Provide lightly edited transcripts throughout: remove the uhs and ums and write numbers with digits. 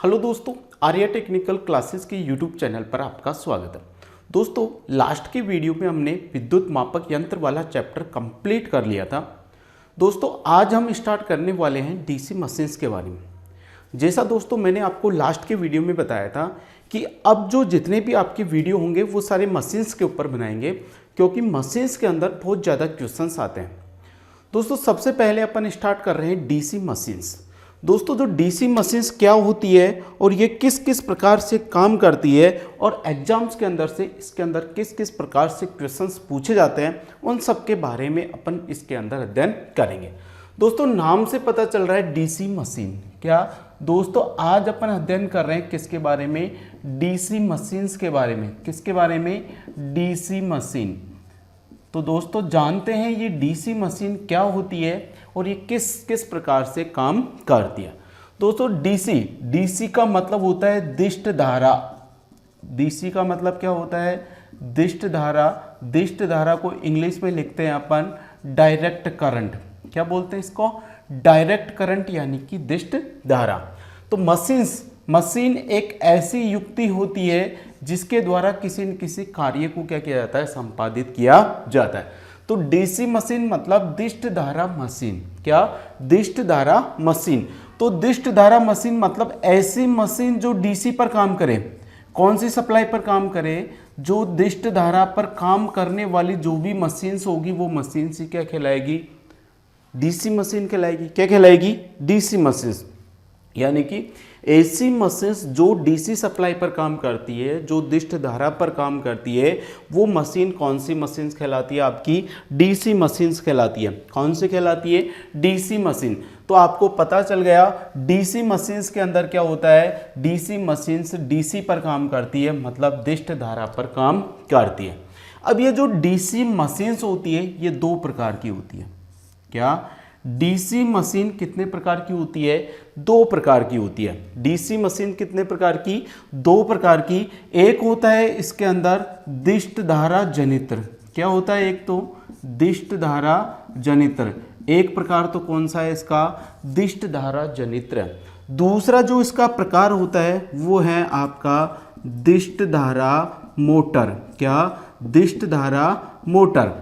Hello दोस्तों, Arya technical classes के YouTube channel पर आपका स्वागत है। दोस्तों, लास्ट की वीडियो में हमने विद्युत मापक यंत्र वाला चैप्टर कंप्लीट कर लिया था। दोस्तों, आज हम स्टार्ट करने वाले हैं डीसी मशीन्स के बारे में। जैसा दोस्तों मैंने आपको लास्ट के वीडियो में बताया था कि अब जो जितने भी आपके वीडियो होंगे वो सारे मशीन्स के ऊपर बनाएंगे, क्योंकि मशीन्स के अंदर बहुत ज़्यादा क्वेश्चंस आते हैं। दोस्तों, सबसे पहले अपन स्टार्ट कर रहे हैं डीसी मशीन्स। दोस्तों, जो डीसी मशीन्स क्या होती है और ये किस किस प्रकार से काम करती है और एग्जाम्स के अंदर से इसके अंदर किस किस प्रकार से क्वेश्चंस पूछे जाते हैं, उन सब के बारे में अपन इसके अंदर अध्ययन करेंगे। दोस्तों, नाम से पता चल रहा है डीसी मशीन। क्या दोस्तों, आज अपन अध्ययन कर रहे हैं किसके बारे में? डीसी मशीन्स के बारे में। किसके बारे में? DC machine. तो दोस्तों, जानते हैं ये डीसी मशीन क्या होती है और ये किस किस प्रकार से काम करती है। दोस्तों, डीसी का मतलब होता है दिष्ट धारा। डीसी का मतलब क्या होता है? दिष्ट धारा। दिष्ट धारा को इंग्लिश में लिखते हैं अपन डायरेक्ट करंट। क्या बोलते हैं इसको? डायरेक्ट करंट, यानी कि दिष्ट धारा। तो मशीन एक ऐसी युक्ति होती है जिसके द्वारा किसी न किसी कार्य को क्या किया जाता है? संपादित किया जाता है। तो डीसी मशीन मतलब दिष्ट धारा मशीन। क्या? दिष्ट धारा मशीन। तो दिष्ट धारा मशीन मतलब ऐसी मशीन जो डीसी पर काम करे। कौन सी सप्लाई पर काम करे? जो दिष्ट धारा पर काम करने वाली जो भी मशीन होगी वो मशीन से क्या कहलाएगी? डीसी मशीन कहलाएगी। क्या कहलाएगी? DC machine. यानी कि ऐसी मशीन्स जो डीसी सप्लाई पर काम करती है, जो दिष्ट धारा पर काम करती है, वो मशीन कौन सी मशीन्स कहलाती है? आपकी डीसी मशीन्स कहलाती है। कौन सी कहलाती है? DC machine. तो आपको पता चल गया डीसी मशीन्स के अंदर क्या होता है? डीसी मशीन्स डीसी पर काम करती है, मतलब दिष्ट धारा पर काम करती है। अब ये जो डीसी मशीन्स होती है ये दो प्रकार की होती है। क्या? डीसी मशीन कितने प्रकार की होती है? दो प्रकार की होती है। डीसी मशीन कितने प्रकार की? दो प्रकार की। एक होता है इसके अंदर दिष्ट धारा जनित्र। क्या होता है? एक तो दिष्ट धारा जनित्र। एक प्रकार तो कौन सा है इसका? दिष्ट धारा जनित्र। दूसरा जो इसका प्रकार होता है वो है आपका दिष्ट धारा मोटर। क्या? दिष्ट धारा मोटर।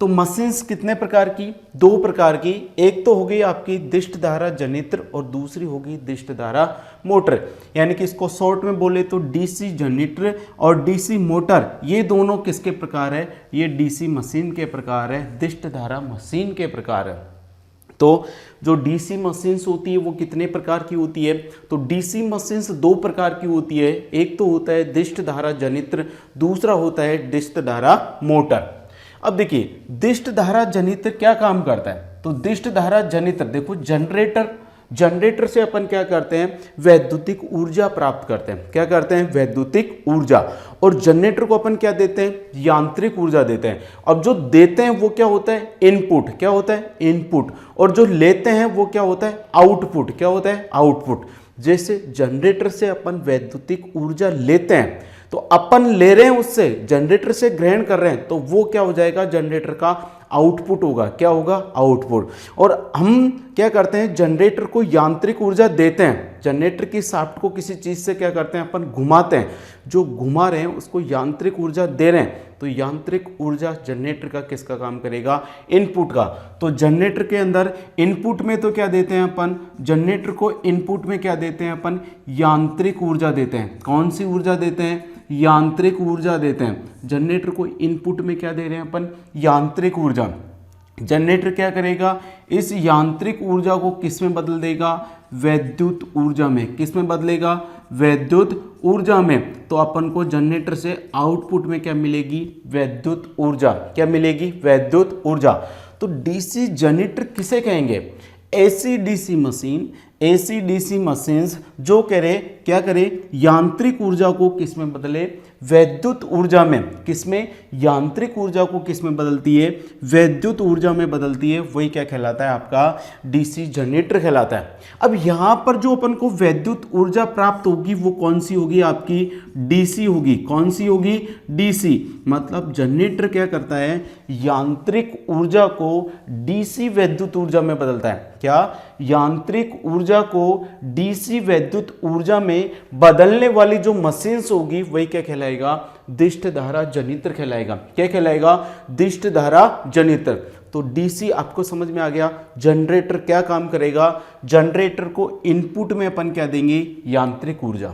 तो मशीन्स कितने प्रकार की? दो प्रकार की। एक तो हो गई आपकी दिष्ट धारा जनित्र और दूसरी होगी दिष्ट धारा मोटर। यानी कि इसको शॉर्ट में बोले तो डीसी जनित्र और डीसी मोटर, ये दोनों किसके प्रकार है? ये डीसी मशीन के प्रकार है, दिष्ट धारा मशीन के प्रकार है। तो जो डीसी मशीन्स होती है वो कितने प्रकार की होती है? तो डीसी मशीन्स दो प्रकार की होती है। एक तो होता है दिष्ट धारा जनित्र, दूसरा होता है दिष्ट धारा मोटर। अब देखिए, दिष्ट धारा जनित्र क्या काम करता है? तो दिष्ट धारा जनित्र, देखो जनरेटर से अपन क्या करते हैं? वैद्युतिक ऊर्जा प्राप्त करते हैं। क्या करते हैं? वैद्युतिक ऊर्जा। और जनरेटर को अपन क्या देते हैं? यांत्रिक ऊर्जा देते हैं। अब जो देते हैं वो क्या होता है? इनपुट। क्या होता है? इनपुट। और जो लेते हैं वो क्या होता है? आउटपुट। क्या होता है? आउटपुट। जैसे जनरेटर से अपन वैद्युतिक ऊर्जा लेते हैं तो अपन ले रहे हैं उससे, जनरेटर से ग्रहण कर रहे हैं, तो वो क्या हो जाएगा? जनरेटर का आउटपुट होगा। क्या होगा? आउटपुट। और हम क्या करते हैं? जनरेटर को यांत्रिक ऊर्जा देते हैं। जनरेटर की शाफ्ट को किसी चीज से क्या करते हैं? अपन घुमाते हैं। जो घुमा रहे हैं उसको यांत्रिक ऊर्जा दे रहे हैं। तो यांत्रिक ऊर्जा जनरेटर का किसका काम करेगा? इनपुट का। तो जनरेटर के अंदर इनपुट में तो क्या देते हैं अपन? जनरेटर को इनपुट में क्या देते हैं अपन? यांत्रिक ऊर्जा देते हैं। कौन सी ऊर्जा देते हैं? यांत्रिक ऊर्जा देते हैं। जनरेटर को इनपुट में क्या दे रहे हैं अपन? यांत्रिक ऊर्जा। जनरेटर क्या करेगा? इस यांत्रिक ऊर्जा को किस में बदल देगा? वैद्युत ऊर्जा में। किस में बदलेगा? वैद्युत ऊर्जा में। तो अपन को जनरेटर से आउटपुट में क्या मिलेगी? वैद्युत ऊर्जा। क्या मिलेगी? वैद्युत ऊर्जा। तो डीसी जनरेटर किसे कहेंगे? ऐसी डीसी मशीन, ऐसी डीसी मशीन्स जो क्या करे? यांत्रिक ऊर्जा को किस में बदले? वैद्युत ऊर्जा में। किसमें? यांत्रिक ऊर्जा को किस में बदलती है? वैद्युत ऊर्जा में बदलती है। वही क्या कहलाता है? आपका डीसी जनरेटर कहलाता है। अब यहाँ पर जो अपन को वैद्युत ऊर्जा प्राप्त होगी वो कौन सी होगी? आपकी डीसी होगी। कौन सी होगी? डीसी। मतलब जनरेटर क्या करता है? यांत्रिक ऊर्जा को डीसी वैद्युत ऊर्जा में बदलता है। क्या? यांत्रिक ऊर्जा ऊर्जा को डीसी विद्युत ऊर्जा में बदलने वाली जो मशीन्स होगी वही क्या कहलाएगा, दिष्ट धारा जनित्र कहलाएगा। क्या कहलाएगा, दिष्ट धारा जनित्र। तो डीसी आपको समझ में आ गया। जनरेटर क्या काम करेगा, जनरेटर को इनपुट में अपन क्या देंगे, यांत्रिक ऊर्जा।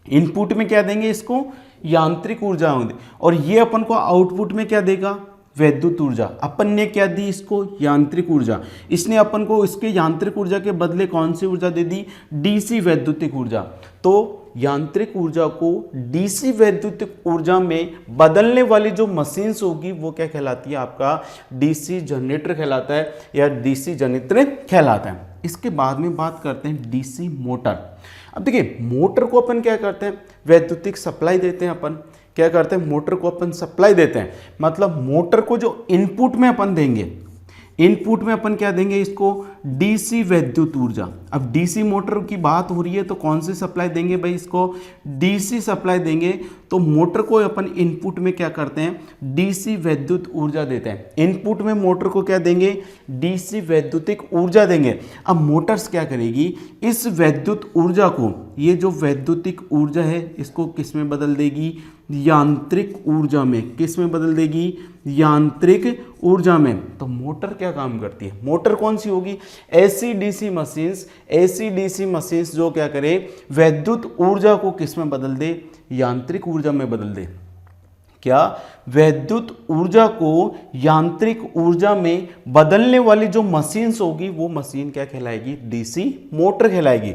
इनपुट में क्या देंगे, इसको यांत्रिक ऊर्जा होगी, और ये अपन को आउटपुट में क्या देगा, वैद्युत ऊर्जा। अपन ने क्या दी, इसको यांत्रिक ऊर्जा। इसने अपन को इसके यांत्रिक ऊर्जा के बदले कौन सी ऊर्जा दे दी, डीसी वैद्युतिक ऊर्जा। तो यांत्रिक ऊर्जा को डीसी वैद्युतिक ऊर्जा में बदलने वाली जो मशीन्स होगी वो क्या कहलाती है, आपका डीसी जनरेटर कहलाता है या डीसी जनित्र कहलाता है। इसके बाद में बात करते हैं डीसी मोटर। अब देखिए, मोटर को अपन क्या करते हैं, वैद्युतिक सप्लाई देते हैं। अपन क्या करते हैं, मोटर को अपन सप्लाई देते हैं, मतलब मोटर को जो इनपुट में अपन देंगे, इनपुट में अपन क्या देंगे, इसको डीसी वैद्युत ऊर्जा। अब डीसी मोटर की बात हो रही है तो कौन सी सप्लाई देंगे भाई, इसको डीसी सप्लाई देंगे। तो मोटर को अपन इनपुट में क्या करते हैं, डीसी वैद्युत ऊर्जा देते हैं। इनपुट में मोटर को क्या देंगे, डीसी वैद्युतिक ऊर्जा देंगे। अब मोटर्स क्या करेगी, इस वैद्युत ऊर्जा को, ये जो वैद्युतिक ऊर्जा है इसको किस में बदल देगी, यांत्रिक ऊर्जा में। किस में बदल देगी, यांत्रिक ऊर्जा में। तो मोटर क्या काम करती है, मोटर कौन सी होगी, ऐसी डीसी मशीन्स जो क्या करे, वैद्युत ऊर्जा को किस में बदल दे, यांत्रिक ऊर्जा में बदल दे। क्या, वैद्युत ऊर्जा को यांत्रिक ऊर्जा में बदलने वाली जो मशीन्स होगी वो मशीन क्या कहलाएगी, डीसी मोटर कहलाएगी।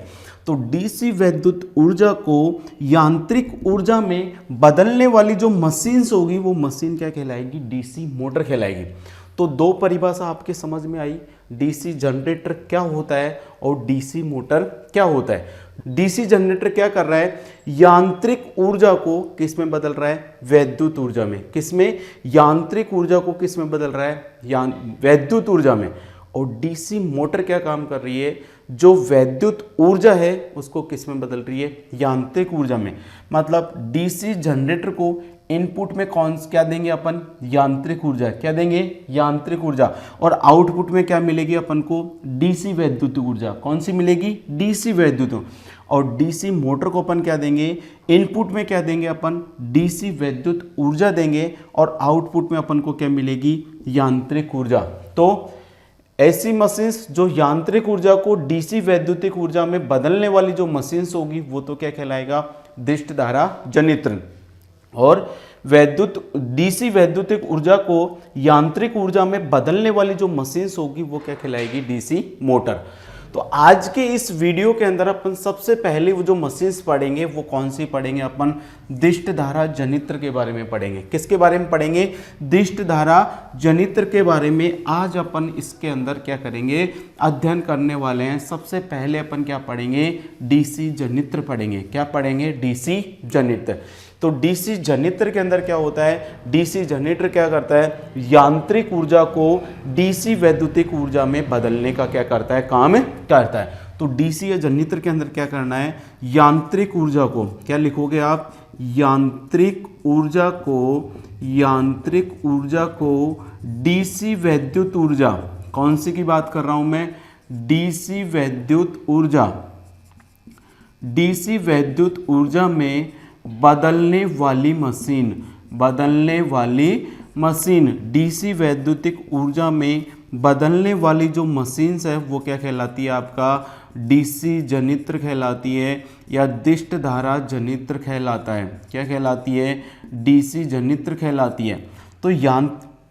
तो डीसी वैद्युत ऊर्जा को यांत्रिक ऊर्जा में बदलने वाली जो मशीन्स होगी वो मशीन क्या कहलाएगी, डीसी मोटर कहलाएगी। तो दो परिभाषा आपके समझ में आई, डीसी जनरेटर क्या होता है और डीसी मोटर क्या होता है। डीसी जनरेटर क्या कर रहा है, यांत्रिक ऊर्जा को किस में बदल रहा है, वैद्युत ऊर्जा में। किस में, यांत्रिक ऊर्जा को किस में बदल रहा है, वैद्युत ऊर्जा में। और डीसी मोटर क्या काम कर रही है, जो वैद्युत ऊर्जा है उसको किस में बदल रही है, यांत्रिक ऊर्जा में। मतलब डीसी जनरेटर को इनपुट में कौन क्या देंगे अपन, यांत्रिक ऊर्जा। क्या देंगे, यांत्रिक ऊर्जा। और आउटपुट में क्या मिलेगी अपन को, डीसी वैद्युत ऊर्जा। कौन सी मिलेगी, डीसी वैद्युत। और डीसी मोटर को अपन क्या देंगे, इनपुट में क्या देंगे अपन, डीसी वैद्युत ऊर्जा देंगे, और आउटपुट में अपन को क्या मिलेगी, यांत्रिक ऊर्जा। तो ऐसी मशीन्स जो यांत्रिक ऊर्जा को डीसी वैद्युतिक ऊर्जा में बदलने वाली जो मशीन्स होगी वो तो क्या कहलाएगा, दिष्ट धारा जनित्र। और डीसी वैद्युतिक ऊर्जा को यांत्रिक ऊर्जा में बदलने वाली जो मशीन्स होगी वो क्या कहलाएगी, डीसी मोटर। तो आज के इस वीडियो के अंदर अपन सबसे पहले वो जो मशीन्स पढ़ेंगे वो कौन सी पढ़ेंगे, अपन दिष्ट धारा जनित्र के बारे में पढ़ेंगे। किसके बारे में पढ़ेंगे, दिष्ट धारा जनित्र के बारे में आज अपन इसके अंदर क्या करेंगे, अध्ययन करने वाले हैं। सबसे पहले अपन क्या पढ़ेंगे, डीसी जनित्र पढ़ेंगे। क्या पढ़ेंगे, डीसी जनित्र। तो डीसी जनित्र के अंदर क्या होता है, डीसी जनित्र क्या करता है, यांत्रिक ऊर्जा को डीसी वैद्युतिक ऊर्जा में बदलने का क्या करता है, काम करता है। तो डीसी या जनित्र के अंदर क्या करना है, यांत्रिक ऊर्जा को, क्या लिखोगे आप, यांत्रिक ऊर्जा को डीसी वैद्युत ऊर्जा, कौन सी की बात कर रहा हूं मैं, डीसी वैद्युत ऊर्जा में बदलने वाली मशीन, डीसी वैद्युतिक ऊर्जा में बदलने वाली जो मशीन्स है वो क्या कहलाती है, आपका डीसी जनित्र कहलाती है या दिष्ट धारा जनित्र कहलाता है। क्या कहलाती है, डीसी जनित्र कहलाती है। तो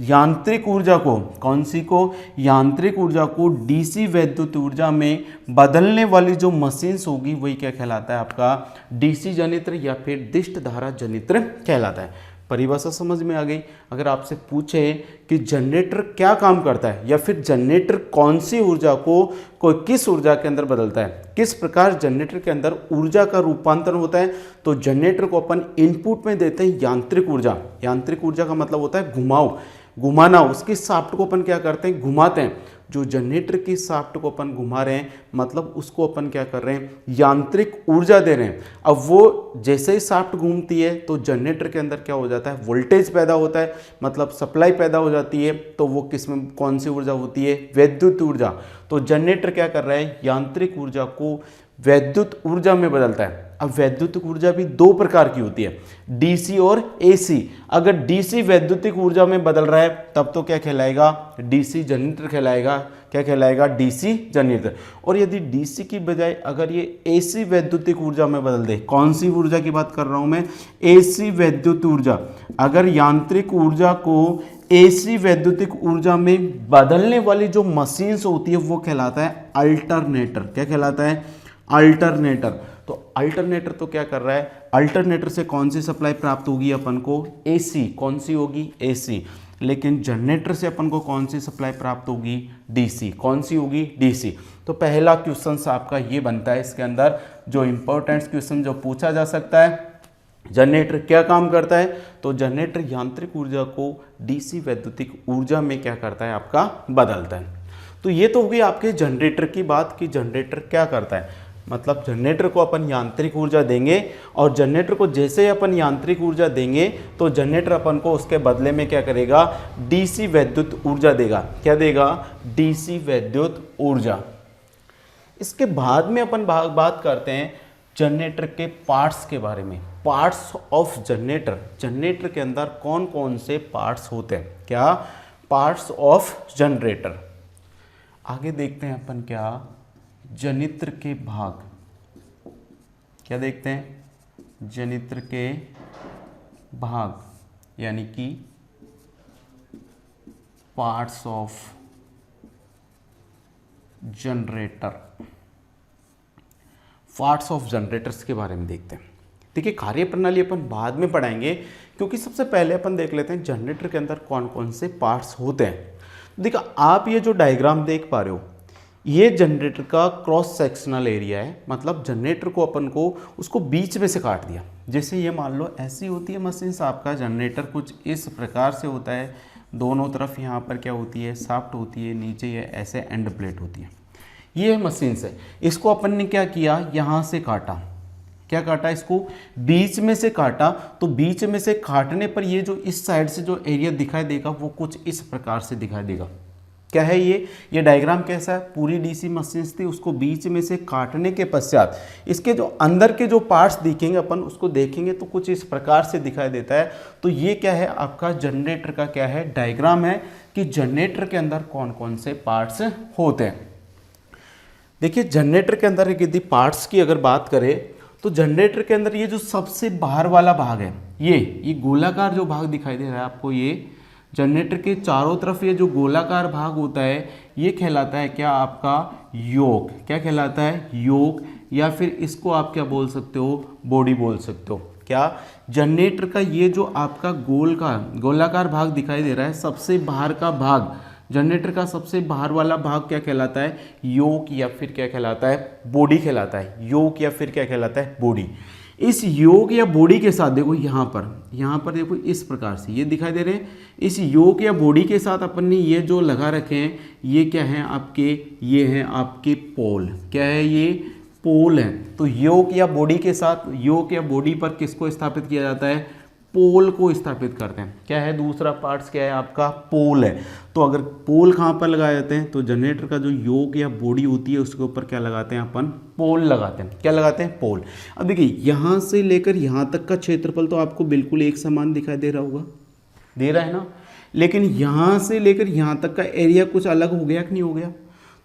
यांत्रिक ऊर्जा को, कौन सी को, यांत्रिक ऊर्जा को डीसी वैद्युत ऊर्जा में बदलने वाली जो मशीन्स होगी वही क्या कहलाता है, आपका डीसी जनित्र या फिर दिष्ट धारा जनित्र कहलाता है। परिभाषा समझ में आ गई। अगर आपसे पूछे कि जनरेटर क्या काम करता है या फिर जनरेटर कौन सी ऊर्जा को कोई किस ऊर्जा के अंदर बदलता है, किस प्रकार जनरेटर के अंदर ऊर्जा का रूपांतरण होता है, तो जनरेटर को अपन इनपुट में देते हैं यांत्रिक ऊर्जा। यांत्रिक ऊर्जा का मतलब होता है घुमाना। उसकी शाफ्ट को अपन क्या करते हैं, घुमाते हैं। जो जनरेटर की शाफ्ट को अपन घुमा रहे हैं मतलब उसको अपन क्या कर रहे हैं, यांत्रिक ऊर्जा दे रहे हैं। अब वो जैसे ही शाफ्ट घूमती है तो जनरेटर के अंदर क्या हो जाता है, वोल्टेज पैदा होता है, मतलब सप्लाई पैदा हो जाती है। तो वो किस में कौन सी ऊर्जा होती है, वैद्युत ऊर्जा। तो जनरेटर क्या कर रहा है, यांत्रिक ऊर्जा को वैद्युत ऊर्जा में बदलता है। अब वैद्युत ऊर्जा भी दो प्रकार की होती है, डीसी और एसी। अगर डीसी वैद्युतिक ऊर्जा में बदल रहा है तब तो क्या कहलाएगा, डीसी जनरेटर कहलाएगा। क्या कहलाएगा, डीसी जनरेटर। और यदि डीसी की बजाय अगर ये एसी वैद्युतिक ऊर्जा में बदल दे, कौन सी ऊर्जा की बात कर रहा हूं मैं, एसी वैद्युत ऊर्जा। अगर यांत्रिक ऊर्जा को एसी वैद्युतिक ऊर्जा में बदलने वाली जो मशीन्स होती है वो कहलाता है अल्टरनेटर। क्या कहलाता है, अल्टरनेटर। तो अल्टरनेटर तो क्या कर रहा है, अल्टरनेटर से कौन सी सप्लाई प्राप्त होगी अपन को, एसी। कौन सी होगी, एसी। लेकिन जनरेटर से अपन को कौन सी सप्लाई प्राप्त होगी, डीसी। कौन सी होगी, डीसी। तो पहला क्वेश्चन आपका ये बनता है, इसके अंदर जो इंपॉर्टेंट क्वेश्चन जो पूछा जा सकता है, जनरेटर क्या काम करता है, तो जनरेटर यांत्रिक ऊर्जा को डीसी वैद्युतिक ऊर्जा में क्या करता है, आपका बदलता है। तो ये तो होगी आपके जनरेटर की बात कि जनरेटर क्या करता है। मतलब जनरेटर को अपन यांत्रिक ऊर्जा देंगे और जनरेटर को जैसे ही अपन यांत्रिक ऊर्जा देंगे तो जनरेटर अपन को उसके बदले में क्या करेगा, डीसी वैद्युत ऊर्जा देगा। क्या देगा, डीसी वैद्युत ऊर्जा। इसके बाद में अपन बात करते हैं जनरेटर के पार्ट्स के बारे में। पार्ट्स ऑफ जनरेटर, जनरेटर के अंदर कौन कौन से पार्ट्स होते हैं, क्या, पार्ट्स ऑफ जनरेटर। आगे देखते हैं अपन क्या, जनित्र के भाग। क्या देखते हैं, जनित्र के भाग यानी कि parts of generator. Parts of generators के बारे में देखते हैं। देखिए कार्य प्रणाली अपन बाद में पढ़ाएंगे, क्योंकि सबसे पहले अपन देख लेते हैं जनरेटर के अंदर कौन कौन से पार्ट्स होते हैं। देखो आप ये जो डायग्राम देख पा रहे हो, ये जनरेटर का क्रॉस सेक्शनल एरिया है। मतलब जनरेटर को अपन को उसको बीच में से काट दिया। जैसे ये मान लो ऐसी होती है मशीन, आपका जनरेटर कुछ इस प्रकार से होता है। दोनों तरफ यहाँ पर क्या होती है, शाफ्ट होती है, नीचे ये ऐसे एंड प्लेट होती है। ये मशीन से इसको अपन ने क्या किया, यहाँ से काटा। क्या काटा, इसको बीच में से काटा। तो बीच में से काटने पर ये जो इस साइड से जो एरिया दिखाई देगा वो कुछ इस प्रकार से दिखाई देगा। क्या है ये डायग्राम कैसा है, पूरी डीसी मशीन थी, उसको बीच में से काटने के पश्चात इसके जो अंदर के जो पार्ट्स दिखेंगे अपन उसको देखेंगे तो कुछ इस प्रकार से दिखाई देता है। तो ये क्या है, आपका जनरेटर का क्या है, डायग्राम है कि जनरेटर के अंदर कौन कौन से पार्ट्स होते हैं। देखिए जनरेटर के अंदर यदि पार्ट्स की अगर बात करें तो जनरेटर के अंदर ये जो सबसे बाहर वाला भाग है, ये गोलाकार जो भाग दिखाई दे रहा है आपको, ये जनरेटर के चारों तरफ ये जो गोलाकार भाग होता है ये कहलाता है क्या, आपका योक। क्या कहलाता है, योक। या फिर इसको आप क्या बोल सकते हो, बॉडी बोल सकते हो। क्या, जनरेटर का ये जो आपका गोलाकार भाग दिखाई दे रहा है, सबसे बाहर का भाग, जनरेटर का सबसे बाहर वाला भाग क्या कहलाता है, योक या फिर क्या कहलाता है, बॉडी कहलाता है। योक या फिर क्या कहलाता है, बॉडी। इस योक या बॉडी के साथ देखो यहाँ पर देखो इस प्रकार से ये दिखाई दे रहे हैं। इस योक या बॉडी के साथ अपन ने ये जो लगा रखे हैं ये क्या है आपके, ये हैं आपके पोल। क्या है, ये पोल है। तो योक या बॉडी के साथ, योक या बॉडी पर किसको स्थापित किया जाता है, पोल को स्थापित करते हैं। क्या है, दूसरा पार्ट्स क्या है आपका, पोल है। तो अगर पोल कहाँ पर लगाए जाते हैं, तो जनरेटर का जो योक या बॉडी होती है उसके ऊपर क्या लगाते हैं अपन, पोल लगाते हैं। क्या लगाते हैं, पोल। अब देखिए यहाँ से लेकर यहाँ तक का क्षेत्रफल तो आपको बिल्कुल एक समान दिखाई दे रहा होगा, दे रहा है ना। लेकिन यहाँ से लेकर यहाँ तक का एरिया कुछ अलग हो गया कि नहीं हो गया।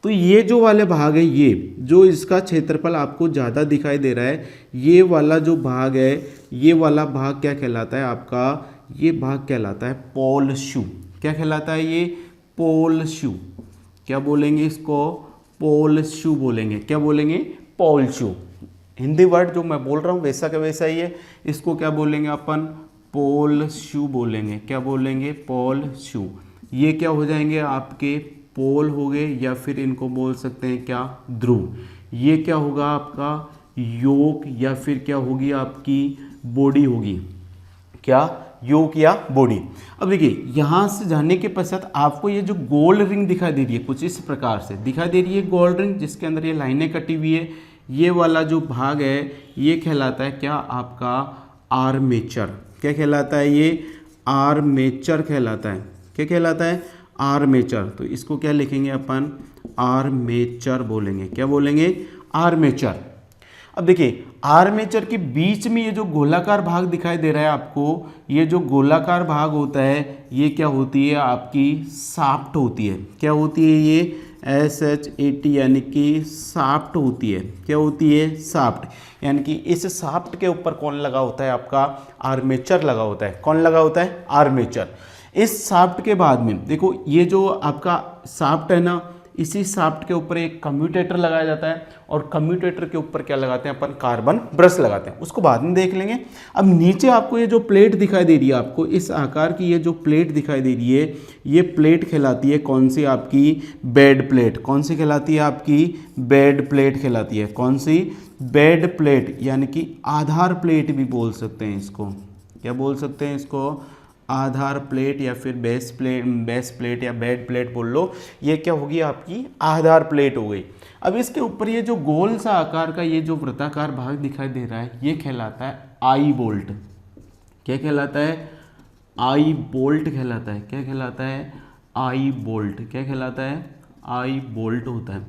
तो ये जो वाले भाग है, ये जो इसका क्षेत्रफल आपको ज़्यादा दिखाई दे रहा है, ये वाला जो भाग है, ये वाला भाग क्या कहलाता है आपका, ये भाग कहलाता है पोल शू। क्या कहलाता है ये, पोल शू। क्या बोलेंगे इसको, पोल शू बोलेंगे। क्या बोलेंगे, पोल शू। हिंदी वर्ड जो मैं बोल रहा हूँ वैसा का वैसा ही है। इसको क्या बोलेंगे अपन, पोल शू बोलेंगे। क्या बोलेंगे, पोल शू। ये क्या हो जाएंगे आपके, पोल हो गए, या फिर इनको बोल सकते हैं क्या, ध्रुव। ये क्या होगा आपका, योक, या फिर क्या होगी आपकी, बॉडी होगी। क्या, योक या बॉडी। अब देखिए यहाँ से जाने के पश्चात आपको ये जो गोल रिंग दिखाई दे रही है, कुछ इस प्रकार से दिखाई दे रही है गोल रिंग, जिसके अंदर ये लाइनें कटी हुई है। ये वाला जो भाग है ये कहलाता है क्या, आपका आर्मेचर। क्या कहलाता है ये, आर्मेचर कहलाता है। क्या कहलाता है, आर्मेचर। तो इसको क्या लिखेंगे अपन, आर्मेचर बोलेंगे। क्या बोलेंगे? आर्मेचर। अब देखिए आर्मेचर के बीच में ये जो गोलाकार भाग दिखाई दे रहा है आपको, ये जो गोलाकार भाग होता है ये क्या होती है? आपकी शाफ्ट होती है। क्या होती है? ये SHAFT यानी कि शाफ्ट होती है। क्या होती है? शाफ्ट। यानी कि इस शाफ्ट के ऊपर कौन लगा होता है? आपका आर्मेचर लगा होता है। कौन लगा होता है? आर्मेचर। इस शाफ्ट के बाद में देखो ये जो आपका शाफ्ट है ना, इसी शाफ्ट के ऊपर एक कम्यूटेटर लगाया जाता है और कम्यूटेटर के ऊपर क्या लगाते हैं? अपन कार्बन ब्रश लगाते हैं। उसको बाद में देख लेंगे। अब नीचे आपको ये जो प्लेट दिखाई दे रही है, आपको इस आकार की ये जो प्लेट दिखाई दे रही है, ये प्लेट कहलाती है कौन सी? आपकी बेड प्लेट। कौन सी कहलाती है? आपकी बेड प्लेट कहलाती है। कौन सी? बेड प्लेट, यानी कि आधार प्लेट भी बोल सकते हैं इसको। क्या बोल सकते हैं इसको? आधार प्लेट या फिर बेस प्लेट या बेड प्लेट बोल लो। ये क्या होगी? आपकी आधार प्लेट हो गई। अब इसके ऊपर ये जो गोल सा आकार का ये जो वृत्ताकार भाग दिखाई दे रहा है, ये कहलाता है आई बोल्ट। क्या कहलाता है? आई बोल्ट कहलाता है। क्या कहलाता है? आई बोल्ट। क्या कहलाता है? आई बोल्ट होता है।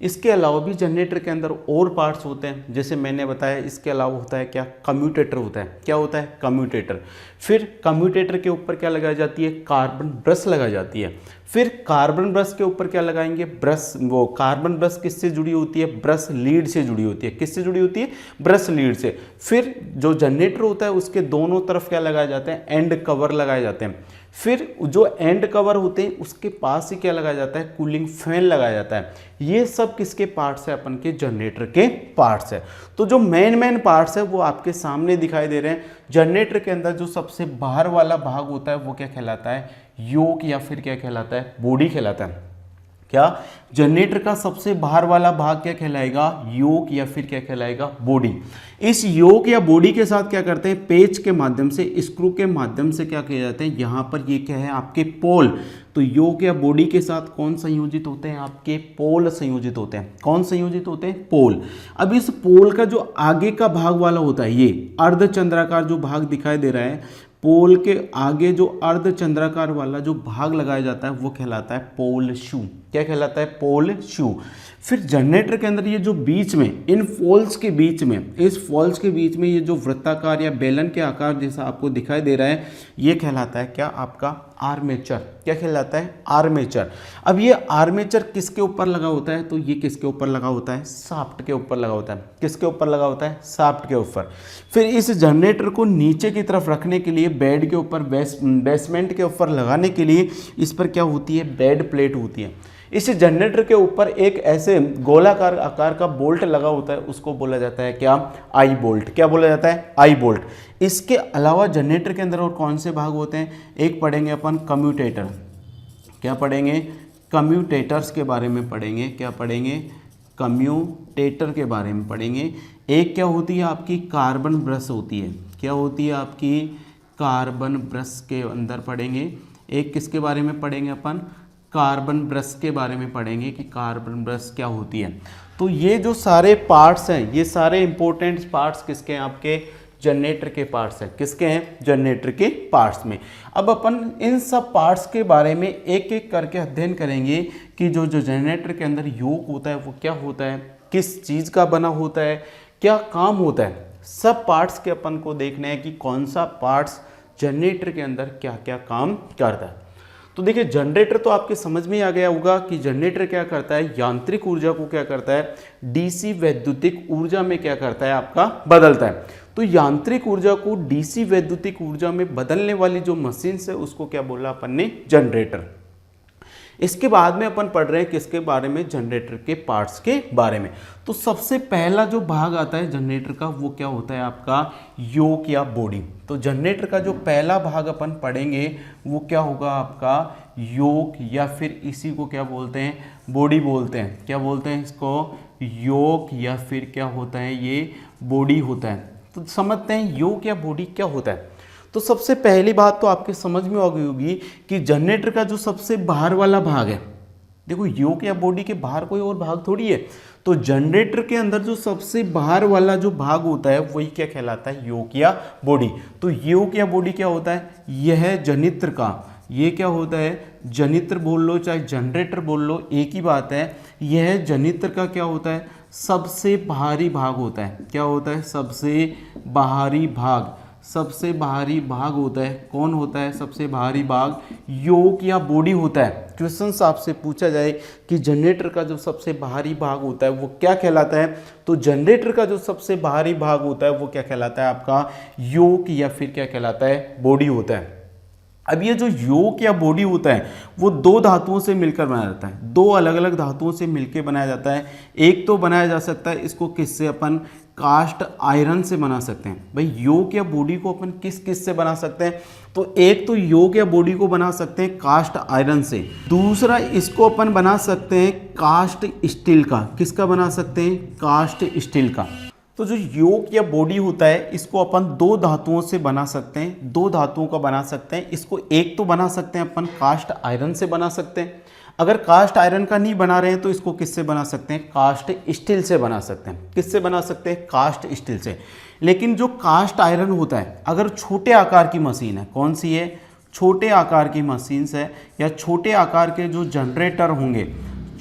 इसके अलावा भी जनरेटर के अंदर और पार्ट्स होते हैं, जैसे मैंने बताया। इसके अलावा होता है क्या? कम्यूटेटर होता है। क्या होता है? कम्यूटेटर। फिर कम्यूटेटर के ऊपर क्या लगाई जाती है? कार्बन ब्रश लगाई जाती है। फिर कार्बन ब्रश के ऊपर क्या लगाएंगे? ब्रश। वो कार्बन ब्रश किससे जुड़ी होती है? ब्रश लीड से जुड़ी होती है। किससे जुड़ी होती है? ब्रश लीड से। फिर जो जनरेटर होता है उसके दोनों तरफ क्या लगाए जाते हैं? एंड कवर लगाए जाते हैं। फिर जो एंड कवर होते हैं उसके पास ही क्या लगाया जाता है? कूलिंग फैन लगाया जाता है। ये सब किसके पार्ट्स है? अपन के जनरेटर के पार्ट्स है। तो जो मेन पार्ट्स है वो आपके सामने दिखाई दे रहे हैं। जनरेटर के अंदर जो सबसे बाहर वाला भाग होता है वो क्या कहलाता है? योक या फिर क्या कहलाता है? बॉडी कहलाता है। क्या? जनरेटर का सबसे बाहर वाला भाग क्या कहलाएगा? योक या फिर क्या कहलाएगा? बॉडी। इस योक या बॉडी के साथ क्या करते हैं? पेच के माध्यम से, स्क्रू के माध्यम से क्या किया जाता है? यहाँ पर ये क्या है? आपके पोल। तो योक या बॉडी के साथ कौन संयोजित होते हैं? आपके पोल संयोजित होते हैं। कौन संयोजित होते हैं? पोल। अब इस पोल का जो आगे का भाग वाला होता है, ये अर्धचंद्राकार जो भाग दिखाई दे रहा है, पोल के आगे जो अर्धचंद्राकार वाला जो भाग लगाया जाता है वो कहलाता है पोल शू। क्या कहलाता है? पोल शू। फिर जनरेटर के अंदर ये जो बीच में, इन फॉल्स के बीच में, इस फॉल्स के बीच में ये जो वृत्ताकार या बेलन के आकार जैसा आपको दिखाई दे रहा है, ये कहलाता है क्या? आपका आर्मेचर। क्या कहलाता है? आर्मेचर। अब ये आर्मेचर किसके ऊपर लगा होता है? तो ये किसके ऊपर लगा होता है? शाफ्ट के ऊपर लगा होता है। किसके ऊपर लगा होता है? शाफ्ट के ऊपर। फिर इस जनरेटर को नीचे की तरफ रखने के लिए, बेड के ऊपर, बेसमेंट के ऊपर लगाने के लिए इस पर क्या होती है? बेड प्लेट होती है। इस जनरेटर के ऊपर एक ऐसे गोलाकार आकार का बोल्ट लगा होता है, उसको बोला जाता है क्या? आई बोल्ट। क्या बोला जाता है? आई बोल्ट। इसके अलावा जनरेटर के अंदर और कौन से भाग होते हैं? एक पढ़ेंगे अपन कम्यूटेटर। क्या पढ़ेंगे? कम्यूटेटर्स के बारे में पढ़ेंगे। क्या पढ़ेंगे? कम्यूटेटर के बारे में पढ़ेंगे। एक क्या होती है? आपकी कार्बन ब्रश होती है। क्या होती है? आपकी कार्बन ब्रश के अंदर पढ़ेंगे। एक किसके बारे में पढ़ेंगे अपन? कार्बन ब्रश के बारे में पढ़ेंगे कि कार्बन ब्रश क्या होती है। तो ये जो सारे पार्ट्स हैं, ये सारे इंपॉर्टेंट पार्ट्स किसके हैं? आपके जनरेटर के पार्ट्स हैं। किसके हैं? जनरेटर के पार्ट्स में। अब अपन इन सब पार्ट्स के बारे में एक एक करके अध्ययन करेंगे कि जो जनरेटर के अंदर योक होता है वो क्या होता है, किस चीज़ का बना होता है, क्या काम होता है। सब पार्ट्स के अपन को देखना है कि कौन सा पार्ट्स जनरेटर के अंदर क्या क्या काम करता है। तो देखिए जनरेटर तो आपके समझ में ही आ गया होगा कि जनरेटर क्या करता है? यांत्रिक ऊर्जा को क्या करता है? डीसी वैद्युतिक ऊर्जा में क्या करता है? आपका बदलता है। तो यांत्रिक ऊर्जा को डीसी वैद्युतिक ऊर्जा में बदलने वाली जो मशीन है उसको क्या बोला अपन ने? जनरेटर। इसके बाद में अपन पढ़ रहे हैं किसके बारे में? जनरेटर के पार्ट्स के बारे में। तो सबसे पहला जो भाग आता है जनरेटर का वो क्या होता है? आपका योक या बॉडी। तो जनरेटर का जो पहला भाग अपन पढ़ेंगे वो क्या होगा? आपका योक या फिर इसी को क्या बोलते हैं? बॉडी बोलते हैं। क्या बोलते हैं इसको? योक या फिर क्या होता है? ये बॉडी होता है। तो समझते हैं योक या बॉडी क्या होता है। तो सबसे पहली बात तो आपके समझ में आ गई होगी कि जनरेटर का जो सबसे बाहर वाला भाग है, देखो योक या बॉडी के बाहर कोई और भाग थोड़ी है। तो जनरेटर के अंदर जो सबसे बाहर वाला जो भाग होता है वही क्या कहलाता है? योक या बॉडी। तो योक या बॉडी क्या होता है? यह जनित्र का, ये क्या होता है? जनित्र बोल लो चाहे जनरेटर बोल लो, एक ही बात है। यह जनित्र का क्या होता है, सबसे बाहरी भाग होता है। क्या होता है, सबसे बाहरी भाग। सबसे बाहरी भाग होता है, कौन होता है सबसे बाहरी भाग, योक या बॉडी होता है। क्वेश्चन आपसे पूछा जाए कि जनरेटर का जो सबसे बाहरी भाग होता है वो क्या कहलाता है, तो जनरेटर का जो सबसे बाहरी भाग होता है वो क्या कहलाता है, आपका योक या फिर क्या कहलाता है, बॉडी होता है। अब ये जो योक या बॉडी होता है वो दो धातुओं से मिलकर बनाया जाता है, दो अलग अलग धातुओं से मिलकर बनाया जाता है। एक तो बनाया जा सकता है इसको किससे, अपन कास्ट आयरन से बना सकते हैं। भाई योक या बॉडी को अपन किस किस से बना सकते हैं, तो एक तो योक या बॉडी को बना सकते हैं कास्ट आयरन से, दूसरा इसको अपन बना सकते हैं कास्ट स्टील का। किसका बना सकते हैं, कास्ट स्टील का। तो जो योक या बॉडी होता है इसको अपन दो धातुओं से बना सकते हैं, दो धातुओं का बना सकते हैं। इसको एक तो बना सकते हैं अपन कास्ट आयरन से बना सकते हैं, अगर कास्ट आयरन का नहीं बना रहे हैं तो इसको किससे बना सकते हैं, कास्ट स्टील से बना सकते हैं। किससे बना सकते हैं, कास्ट स्टील से। लेकिन जो कास्ट आयरन होता है अगर छोटे आकार की मशीन है, कौन सी है, छोटे आकार की मशीन है, या छोटे आकार के जो जनरेटर होंगे,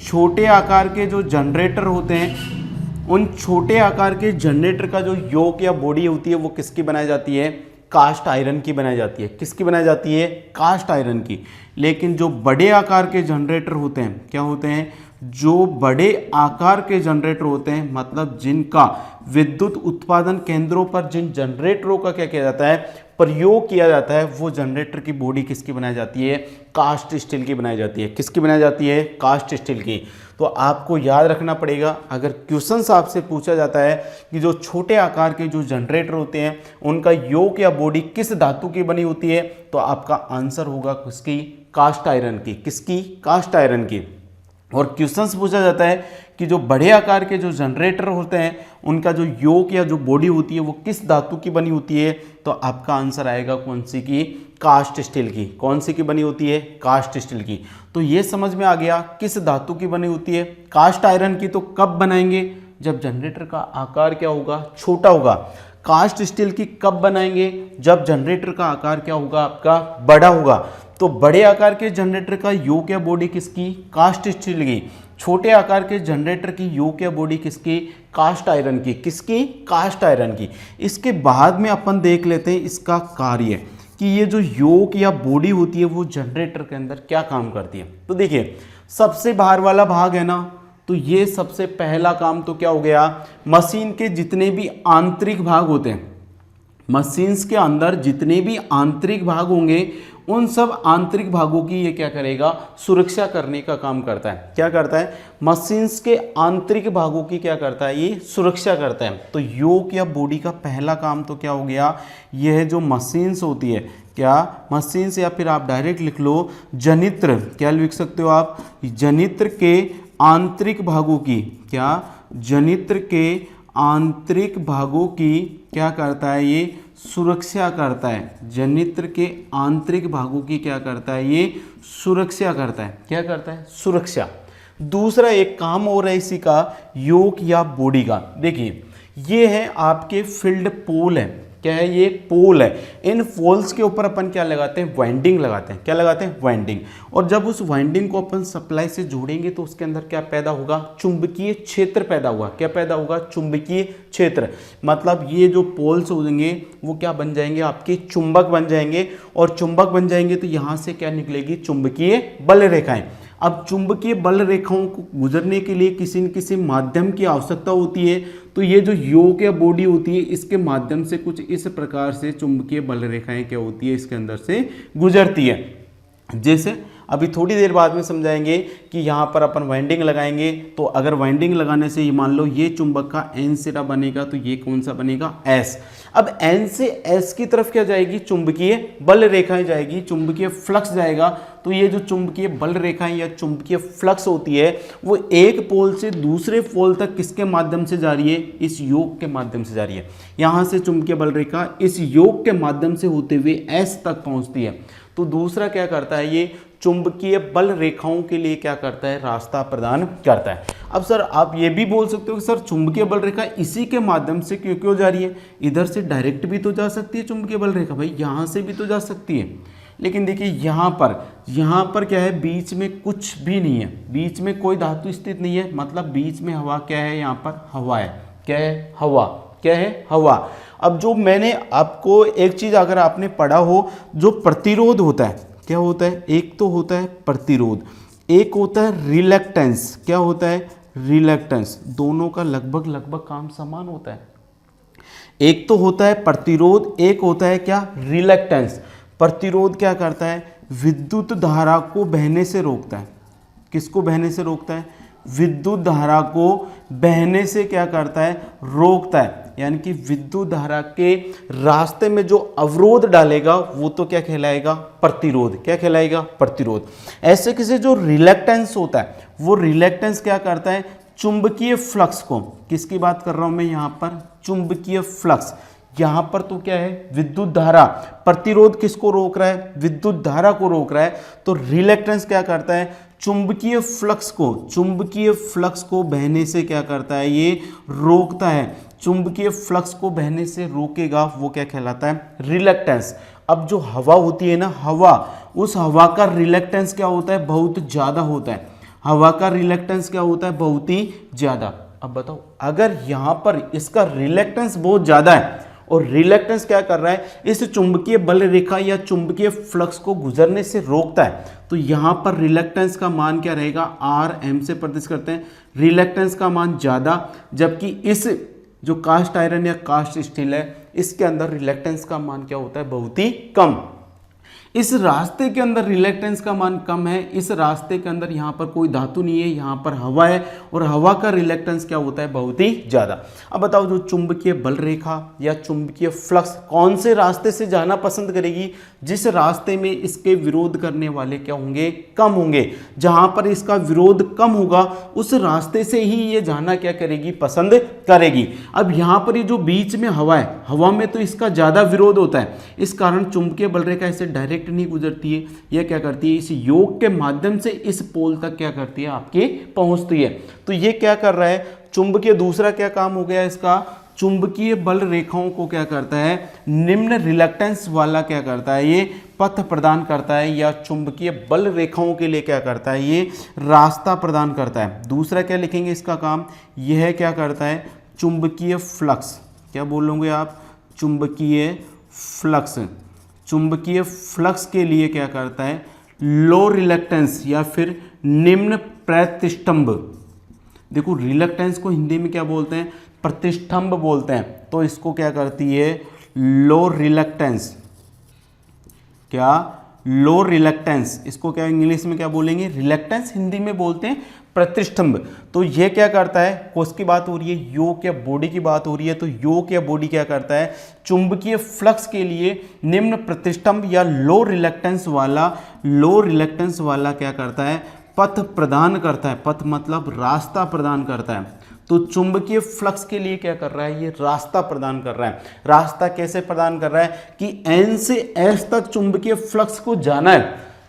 छोटे आकार के जो जनरेटर होते हैं, उन छोटे आकार के जनरेटर का जो योक या बॉडी होती है वो किसकी बनाई जाती है, कास्ट आयरन की बनाई जाती है। किसकी बनाई जाती है, कास्ट आयरन की। लेकिन जो बड़े आकार के जनरेटर होते हैं, क्या होते हैं, जो बड़े आकार के जनरेटर होते हैं, मतलब जिनका विद्युत उत्पादन केंद्रों पर जिन जनरेटरों का क्या किया जाता है, प्रयोग किया जाता है, वो जनरेटर की बॉडी किसकी बनाई जाती है, कास्ट स्टील की बनाई जाती है। किसकी बनाई जाती है, कास्ट स्टील की। तो आपको याद रखना पड़ेगा, अगर क्वेश्चन आपसे पूछा जाता है कि जो छोटे आकार के जो जनरेटर होते हैं उनका योक या बॉडी किस धातु की बनी होती है, तो आपका आंसर होगा किसकी, कास्ट आयरन की। किसकी, कास्ट आयरन की। और क्वेश्चंस पूछा जाता है कि जो बड़े आकार के जो जनरेटर होते हैं उनका जो योक या जो बॉडी होती है वो किस धातु की बनी होती है, तो आपका आंसर आएगा कौन सी की, कास्ट स्टील की। कौन सी की बनी होती है, कास्ट स्टील की। तो ये समझ में आ गया किस धातु की बनी होती है। कास्ट आयरन की तो कब बनाएंगे, जब जनरेटर का आकार क्या होगा, छोटा होगा। कास्ट स्टील की कब बनाएंगे, जब जनरेटर का आकार क्या होगा, आपका बड़ा होगा। तो बड़े आकार के जनरेटर का योक या बॉडी किसकी, कास्ट स्टील की। छोटे आकार के जनरेटर की योक या बॉडी किसकी, कास्ट आयरन की। किसकी, कास्ट आयरन की। इसके बाद में अपन देख लेते हैं इसका कार्य कि ये जो योक या बॉडी होती है वो जनरेटर के अंदर क्या काम करती है। तो देखिए सबसे बाहर वाला भाग है ना, तो ये सबसे पहला काम तो क्या हो गया, मशीन के जितने भी आंतरिक भाग होते हैं, मशीन्स के अंदर जितने भी आंतरिक भाग होंगे उन सब आंतरिक भागों की ये क्या करेगा, सुरक्षा करने का काम करता है। क्या करता है, मशीन्स के आंतरिक भागों की क्या करता है, ये सुरक्षा करता है। तो योक या बॉडी का पहला काम तो क्या हो गया, यह जो मशीन्स होती है, क्या मशीन्स, या फिर आप डायरेक्ट लिख लो जनित्र, क्या लिख सकते हो आप, जनित्र के आंतरिक भागों की, क्या जनित्र के आंतरिक भागों की क्या करता है, ये सुरक्षा करता है। जनित्र के आंतरिक भागों की क्या करता है, ये सुरक्षा करता है। क्या करता है, सुरक्षा। दूसरा एक काम और है इसी का, योक या बॉडी का। देखिए ये है आपके फील्ड पोल है, क्या है, ये पोल है। इन पोल्स के ऊपर अपन क्या लगाते हैं, वाइंडिंग लगाते हैं। क्या लगाते हैं, वाइंडिंग। और जब उस वाइंडिंग को अपन सप्लाई से जोड़ेंगे तो उसके अंदर क्या पैदा होगा, चुंबकीय क्षेत्र पैदा हुआ। क्या पैदा होगा, चुंबकीय क्षेत्र। मतलब ये जो पोल्स होंगे वो क्या बन जाएंगे, आपके चुंबक बन जाएंगे। और चुंबक बन जाएंगे तो यहाँ से क्या निकलेगी, चुंबकीय बल रेखाएं। अब चुंबकीय बल रेखाओं को गुजरने के लिए किसी न किसी माध्यम की आवश्यकता होती है। तो ये जो योक या बॉडी होती है इसके माध्यम से कुछ इस प्रकार से चुंबकीय बल रेखाएं क्या होती है, इसके अंदर से गुजरती है। जैसे अभी थोड़ी देर बाद में समझाएंगे कि यहाँ पर अपन वाइंडिंग लगाएंगे, तो अगर वाइंडिंग लगाने से ये मान लो ये चुंबक का एन सिरा बनेगा, तो ये कौन सा बनेगा, एस। अब एन से एस की तरफ क्या जाएगी, चुंबकीय बल रेखाएं जाएगी, चुंबकीय फ्लक्स जाएगा। तो ये जो चुंबकीय बल रेखाएं या चुंबकीय फ्लक्स होती है वो एक पोल से दूसरे पोल तक किसके माध्यम से जा रही है, इस योक के माध्यम से जा रही है। यहाँ से चुंबकीय बल रेखा इस योक के माध्यम से होते हुए एस तक पहुँचती है। तो दूसरा क्या करता है, ये चुंबकीय बल रेखाओं के लिए क्या करता है, रास्ता प्रदान करता है। अब सर आप ये भी बोल सकते हो कि सर चुंबकीय बल रेखा इसी के माध्यम से क्यों जा रही है, इधर से डायरेक्ट भी तो जा सकती है चुंबकीय बल रेखा। भाई यहाँ से भी तो जा सकती है, लेकिन देखिए यहाँ पर क्या है, बीच में कुछ भी नहीं है, बीच में कोई धातु स्थित नहीं है, मतलब बीच में हवा क्या है, यहाँ पर हवा है। क्या है? हवा। क्या है? हवा। अब जो मैंने आपको एक चीज़ अगर आपने पढ़ा हो, जो प्रतिरोध होता है, क्या होता है, एक तो होता है प्रतिरोध, एक होता है रिलक्टेंस। क्या होता है? रिलक्टेंस। दोनों का लगभग काम समान होता है। एक तो होता है प्रतिरोध, एक होता है क्या, रिलक्टेंस। प्रतिरोध क्या करता है, विद्युत धारा को बहने से रोकता है। किसको बहने से रोकता है? विद्युत धारा को बहने से क्या करता है, रोकता है। यानी कि विद्युत धारा के रास्ते में जो अवरोध डालेगा वो तो क्या कहलाएगा, प्रतिरोध। क्या कहलाएगा? प्रतिरोध। ऐसे किसी जो रिलक्टेंस होता है, वो रिलक्टेंस क्या करता है, चुंबकीय फ्लक्स को, किसकी बात कर रहा हूं मैं यहाँ पर, चुंबकीय फ्लक्स। यहाँ पर तो क्या है, विद्युत धारा। प्रतिरोध किसको रोक रहा है, विद्युत धारा को रोक रहा है। तो रिलक्टेंस क्या करता है, चुंबकीय फ्लक्स को बहने से क्या करता है, ये रोकता है। चुंबकीय फ्लक्स को बहने से रोकेगा, वो क्या कहलाता है, रिलक्टेंस। अब जो हवा होती है ना, हवा, उस हवा का रिलक्टेंस क्या होता है, बहुत ज़्यादा होता है। हवा का रिलक्टेंस क्या होता है, बहुत ही ज़्यादा। अब बताओ, अगर यहाँ पर इसका रिलक्टेंस बहुत ज़्यादा है और रिलक्टेंस क्या कर रहा है, इस चुंबकीय बल रेखा या चुंबकीय फ्लक्स को गुजरने से रोकता है, तो यहाँ पर रिलक्टेंस का मान क्या रहेगा, आर एम से प्रदर्शित करते हैं। रिलक्टेंस का मान ज़्यादा, जबकि इस जो कास्ट आयरन या कास्ट स्टील है, इसके अंदर रिलक्टेंस का मान क्या होता है, बहुत ही कम। इस रास्ते के अंदर रिलक्टेंस का मान कम है, इस रास्ते के अंदर यहाँ पर कोई धातु नहीं है, यहाँ पर हवा है, और हवा का रिलक्टेंस क्या होता है, बहुत ही ज़्यादा। अब बताओ, जो चुंबकीय बल रेखा या चुंबकीय फ्लक्स कौन से रास्ते से जाना पसंद करेगी, जिस रास्ते में इसके विरोध करने वाले क्या होंगे, कम होंगे। जहाँ पर इसका विरोध कम होगा, उस रास्ते से ही ये जाना क्या करेगी, पसंद करेगी। अब यहाँ पर ये जो बीच में हवा है, हवा में तो इसका ज़्यादा विरोध होता है, इस कारण चुंबकीय बल रेखा इसे डायरेक्ट नहीं गुजरती है, यह क्या करती है, इस योग के माध्यम से इस पोल तक क्या करती है, आपके पहुंचती है। तो ये क्या कर रहा है, चुंबकीय, दूसरा क्या काम हो गया इसका, चुंबकीय बल रेखाओं को क्या करता है, निम्न रिलक्टेंस वाला क्या करता है, ये पथ प्रदान करता है, या चुंबकीय बल रेखाओं के लिए क्या करता है, ये रास्ता प्रदान करता है। दूसरा क्या लिखेंगे इसका काम, यह क्या करता है, चुंबकीय फ्लक्स। क्या बोलोगे आप, चुंबकीय फ्लक्स। चुंबकीय फ्लक्स के लिए क्या करता है, लो रिलक्टेंस या फिर निम्न प्रतिष्ठंभ। देखो, रिलक्टेंस को हिंदी में क्या बोलते हैं, प्रतिष्ठंभ बोलते हैं। तो इसको क्या करती है, लो रिलक्टेंस। क्या, लो रिलक्टेंस। इसको क्या इंग्लिश में क्या बोलेंगे, रिलक्टेंस, हिंदी में बोलते हैं प्रतिष्ठंभ। तो ये क्या करता है, कोष की बात हो रही है, योक या बॉडी की बात हो रही है, तो योक या बॉडी क्या करता है, चुंबकीय फ्लक्स के लिए निम्न प्रतिष्ठंभ या लो रिलक्टेंस वाला क्या करता है, पथ प्रदान करता है। पथ मतलब रास्ता प्रदान करता है। तो चुंबकीय फ्लक्स के लिए क्या कर रहा है, ये रास्ता प्रदान कर रहा है। रास्ता कैसे प्रदान कर रहा है कि N से S तक चुंबकीय फ्लक्स को जाना है,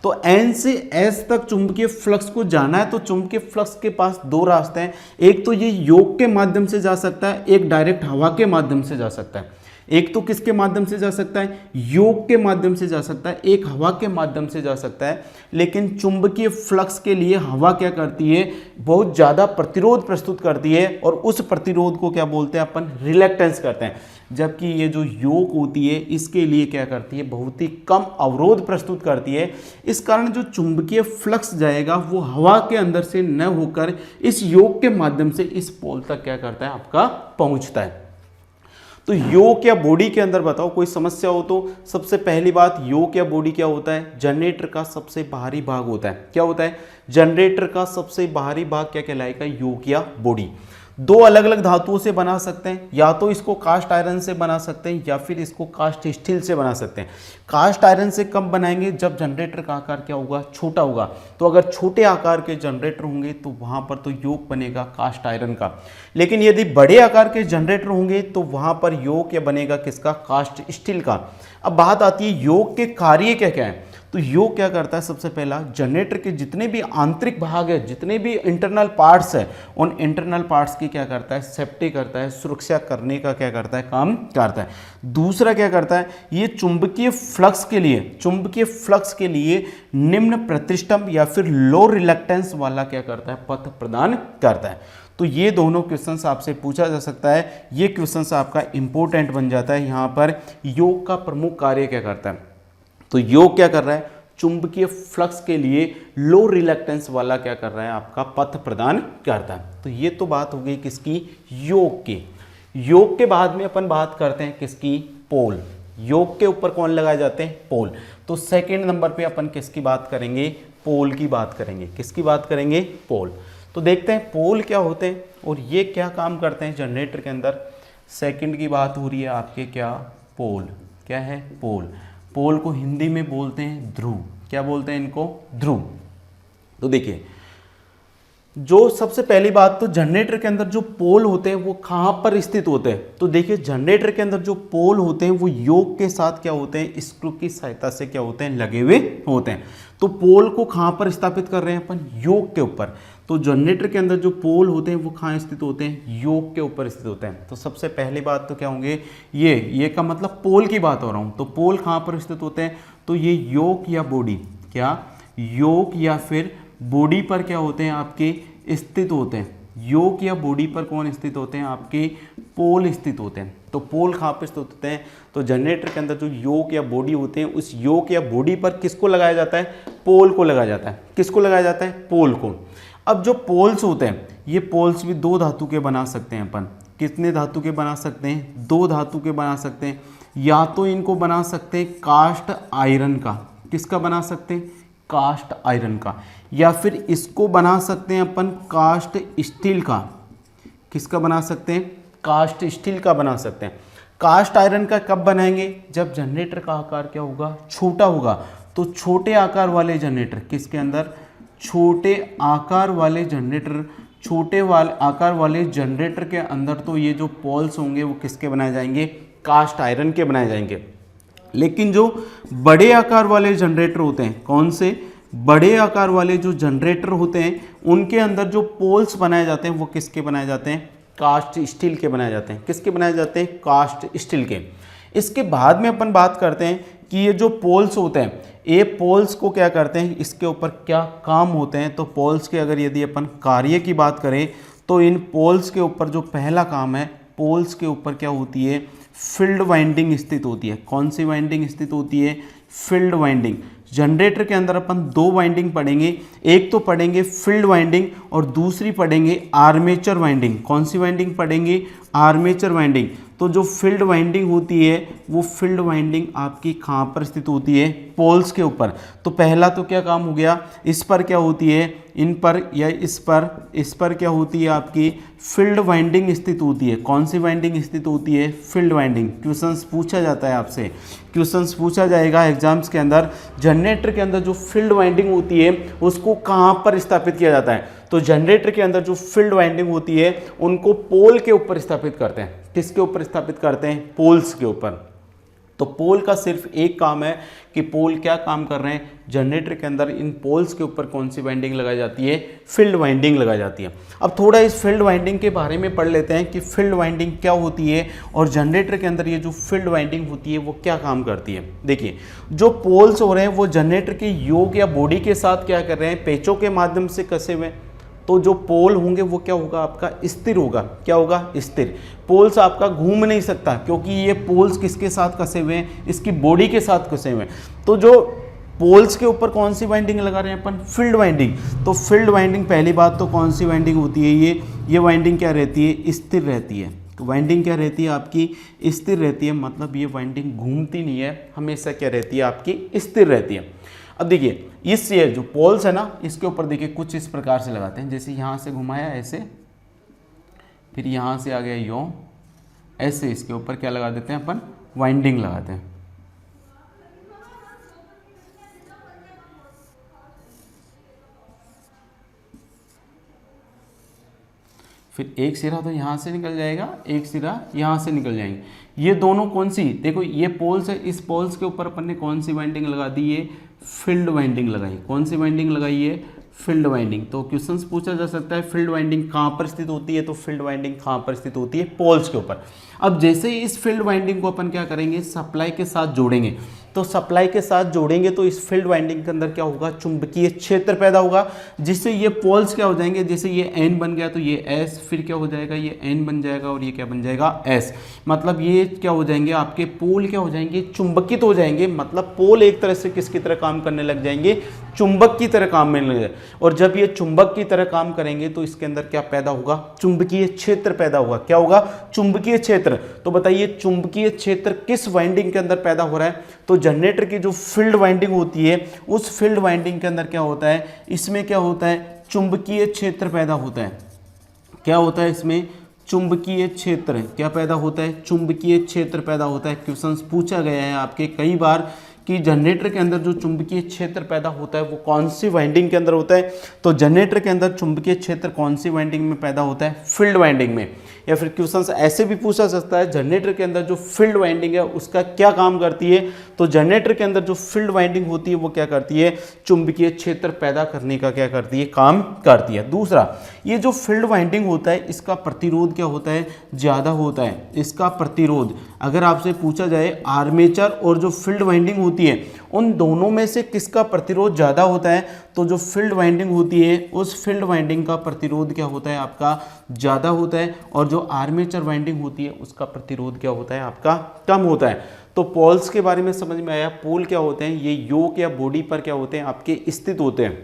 तो N से S तक चुंबकीय फ्लक्स को जाना है, तो चुंबकीय फ्लक्स के पास दो रास्ते हैं। एक तो ये योग के माध्यम से जा सकता है, एक डायरेक्ट हवा के माध्यम से जा सकता है। एक तो किसके माध्यम से जा सकता है, योग के माध्यम से जा सकता है, एक हवा के माध्यम से जा सकता है। लेकिन चुंबकीय फ्लक्स के लिए हवा क्या करती है, बहुत ज़्यादा प्रतिरोध प्रस्तुत करती है, और उस प्रतिरोध को क्या बोलते हैं अपन, रिलक्टेंस करते हैं। जबकि ये जो योग होती है, इसके लिए क्या करती है, बहुत ही कम अवरोध प्रस्तुत करती है। इस कारण जो चुंबकीय फ्लक्स जाएगा वो हवा के अंदर से न होकर इस योग के माध्यम से इस पोल तक क्या करता है, आपका पहुंचता है। तो योक या बॉडी के अंदर बताओ कोई समस्या हो तो सबसे पहली बात, योक या बॉडी क्या होता है, जनरेटर का सबसे बाहरी भाग होता है। क्या होता है, जनरेटर का सबसे बाहरी भाग क्या कहलाएगा, योक या बॉडी। दो अलग अलग धातुओं से बना सकते हैं, या तो इसको कास्ट आयरन से बना सकते हैं या फिर इसको कास्ट स्टील से बना सकते हैं। कास्ट आयरन से कब बनाएंगे, जब जनरेटर का आकार क्या होगा, छोटा होगा। तो अगर छोटे आकार के जनरेटर होंगे तो वहां पर तो योग बनेगा कास्ट आयरन का। लेकिन यदि बड़े आकार के जनरेटर होंगे तो वहां पर योग क्या बनेगा, किसका, कास्ट स्टील का। अब बात आती है योग के कार्य क्या क्या है। तो योग क्या करता है, सबसे पहला जनरेटर के जितने भी आंतरिक भाग है, जितने भी इंटरनल पार्ट्स है, उन इंटरनल पार्ट्स की क्या करता है, सेफ्टी करता है, सुरक्षा करने का क्या करता है, काम करता है। दूसरा क्या करता है, ये चुंबकीय फ्लक्स के लिए निम्न प्रतिष्ठम या फिर लो रिलक्टेंस वाला क्या करता है, पथ प्रदान करता है। तो ये दोनों क्वेश्चंस आपसे पूछा जा सकता है, ये क्वेश्चंस आपका इंपॉर्टेंट बन जाता है। यहाँ पर योग का प्रमुख कार्य क्या करता है, तो योग क्या कर रहा है, चुंबकीय फ्लक्स के लिए लो रिलक्टेंस वाला क्या कर रहा है, आपका पथ प्रदान करता है। तो ये तो बात हो गई किसकी, योग की। योग के बाद में अपन बात करते हैं किसकी, पोल। योग के ऊपर कौन लगाए जाते हैं, पोल। तो सेकंड नंबर पे अपन किसकी बात करेंगे, पोल की बात करेंगे। किसकी बात करेंगे, पोल। तो देखते हैं पोल क्या होते हैं और ये क्या काम करते हैं जनरेटर के अंदर। सेकंड की बात हो रही है आपके, क्या, पोल। क्या है, पोल। पोल को हिंदी में बोलते हैं ध्रुव। क्या बोलते हैं इनको, ध्रुव। तो देखिए, जो सबसे पहली बात, तो जनरेटर के अंदर जो पोल होते हैं वो कहाँ पर स्थित होते हैं। तो देखिए, जनरेटर के अंदर जो पोल होते हैं वो योग के साथ क्या होते हैं, स्क्रू की सहायता से क्या होते हैं, लगे हुए होते हैं। तो पोल को कहाँ पर स्थापित कर रहे हैं अपन, योग के ऊपर। तो जनरेटर के अंदर जो पोल होते हैं वो कहाँ स्थित होते हैं, योग के ऊपर स्थित होते हैं। तो सबसे पहली बात तो क्या होंगे, ये का मतलब पोल की बात हो रहा हूँ। तो पोल कहाँ पर स्थित होते हैं, तो ये योग या बॉडी, क्या, योग या फिर बॉडी पर क्या होते हैं, आपके स्थित होते हैं। योग या बॉडी पर कौन स्थित होते हैं, आपके पोल स्थित होते हैं। तो पोल कहाँ पर स्थित होते हैं, तो जनरेटर के अंदर जो योग या बॉडी होते हैं, उस योग या बॉडी पर किसको लगाया जाता है, पोल को लगाया जाता है। किसको लगाया जाता है, पोल को। अब जो पोल्स होते हैं, ये पोल्स भी दो धातु के बना सकते हैं अपन। कितने धातु के बना सकते हैं, दो धातु के बना सकते हैं। या तो इनको बना सकते हैं कास्ट आयरन का, किसका बना सकते हैं, कास्ट आयरन का। या फिर इसको बना सकते हैं अपन कास्ट स्टील का। किसका बना सकते हैं, कास्ट स्टील का बना सकते हैं। कास्ट आयरन का कब बनाएंगे, जब जनरेटर का आकार क्या होगा, छोटा होगा। तो छोटे आकार वाले जनरेटर, किसके अंदर, छोटे आकार वाले जनरेटर के अंदर तो ये जो पोल्स होंगे वो किसके बनाए जाएंगे, कास्ट आयरन के बनाए जाएंगे। लेकिन जो बड़े आकार वाले जनरेटर होते हैं, कौन से, बड़े आकार वाले जो जनरेटर होते हैं, उनके अंदर जो पोल्स बनाए जाते हैं वो किसके बनाए जाते हैं, कास्ट स्टील के बनाए जाते हैं। किसके बनाए जाते हैं, कास्ट स्टील के। इसके बाद में अपन बात करते हैं कि ये जो पोल्स होते हैं, ये पोल्स को क्या करते हैं, इसके ऊपर क्या काम होते हैं। तो पोल्स के अगर यदि अपन कार्य की बात करें, तो इन पोल्स के ऊपर जो पहला काम है, पोल्स के ऊपर क्या होती है, फील्ड वाइंडिंग स्थित होती है। कौन सी वाइंडिंग स्थित होती है, फील्ड वाइंडिंग। जनरेटर के अंदर अपन दो वाइंडिंग पढ़ेंगे, एक तो पढ़ेंगे फील्ड वाइंडिंग और दूसरी पढ़ेंगे आर्मेचर वाइंडिंग। कौन सी वाइंडिंग पढ़ेंगे, आर्मेचर वाइंडिंग। तो जो फील्ड वाइंडिंग होती है, वो फील्ड वाइंडिंग आपकी कहाँ पर स्थित होती है, पोल्स के ऊपर। तो पहला तो क्या काम हो गया, इस पर क्या होती है, इन पर या इस पर क्या होती है, आपकी फील्ड वाइंडिंग स्थित होती है। कौन सी वाइंडिंग स्थित होती है, फील्ड वाइंडिंग। क्वेश्चंस पूछा जाता है आपसे, क्वेश्चंस पूछा जाएगा एग्जाम्स के अंदर। जनरेटर के अंदर जो फील्ड वाइंडिंग होती है उसको कहाँ पर स्थापित किया जाता है, तो जनरेटर के अंदर जो फील्ड वाइंडिंग होती है उनको पोल के ऊपर स्थापित करते हैं। किसके ऊपर स्थापित करते हैं, पोल्स के ऊपर। तो पोल का सिर्फ एक काम है कि पोल क्या काम कर रहे हैं, जनरेटर के अंदर इन पोल्स के ऊपर कौन सी वाइंडिंग लगाई जाती है, फील्ड वाइंडिंग लगाई जाती है। अब थोड़ा इस फील्ड वाइंडिंग के बारे में पढ़ लेते हैं कि फील्ड वाइंडिंग क्या होती है और जनरेटर के अंदर ये जो फील्ड वाइंडिंग होती है वो क्या काम करती है। देखिए, जो पोल्स हो रहे हैं वो जनरेटर के योग या बॉडी के साथ क्या कर रहे हैं, पेचों के माध्यम से कसे हुए। तो जो पोल होंगे वो क्या होगा, आपका स्थिर होगा। क्या होगा, स्थिर। पोल्स आपका घूम नहीं सकता क्योंकि ये पोल्स किसके साथ कसे हुए हैं, इसकी बॉडी के साथ कसे हुए हैं। तो जो पोल्स के ऊपर कौन सी वाइंडिंग लगा रहे हैं अपन, फील्ड वाइंडिंग। तो फील्ड वाइंडिंग पहली बात तो कौन सी वाइंडिंग होती है, ये वाइंडिंग क्या रहती है, स्थिर रहती है। तो वाइंडिंग क्या रहती है, आपकी स्थिर रहती है। मतलब ये वाइंडिंग घूमती नहीं है, हमेशा क्या रहती है, आपकी स्थिर रहती है। अब देखिए, इस ये जो पोल्स है ना, इसके ऊपर देखिए कुछ इस प्रकार से लगाते हैं। जैसे यहाँ से घुमाया ऐसे, फिर यहाँ से आ गया यूं, ऐसे इसके ऊपर क्या लगा देते हैं अपन, वाइंडिंग लगाते हैं। फिर एक सिरा तो यहाँ से निकल जाएगा, एक सिरा यहाँ से निकल जाएंगे। ये दोनों कौन सी, देखो ये पोल्स है, इस पोल्स के ऊपर अपन ने कौन सी वाइंडिंग लगा दी है, फील्ड वाइंडिंग लगाई। कौन सी वाइंडिंग लगाई है? Field winding. तो क्वेश्चन पूछा जा सकता है फील्ड वाइंडिंग कहाँ पर स्थित होती है? तो फील्ड वाइंडिंग कहाँ पर स्थित होती है? पोल्स के ऊपर। अब जैसे ही इस फील्ड वाइंडिंग को अपन क्या करेंगे? सप्लाई के साथ जोड़ेंगे। तो सप्लाई के साथ जोड़ेंगे तो इस फील्ड वाइंडिंग के अंदर क्या होगा? चुंबकीय क्षेत्र पैदा होगा, जिससे ये पोल्स क्या हो जाएंगे? जैसे ये N बन गया तो ये S, फिर क्या हो जाएगा? ये N बन जाएगा और ये क्या बन जाएगा? S। मतलब ये क्या हो जाएंगे? आपके पोल क्या हो जाएंगे? चुंबकित हो जाएंगे। मतलब पोल एक तरह से किसकी तरह काम करने लग जाएंगे? चुंबक की तरह काम करने लग जाएंगे। और जब ये चुंबक की तरह काम करेंगे तो इसके अंदर क्या पैदा होगा? चुंबकीय क्षेत्र पैदा होगा। क्या होगा? चुंबकीय क्षेत्र। तो बताइए चुंबकीय क्षेत्र किस वाइंडिंग के अंदर पैदा हो रहा है? तो जनरेटर की जो फील्ड वाइंडिंग होती है उस फील्ड वाइंडिंग के अंदर क्या होता है? इसमें क्या होता है? चुंबकीय क्षेत्र पैदा होता है। क्या होता है इसमें? चुंबकीय क्षेत्र। क्या पैदा होता है? चुंबकीय क्षेत्र पैदा होता है। क्वेश्चंस पूछा गया है आपके कई बार कि जनरेटर के अंदर जो चुंबकीय क्षेत्र पैदा होता है वो कौन सी वाइंडिंग के अंदर होता है? तो जनरेटर के अंदर चुंबकीय क्षेत्र कौन सी वाइंडिंग में पैदा होता है? फील्ड वाइंडिंग में। या फिर क्वेश्चन ऐसे भी पूछा सकता है जनरेटर के अंदर जो फील्ड वाइंडिंग है उसका क्या काम करती है? तो जनरेटर के अंदर जो फील्ड वाइंडिंग होती है वो क्या करती है? चुंबकीय क्षेत्र पैदा करने का क्या करती है? काम करती है। दूसरा, ये जो फील्ड वाइंडिंग होता है इसका प्रतिरोध क्या होता है? ज़्यादा होता है। इसका प्रतिरोध अगर आपसे पूछा जाए आर्मेचर और जो फील्ड वाइंडिंग होती है उन दोनों में से किसका प्रतिरोध ज़्यादा होता है? तो जो फील्ड वाइंडिंग होती है उस फील्ड वाइंडिंग का प्रतिरोध क्या होता है? आपका ज़्यादा होता है। और जो आर्मेचर वाइंडिंग होती है उसका प्रतिरोध क्या होता है? आपका कम होता है। तो पोल्स के बारे में समझ में आया। पोल क्या होते हैं? ये योक या बॉडी पर क्या होते हैं? आपके स्थित होते हैं।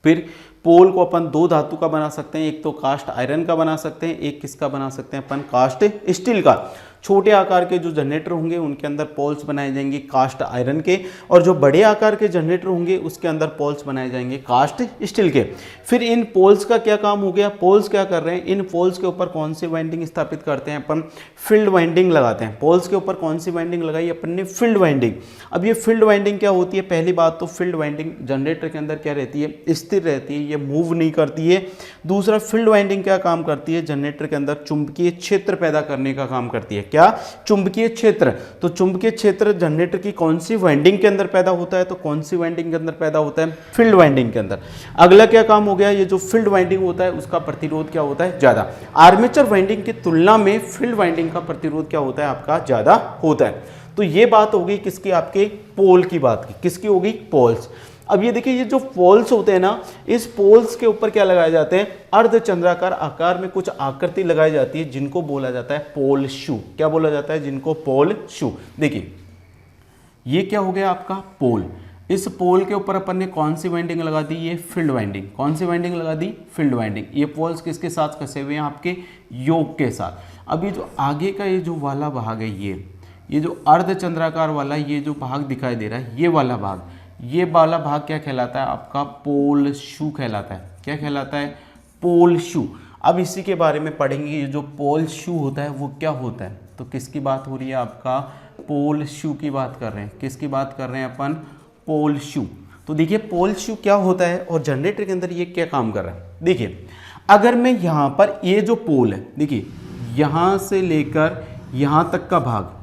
फिर पोल को अपन दो धातु का बना सकते हैं, एक तो कास्ट आयरन का बना सकते हैं, एक किसका बना सकते हैं अपन? कास्ट स्टील का। छोटे आकार के जो जनरेटर होंगे उनके अंदर पोल्स बनाए जाएंगे कास्ट आयरन के, और जो बड़े आकार के जनरेटर होंगे उसके अंदर पोल्स बनाए जाएंगे कास्ट स्टील के। फिर इन पोल्स का क्या काम हो गया? पोल्स क्या कर रहे हैं? इन पोल्स के ऊपर कौन सी वाइंडिंग स्थापित करते हैं अपन? फील्ड वाइंडिंग लगाते हैं। पोल्स के ऊपर कौन सी वाइंडिंग लगाई अपन ने? Field winding. अब ये फील्ड वाइंडिंग क्या होती है? पहली बात तो फील्ड वाइंडिंग जनरेटर के अंदर क्या रहती है? स्थिर रहती है, ये मूव नहीं करती है। दूसरा, फील्ड वाइंडिंग क्या काम करती है? जनरेटर के अंदर चुंबकीय क्षेत्र पैदा करने का काम करती है। क्या? चुंबकीय क्षेत्र। तो चुंबकीय क्षेत्र जनरेटर की कौन सी वाइंडिंग के अंदर पैदा होता है? तो कौन सी वाइंडिंग के अंदर पैदा होता है? फील्ड वाइंडिंग के अंदर। अगला क्या काम हो गया? ये जो फील्ड वाइंडिंग होता है उसका प्रतिरोध क्या होता है? ज्यादा। आर्मेचर वाइंडिंग की तुलना में फील्ड वाइंडिंग का प्रतिरोध क्या होता है? आपका ज्यादा होता है। तो ये बात होगी किसकी? आपके पोल की बात की। किसकी होगी? पोल्स। अब ये देखिए, ये जो पोल्स होते हैं ना, इस पोल्स के ऊपर क्या लगाए जाते हैं? अर्धचंद्राकार आकार में कुछ आकृति लगाई जाती है जिनको बोला जाता है पोल शू। क्या बोला जाता है? जिनको पोल शू। देखिए ये क्या हो गया आपका? पोल। इस पोल के ऊपर अपन ने कौन सी वाइंडिंग लगा दी? ये फील्ड वाइंडिंग। कौन सी वाइंडिंग लगा दी? Field winding. ये पोल्स किसके साथ कसे हुए हैं? आपके योक के साथ। अब ये जो आगे का ये जो वाला भाग है, ये जो अर्धचंद्राकार वाला ये जो भाग दिखाई दे रहा है, ये वाला भाग क्या कहलाता है? आपका पोल शू कहलाता है। क्या कहलाता है? पोल शू। अब इसी के बारे में पढ़ेंगे। ये जो पोल शू होता है वो क्या होता है? तो किसकी बात हो रही है? आपका पोल शू की बात कर रहे हैं। किसकी बात कर रहे हैं अपन? पोल शू। तो देखिए पोल शू क्या होता है और जनरेटर के अंदर ये क्या काम कर रहा है? देखिए, अगर मैं यहाँ पर ये जो पोल है, देखिए यहाँ से लेकर यहाँ तक का भाग,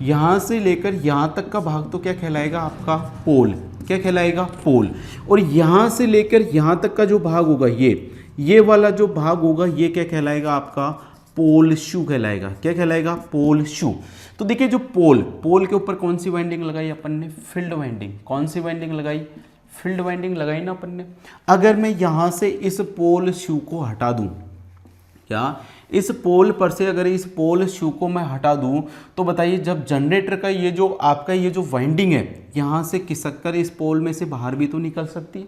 यहाँ से लेकर यहाँ तक का भाग तो क्या कहलाएगा? आपका पोल। क्या कहलाएगा? पोल। और यहाँ से लेकर यहाँ तक का जो भाग होगा, ये वाला जो भाग होगा, ये क्या कहलाएगा? आपका पोल शू कहलाएगा। क्या कहलाएगा? पोल शू। तो देखिए जो पोल के ऊपर कौन सी वाइंडिंग लगाई अपन ने? Field winding. कौन सी वाइंडिंग लगाई? फील्ड वाइंडिंग लगाई ना अपन ने। अगर मैं यहाँ से इस पोल शू को हटा दूँ, क्या इस पोल पर से अगर इस पोल शू को मैं हटा दूं, तो बताइए जब जनरेटर का ये जो आपका ये जो वाइंडिंग है यहाँ से खिसक कर इस पोल में से बाहर भी तो निकल सकती है।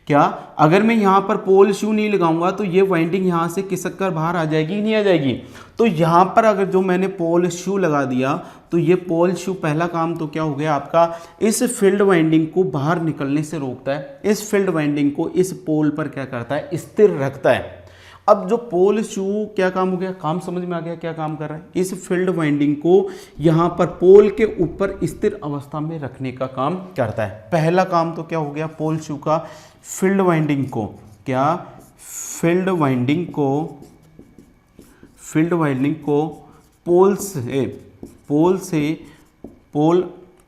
क्या? अगर मैं यहाँ पर पोल शू नहीं लगाऊंगा तो ये वाइंडिंग यहाँ से खिसक कर बाहर आ जाएगी? नहीं आ जाएगी। तो यहाँ पर अगर जो मैंने पोल शू लगा दिया तो ये पोल शू पहला काम तो क्या हो गया आपका? इस फील्ड वाइंडिंग को बाहर निकलने से रोकता है। इस फील्ड वाइंडिंग को इस पोल पर क्या करता है? स्थिर रखता है। अब जो पोल शू क्या काम हो गया? काम समझ में आ गया क्या काम कर रहा है? इस फील्ड वाइंडिंग को यहाँ पर पोल के ऊपर स्थिर अवस्था में रखने का काम करता है। पहला काम तो क्या हो गया पोल शू का? फील्ड वाइंडिंग को क्या? फील्ड वाइंडिंग को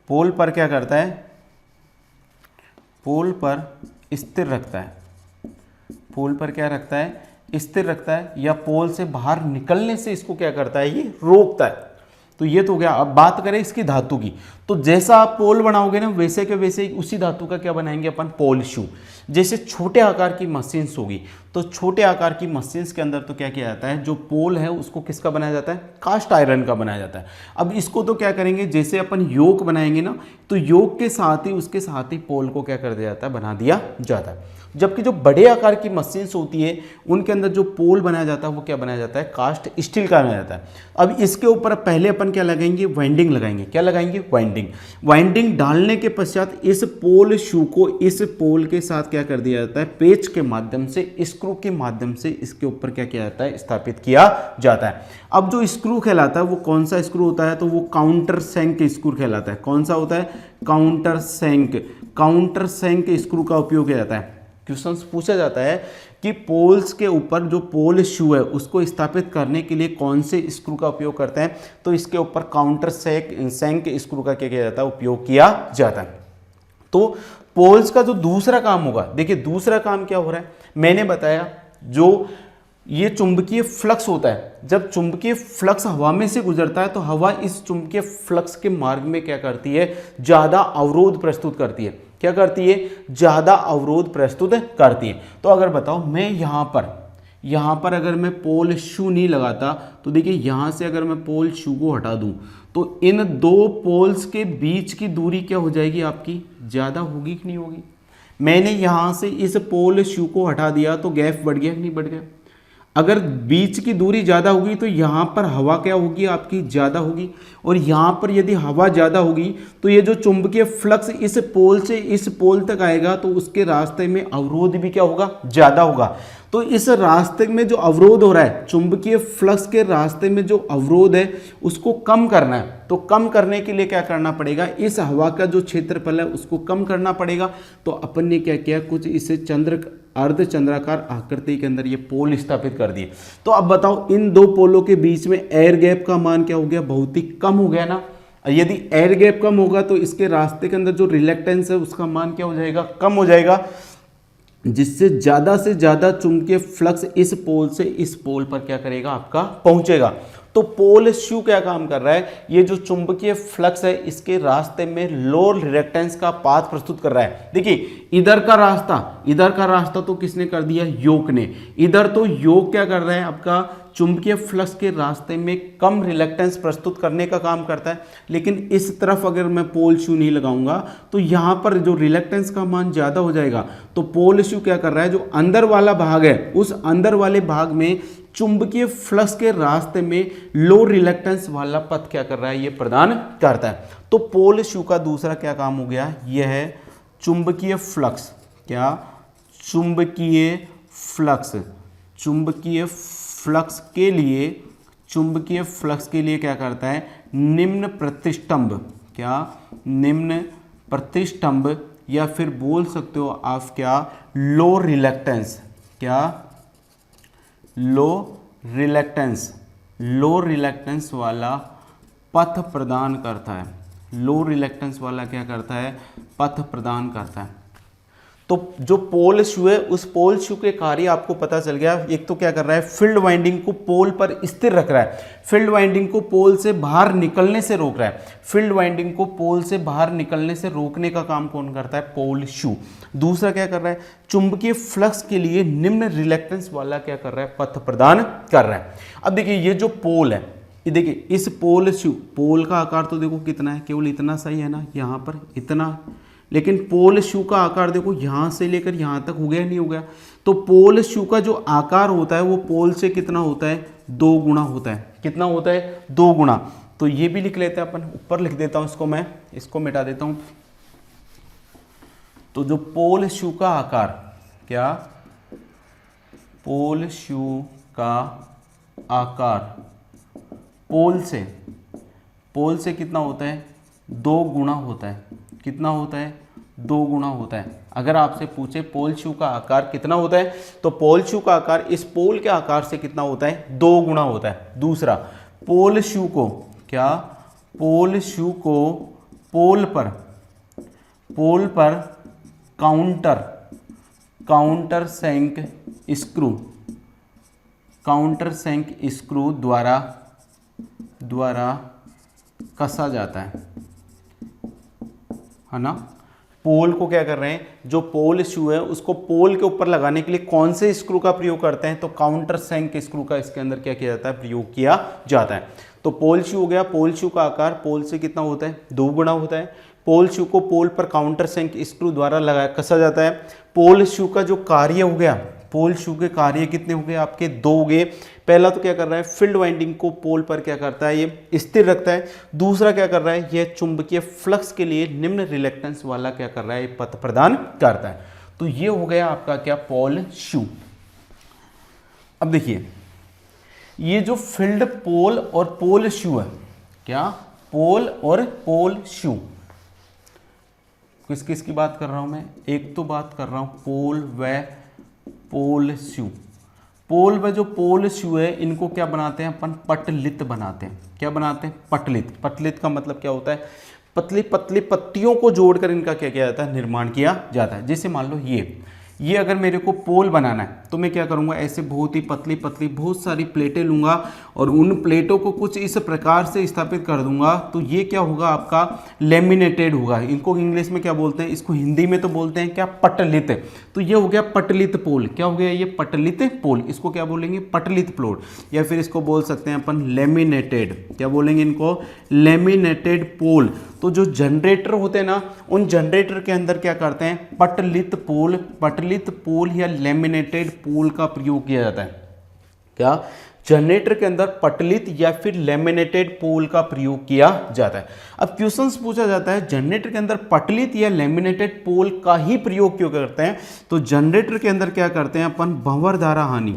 पोल पर क्या करता है? पोल पर स्थिर रखता है, पोल पर क्या रखता है, स्थिर रखता है, या पोल से बाहर निकलने से इसको क्या करता है, ये रोकता है। तो ये तो हो गया। अब बात करें इसकी धातु की, तो जैसा आप पोल बनाओगे ना वैसे के वैसे ही उसी धातु का क्या बनाएंगे अपन, पोल शू। जैसे छोटे आकार की मशीन्स होगी, तो छोटे आकार की मशीन्स के अंदर तो क्या किया जाता है, जो पोल है उसको किसका बनाया जाता है, कास्ट आयरन का बनाया जाता है। अब इसको तो क्या करेंगे, जैसे अपन योक बनाएंगे ना, तो योक के साथ ही उसके साथ ही पोल को क्या कर दिया जाता है, बना दिया जाता है। जबकि जो बड़े आकार की मशीन्स होती है उनके अंदर जो पोल बनाया जाता है वो क्या बनाया जाता है, कास्ट स्टील का बनाया जाता है। अब इसके ऊपर पहले अपन क्या लगाएंगे, वाइंडिंग लगाएंगे। क्या लगाएंगे, वाइंडिंग। वाइंडिंग डालने के पश्चात इस पोल शू को इस पोल के साथ क्या कर दिया जाता है, पेच के माध्यम से, स्क्रू के माध्यम से इसके ऊपर क्या किया जाता है, स्थापित किया जाता है। अब जो स्क्रू कहलाता है वो कौन सा स्क्रू होता है, तो वो काउंटर सैंक स्क्रू कहलाता है। कौन सा होता है, काउंटर सैंक। काउंटर सैंक स्क्रू का उपयोग किया जाता है। क्वेश्चंस पूछा जाता है कि पोल्स के ऊपर जो पोल शू है उसको स्थापित करने के लिए कौन से स्क्रू का उपयोग करते हैं, तो इसके ऊपर काउंटर सैंक स्क्रू का क्या किया जाता है, उपयोग किया जाता है। तो पोल्स का जो दूसरा काम होगा, देखिए दूसरा काम क्या हो रहा है, मैंने बताया जो ये चुंबकीय फ्लक्स होता है, जब चुंबकीय फ्लक्स हवा में से गुजरता है तो हवा इस चुंबकीय फ्लक्स के मार्ग में क्या करती है, ज़्यादा अवरोध प्रस्तुत करती है। क्या करती है, ज़्यादा अवरोध प्रस्तुत करती है। तो अगर बताओ मैं यहाँ पर अगर मैं पोल शू नहीं लगाता, तो देखिए यहाँ से अगर मैं पोल शू को हटा दूँ तो इन दो पोल्स के बीच की दूरी क्या हो जाएगी, आपकी ज़्यादा होगी कि नहीं होगी। मैंने यहाँ से इस पोल शू को हटा दिया तो गैप बढ़ गया कि नहीं बढ़ गया। अगर बीच की दूरी ज़्यादा होगी तो यहाँ पर हवा क्या होगी, आपकी ज़्यादा होगी, और यहाँ पर यदि हवा ज़्यादा होगी तो ये जो चुंबकीय फ्लक्स इस पोल से इस पोल तक आएगा तो उसके रास्ते में अवरोध भी क्या होगा, ज़्यादा होगा। तो इस रास्ते में जो अवरोध हो रहा है, चुंबकीय फ्लक्स के रास्ते में जो अवरोध है उसको कम करना है। तो कम करने के लिए क्या करना पड़ेगा, इस हवा का जो क्षेत्रफल है उसको कम करना पड़ेगा। तो अपन ने क्या किया, कुछ इसे अर्धचंद्राकार आकृति के अंदर ये पोल स्थापित कर दिए। तो अब बताओ इन दो पोलों के बीच में एयर गैप का मान क्या हो गया, बहुत ही कम हो गया ना। यदि एयर गैप कम होगा तो इसके रास्ते के अंदर जो रिलेक्टेंस है उसका मान क्या हो जाएगा, कम हो जाएगा, जिससे ज़्यादा चुंबकीय फ्लक्स इस पोल से इस पोल पर क्या करेगा, आपका पहुंचेगा। तो पोल शू क्या काम कर रहा है, ये जो चुंबकीय फ्लक्स है इसके रास्ते में लो रिएक्टेंस का पाथ प्रस्तुत कर रहा है। देखिए इधर का रास्ता तो किसने कर दिया, योक ने। इधर तो योक क्या कर रहा है, आपका चुंबकीय फ्लक्स के रास्ते में कम रिलेक्टेंस प्रस्तुत करने का काम करता है। लेकिन इस तरफ अगर मैं पोल शू नहीं लगाऊंगा तो यहाँ पर जो रिलेक्टेंस का मान ज़्यादा हो जाएगा। तो पोल शू क्या कर रहा है, जो अंदर वाला भाग है उस अंदर वाले भाग में चुंबकीय फ्लक्स के रास्ते में लो रिलेक्टेंस वाला पथ क्या कर रहा है, ये प्रदान करता है। तो पोल शू का दूसरा क्या काम हो गया, यह है चुंबकीय फ्लक्स। क्या, चुंबकीय फ्लक्स के लिए क्या करता है, निम्न प्रतिष्ठंभ या फिर बोल सकते हो आप क्या, लो रिलेक्टेंस वाला पथ प्रदान करता है। लो रिलेक्टेंस वाला क्या करता है, पथ प्रदान करता है। तो जो पोल शू है उस पोल शू के कार्य आपको पता चल गया। एक तो क्या कर रहा है, फील्ड वाइंडिंग को पोल पर स्थिर रख रहा है, फील्ड वाइंडिंग को पोल से बाहर निकलने से रोक रहा है। फील्ड वाइंडिंग को पोल से बाहर निकलने से रोकने का काम कौन करता है, पोल शू। दूसरा क्या कर रहा है, चुंबकीय फ्लक्स के लिए निम्न रिलेक्टेंस वाला क्या कर रहा है, पथ प्रदान कर रहा है। अब देखिए ये जो पोल है, ये देखिए इस पोल का आकार तो देखो कितना है, केवल इतना सही है ना, यहाँ पर इतना। लेकिन पोल शू का आकार देखो यहाँ से लेकर यहाँ तक हो गया नहीं हो गया। तो पोल शू का जो आकार होता है वो पोल से कितना होता है, 2 गुना होता है। कितना होता है, 2 गुना। तो ये भी लिख लेते हैं अपन, ऊपर लिख देता हूँ इसको, मैं इसको मिटा देता हूँ। तो जो पोल शू का आकार, क्या, पोल शू का आकार पोल से कितना होता है, 2 गुना होता है। कितना होता है, 2 गुना होता है। अगर आपसे पूछे पोल शू का आकार कितना होता है, तो पोल शू का आकार इस पोल के आकार से कितना होता है, 2 गुना होता है। दूसरा, पोल शू को पोल पर काउंटर सैंक स्क्रू द्वारा कसा जाता है ना। पोल को क्या कर रहे हैं, जो पोल शू है उसको पोल के ऊपर लगाने के लिए कौन से स्क्रू का प्रयोग करते हैं, तो काउंटर सैंक स्क्रू का इसके अंदर क्या किया जाता है, प्रयोग किया जाता है। तो पोल शू हो गया, पोल शू का आकार पोल से कितना होता है, 2 गुना होता है। पोल शू को पोल पर काउंटर सैंक स्क्रू द्वारा लगाया कसा जाता है। पोल शू का जो कार्य हो गया, पोल शू के कार्य कितने हो गए आपके, 2 हो गए। पहला तो क्या कर रहा है, फील्ड वाइंडिंग को पोल पर क्या करता है, ये स्थिर रखता है। दूसरा क्या कर रहा है, यह चुंबकीय फ्लक्स के लिए निम्न रिलेक्टेंस वाला क्या कर रहा है, ये पथ प्रदान करता है। तो ये हो गया आपका क्या, पोल शू। अब देखिए ये जो फील्ड पोल और पोल शू है, क्या पोल और पोल शू, किस किस की बात कर रहा हूं मैं, एक तो बात कर रहा हूं पोल व पोल शू। पोल व जो पोल शू है इनको क्या बनाते हैं अपन, पटलित बनाते हैं। क्या बनाते हैं, पटलित। पटलित का मतलब क्या होता है, पतली पतली पत्तियों को जोड़कर इनका क्या किया जाता है, निर्माण किया जाता है। जैसे मान लो ये अगर मेरे को पोल बनाना है तो मैं क्या करूंगा, ऐसे बहुत ही पतली पतली बहुत सारी प्लेटें लूंगा और उन प्लेटों को कुछ इस प्रकार से स्थापित कर दूंगा, तो ये क्या होगा आपका, लेमिनेटेड होगा। इनको इंग्लिश में क्या बोलते हैं, इसको हिंदी में तो बोलते हैं क्या, पटलित। तो ये हो गया पटलित पोल। क्या हो गया, ये पटलित पोल। इसको क्या बोलेंगे, पटलित पोल, या फिर इसको बोल सकते हैं अपन लेमिनेटेड। क्या बोलेंगे इनको, लेमिनेटेड पोल। तो जो जनरेटर होते हैं ना, उन जनरेटर के अंदर क्या करते हैं, पटलित पोल या लेमिनेटेड पोल का प्रयोग किया जाता है। क्या, जनरेटर के अंदर पटलित या फिर लेमिनेटेड पोल का प्रयोग किया जाता है। अब क्वेश्चंस पूछा जाता है जनरेटर के अंदर पटलित या लेमिनेटेड पोल का ही प्रयोग क्यों करते हैं, तो जनरेटर के अंदर क्या करते हैं अपन, भंवर धारा हानि।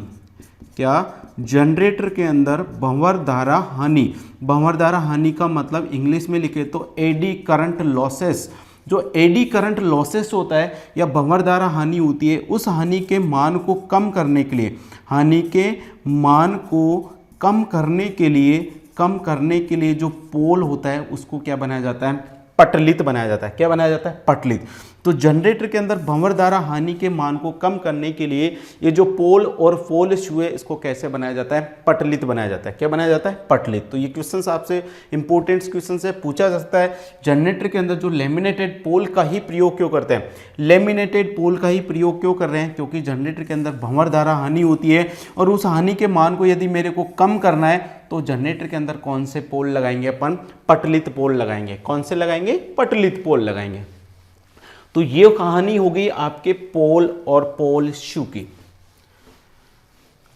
क्या, जनरेटर के अंदर भंवर धारा हानि। भंवर धारा हानि का मतलब इंग्लिश में लिखे तो एडी करंट लॉसेस। जो एडी करंट लॉसेस होता है या भंवर धारा हानि होती है, उस हानि के मान को कम करने के लिए, हानि के मान को कम करने के लिए जो पोल होता है उसको क्या बनाया जाता है, पटलित बनाया जाता है। क्या बनाया जाता है, पटलित। तो जनरेटर के अंदर भंवर धारा हानि के मान को कम करने के लिए ये जो पोल और पोल शू है इसको कैसे बनाया जाता है, पटलित बनाया जाता है। क्या बनाया जाता है, पटलित। तो ये क्वेश्चन आपसे इंपॉर्टेंट क्वेश्चन है, पूछा जा सकता है जनरेटर के अंदर जो लेमिनेटेड पोल का ही प्रयोग क्यों करते हैं, लेमिनेटेड पोल का ही प्रयोग क्यों कर रहे हैं, क्योंकि जनरेटर के अंदर भंवर धारा हानि होती है और उस हानि के मान को यदि मेरे को कम करना है तो जनरेटर के अंदर कौन से पोल लगाएंगे अपन, पटलित पोल लगाएंगे। कौन से लगाएंगे, पटलित पोल लगाएंगे। तो ये कहानी हो गई आपके पोल और पोल शू की।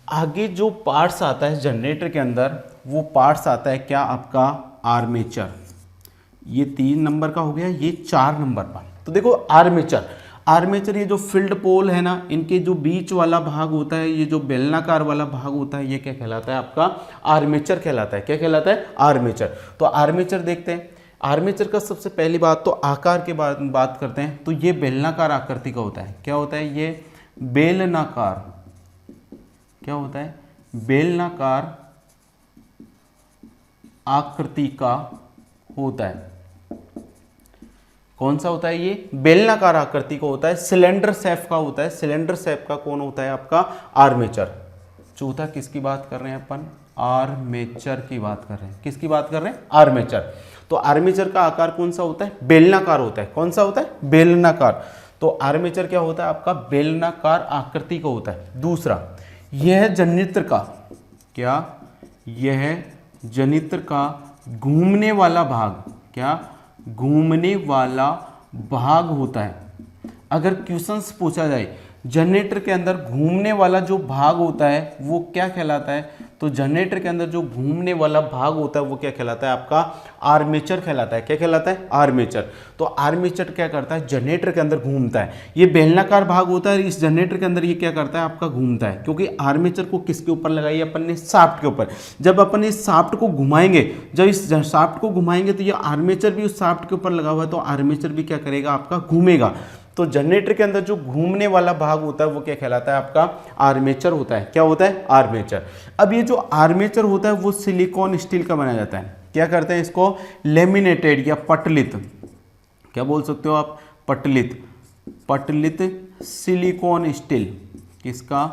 आगे जो पार्ट्स आता है जनरेटर के अंदर, वो पार्ट्स आता है क्या आपका, आर्मेचर। ये 3 नंबर का हो गया, ये 4 नंबर का। तो देखो आर्मेचर ये जो फील्ड पोल है ना, इनके जो बीच वाला भाग होता है, ये जो बेलनाकार वाला भाग होता है, ये क्या कहलाता है आपका, आर्मेचर कहलाता है। क्या कहलाता है, आर्मेचर। तो आर्मेचर देखते हैं। आर्मेचर का सबसे पहली बात तो आकार के बात करते हैं, तो ये बेलनाकार आकृति का होता है। क्या होता है, ये बेलनाकार, क्या होता है, बेलनाकार आकृति का होता है। कौन सा होता है, ये बेलनाकार आकृति का होता है, सिलेंडर शेप का होता है। सिलेंडर शेप का कौन होता है आपका, आर्मेचर। चौथा किसकी बात कर रहे हैं अपन, आर्मेचर की बात कर रहे हैं। किसकी बात कर रहे हैं, आर्मेचर। तो आर्मेचर का आकार कौन सा होता है, बेलनाकार होता है। कौन सा होता है, बेलनाकार। तो आर्मेचर क्या होता है आपका, बेलनाकार आकृति का होता है। दूसरा, यह जनित्र का, क्या, यह जनित्र का घूमने वाला भाग, क्या, घूमने वाला भाग होता है। अगर क्वेश्चंस पूछा जाए जनरेटर के अंदर घूमने वाला जो भाग होता है वो क्या कहलाता है, तो जनरेटर के अंदर जो घूमने वाला भाग होता है वो क्या कहलाता है आपका, आर्मेचर कहलाता है। क्या कहलाता है, आर्मेचर। तो आर्मेचर क्या करता है, जनरेटर के अंदर घूमता है। ये बेलनाकार भाग होता है, इस जनरेटर के अंदर ये क्या करता है आपका, घूमता है। क्योंकि आर्मेचर को किसके ऊपर लगाई है अपन ने, शाफ्ट के ऊपर। जब अपन इस शाफ्ट को घुमाएंगे, जब इस शाफ्ट को घुमाएंगे तो ये आर्मेचर भी उस शाफ्ट के ऊपर लगा हुआ है, तो आर्मेचर भी क्या करेगा आपका, घूमेगा। तो जनरेटर के अंदर जो घूमने वाला भाग होता है वो क्या कहलाता है आपका, आर्मेचर होता है। क्या होता है, आर्मेचर। अब ये जो आर्मेचर होता है वो सिलिकॉन स्टील का बनाया जाता है। क्या करते हैं इसको, लेमिनेटेड या पटलित, क्या बोल सकते हो आप, पटलित। पटलित सिलिकॉन स्टील, किसका,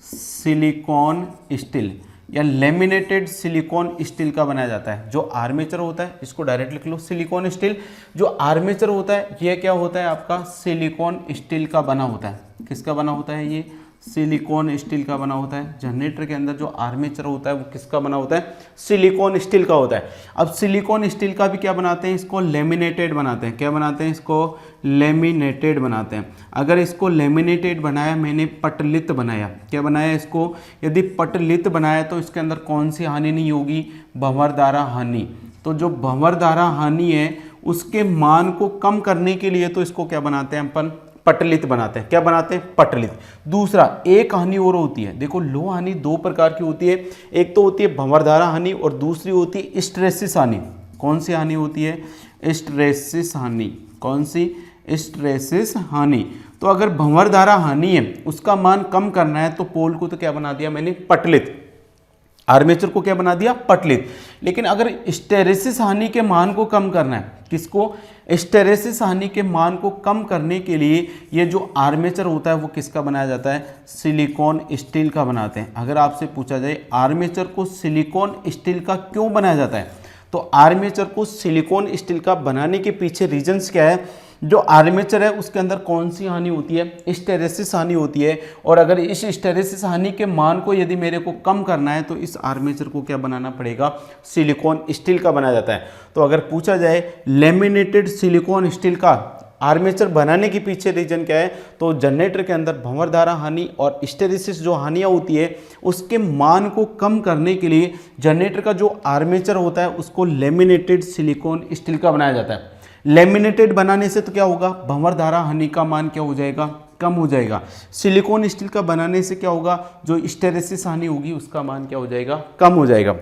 सिलिकॉन स्टील या लेमिनेटेड सिलिकॉन स्टील का बनाया जाता है। जो आर्मेचर होता है, इसको डायरेक्ट लिख लो सिलिकॉन स्टील, जो आर्मेचर होता है ये क्या होता है आपका, सिलिकॉन स्टील का बना होता है। किसका बना होता है, ये सिलिकॉन स्टील का बना होता है। जनरेटर के अंदर जो आर्मेचर होता है वो किसका बना होता है, सिलिकॉन स्टील का होता है। अब सिलिकॉन स्टील का भी क्या बनाते हैं, इसको लेमिनेटेड बनाते हैं। क्या बनाते हैं, इसको लेमिनेटेड बनाते हैं। अगर इसको लेमिनेटेड बनाया, मैंने पटलित बनाया, क्या बनाया इसको, यदि पटलित बनाया तो इसके अंदर कौन सी हानि नहीं होगी, भंवरधारा हानि। तो जो भंवरधारा हानि है उसके मान को कम करने के लिए तो इसको क्या बनाते हैं अपन, पटलित बनाते हैं। क्या बनाते हैं, पटलित। दूसरा, एक हानि और होती है, देखो लो हानि दो प्रकार की होती है, एक तो होती है भंवरधारा हानि और दूसरी होती है स्ट्रेसिस हानि। कौन सी हानि होती है, स्ट्रेसिस हानि। कौन सी, स्ट्रेसिस हानि। तो अगर भंवरधारा हानि है उसका मान कम करना है तो पोल को तो क्या बना दिया मैंने, पटलित। आर्मेचर को क्या बना दिया, पटलित। लेकिन अगर हिस्टेरेसिस हानि के मान को कम करना है, किसको, हिस्टेरेसिस हानि के मान को कम करने के लिए ये जो आर्मेचर होता है वो किसका बनाया जाता है, सिलिकॉन स्टील का बनाते हैं। अगर आपसे पूछा जाए आर्मेचर को सिलिकॉन स्टील का क्यों बनाया जाता है, तो आर्मेचर को सिलिकॉन स्टील का बनाने के पीछे रीजंस क्या है, जो आर्मेचर है उसके अंदर कौन सी हानि होती है, हिस्टेरेसिस हानि होती है। और अगर इस हिस्टेरेसिस हानि के मान को यदि मेरे को कम करना है तो इस आर्मेचर को क्या बनाना पड़ेगा, सिलिकॉन स्टील का बनाया जाता है। तो अगर पूछा जाए लेमिनेटेड सिलिकॉन स्टील का आर्मेचर बनाने के पीछे रीजन क्या है, तो जनरेटर के अंदर भंवरधारा हानि और हिस्टेरेसिस जो हानियाँ होती है उसके मान को कम करने के लिए जनरेटर का जो आर्मेचर होता है उसको लेमिनेटेड सिलिकॉन स्टील का बनाया जाता है। लेमिनेटेड बनाने से तो क्या होगा, भंवरधारा हानि का मान क्या हो जाएगा, कम हो जाएगा। सिलिकॉन स्टील का बनाने से क्या होगा, जो हिस्टेरेसिस हानि होगी उसका मान क्या हो जाएगा, कम हो जाएगा।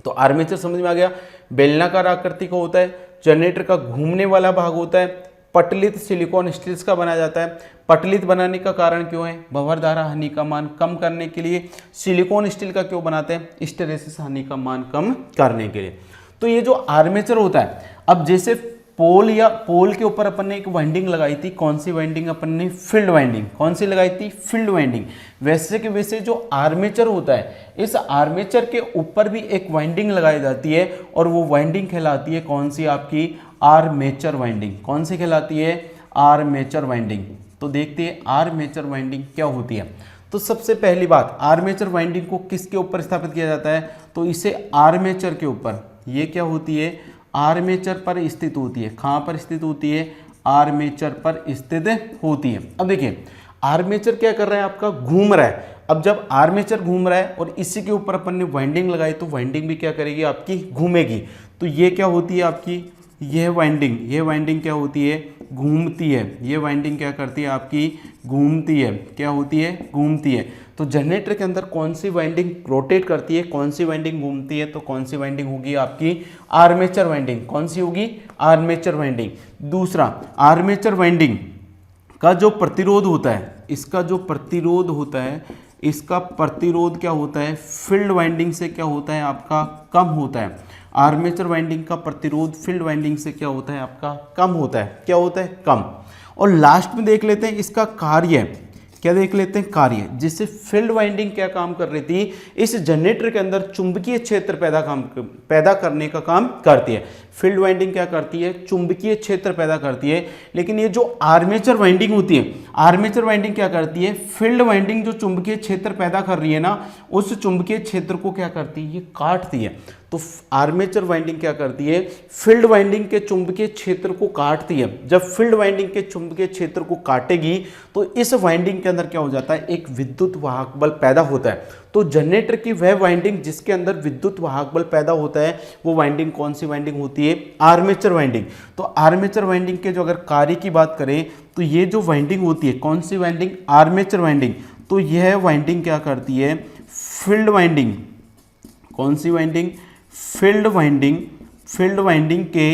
तो आर्मेचर समझ में आ गया, बेलनाकार आकृति का होता है, जनरेटर का घूमने वाला भाग होता है, पटलित सिलिकॉन स्टील्स का बनाया जाता है। पटलित बनाने का कारण क्यों है, भंवरधारा हानि का मान कम करने के लिए। सिलिकॉन स्टील का क्यों बनाते हैं, हिस्टेरेसिस हानि का मान कम करने के लिए। तो ये जो आर्मेचर होता है, अब जैसे पोल या पोल के ऊपर अपन ने एक वाइंडिंग लगाई थी, कौन सी वाइंडिंग, अपन ने फील्ड वाइंडिंग। कौन सी लगाई थी, फील्ड वाइंडिंग। वैसे के वैसे जो आर्मेचर होता है, इस आर्मेचर के ऊपर भी एक वाइंडिंग लगाई जाती है और वो वाइंडिंग कहलाती है कौन सी, आपकी आर्मेचर वाइंडिंग। कौन सी कहलाती है, आर्मेचर वाइंडिंग। तो देखते हैं आर्मेचर वाइंडिंग क्या होती है। तो सबसे पहली बात, आर्मेचर वाइंडिंग को किसके ऊपर स्थापित किया जाता है, तो इसे आर्मेचर के ऊपर, ये क्या होती है, आर्मेचर पर स्थित होती है। कहाँ पर स्थित होती है, आर्मेचर पर स्थित होती है। अब देखिए आर्मेचर क्या कर रहा है, आपका घूम रहा है। अब जब आर्मेचर घूम रहा है और इसी के ऊपर अपन ने वाइंडिंग लगाई तो वाइंडिंग भी क्या करेगी, आपकी घूमेगी। तो ये क्या होती है आपकी, यह वाइंडिंग क्या होती है, घूमती है। ये वाइंडिंग क्या करती है, आपकी घूमती है। क्या होती है, घूमती है। तो जनरेटर के अंदर कौन सी वाइंडिंग रोटेट करती है, कौन सी वाइंडिंग घूमती है, तो कौन सी वाइंडिंग होगी, आपकी आर्मेचर वाइंडिंग। कौन सी होगी, आर्मेचर वाइंडिंग। दूसरा, आर्मेचर वाइंडिंग का जो प्रतिरोध होता है, इसका जो प्रतिरोध होता है, इसका प्रतिरोध क्या होता है, फील्ड वाइंडिंग से क्या होता है, आपका कम होता है। आर्मेचर वाइंडिंग का प्रतिरोध फील्ड वाइंडिंग से क्या होता है, आपका कम होता है। क्या होता है, कम। और लास्ट में देख लेते हैं इसका कार्य, क्या देख लेते हैं, कार्य। जिससे फील्ड वाइंडिंग क्या काम कर रही थी, इस जनरेटर के अंदर चुंबकीय क्षेत्र पैदा करने का काम करती है। फील्ड वाइंडिंग क्या करती है, चुंबकीय क्षेत्र पैदा करती है। लेकिन ये जो आर्मेचर वाइंडिंग होती है, आर्मेचर वाइंडिंग क्या करती है, फील्ड वाइंडिंग जो चुंबकीय क्षेत्र पैदा कर रही है ना, उस चुंबकीय क्षेत्र को क्या करती है, ये काटती है। तो आर्मेचर वाइंडिंग क्या करती है, फील्ड वाइंडिंग के चुंबकीय क्षेत्र को काटती है। जब फील्ड वाइंडिंग के चुंबकीय क्षेत्र को काटेगी तो इस वाइंडिंग के अंदर क्या हो जाता है, एक विद्युत वाहक बल पैदा होता है। तो जनरेटर की वह वाइंडिंग जिसके अंदर विद्युत वाहक बल पैदा होता है, वो वाइंडिंग कौन सी वाइंडिंग होती है, आर्मेचर वाइंडिंग। तो आर्मेचर वाइंडिंग के जो अगर कार्य की बात करें तो ये जो वाइंडिंग होती है, कौन सी वाइंडिंग, आर्मेचर वाइंडिंग। तो यह वाइंडिंग क्या करती है, फील्ड वाइंडिंग। कौन सी winding, field winding. Field winding के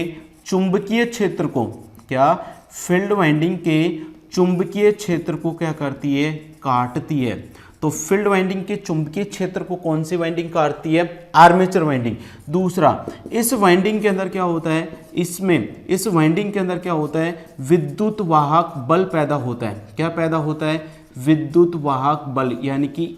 चुंबकीय क्षेत्र को, क्या, फील्ड वाइंडिंग के चुंबकीय क्षेत्र को क्या करती है, काटती है। तो फील्ड वाइंडिंग के चुंबकीय क्षेत्र को कौन सी वाइंडिंग काटती है? Armature winding. दूसरा, इस वाइंडिंग के अंदर क्या होता है, इस वाइंडिंग के अंदर क्या होता है, विद्युत वाहक बल पैदा होता है। क्या पैदा होता है? विद्युत वाहक बल, यानी कि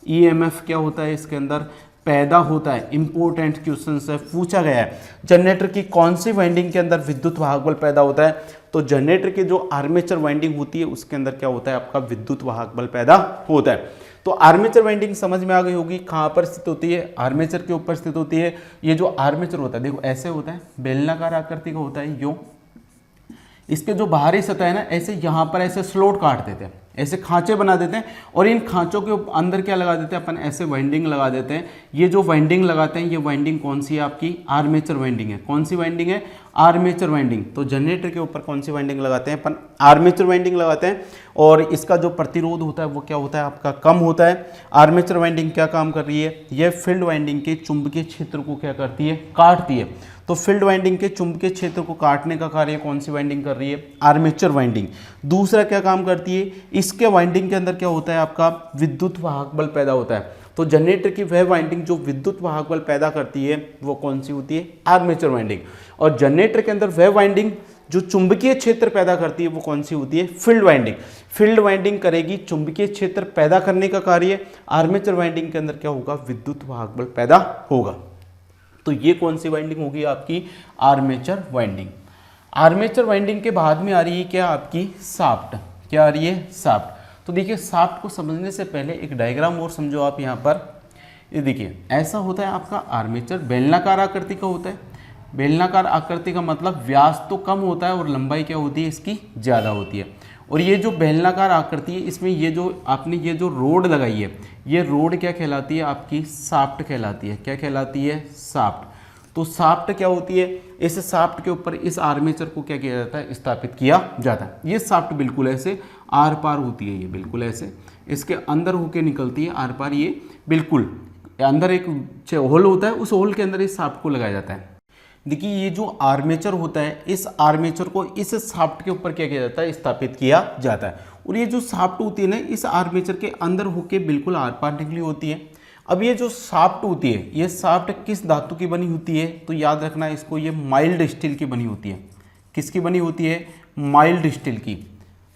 ईएमएफ क्या होता है इसके अंदर पैदा होता है। इंपॉर्टेंट क्वेश्चन से पूछा गया है, जनरेटर की कौन सी वाइंडिंग के अंदर विद्युत वाहक बल पैदा होता है? तो जनरेटर की जो आर्मेचर वाइंडिंग होती है उसके अंदर क्या होता है, आपका विद्युत वाहक बल पैदा होता है। तो आर्मेचर वाइंडिंग समझ में आ गई होगी, कहाँ पर स्थित होती है? आर्मेचर के ऊपर स्थित होती है। ये जो आर्मेचर होता है, देखो ऐसे होता है, बेलनाकार आकृति का होता है यो। इसके जो बाहरी सतह है ना, ऐसे यहाँ पर ऐसे स्लोट काट देते हैं, ऐसे खांचे बना देते हैं, और इन खांचों के अंदर क्या लगा देते हैं अपन, ऐसे वाइंडिंग लगा देते हैं। ये जो वाइंडिंग लगाते हैं, ये वाइंडिंग कौन सी है आपकी? आर्मेचर वाइंडिंग है। कौन सी वाइंडिंग है? Armature winding. तो जनरेटर के ऊपर कौन सी वाइंडिंग लगाते हैं अपन? आर्मेचर वाइंडिंग लगाते हैं। और इसका जो प्रतिरोध होता है वो क्या होता है आपका? कम होता है। आर्मेचर वाइंडिंग क्या काम कर रही है? ये फील्ड वाइंडिंग के चुंबकीय क्षेत्र को क्या करती है? काटती है। तो फील्ड वाइंडिंग के चुंबकीय क्षेत्र को काटने का कार्य कौन सी वाइंडिंग कर रही है? Armature winding. दूसरा क्या काम करती है? इसके वाइंडिंग के अंदर क्या होता है आपका? विद्युत वाहक बल पैदा होता है। तो जनरेटर की वह वाइंडिंग जो विद्युत वाहक बल पैदा करती है वो कौन सी होती है? Armature winding. और जनरेटर के अंदर वह वाइंडिंग जो चुंबकीय क्षेत्र पैदा करती है वो कौन सी होती है? Field winding. फील्ड वाइंडिंग करेगी चुंबकीय क्षेत्र पैदा करने का कार्य। आर्मेचर वाइंडिंग के अंदर क्या होगा? विद्युत वाहक बल पैदा होगा। तो ये कौन सी वाइंडिंग होगी आपकी? Armature winding. आर्मेचर वाइंडिंग के बाद में आ रही है क्या आपकी? शाफ्ट। क्या आ रही है? शाफ्ट। तो देखिए, शाफ्ट को समझने से पहले एक डायग्राम और समझो आप यहाँ पर। ये देखिए, ऐसा होता है आपका आर्मेचर, बेलनाकार आकृति का होता है। बेलनाकार आकृति का मतलब व्यास तो कम होता है और लंबाई क्या होती है इसकी? ज़्यादा होती है। और ये जो बेलनाकार आकृति है, इसमें ये जो आपने ये जो रोड लगाई है, ये रोड क्या कहलाती है आपकी? शाफ्ट कहलाती है। क्या कहलाती है? शाफ्ट। तो शाफ्ट क्या होती है? इस शाफ्ट के ऊपर इस आर्मेचर को क्या किया जाता है? स्थापित किया जाता है। ये शाफ्ट बिल्कुल ऐसे आर पार होती है, ये बिल्कुल ऐसे इसके अंदर होके निकलती है आर पार। ये बिल्कुल अंदर एक होल होता है, उस होल के अंदर इस शाफ्ट को लगाया जाता है। देखिए, ये जो आर्मेचर होता है, इस आर्मेचर को इस शाफ्ट के ऊपर क्या किया जाता है? स्थापित किया जाता है। और ये जो शाफ्ट होती है ना, इस आर्मेचर के अंदर होके बिल्कुल आर पार निकली होती है। अब ये जो शाफ्ट होती है, ये शाफ्ट किस धातु की बनी होती है? तो याद रखना इसको, ये माइल्ड स्टील की बनी होती है। किसकी बनी होती है? माइल्ड स्टील की।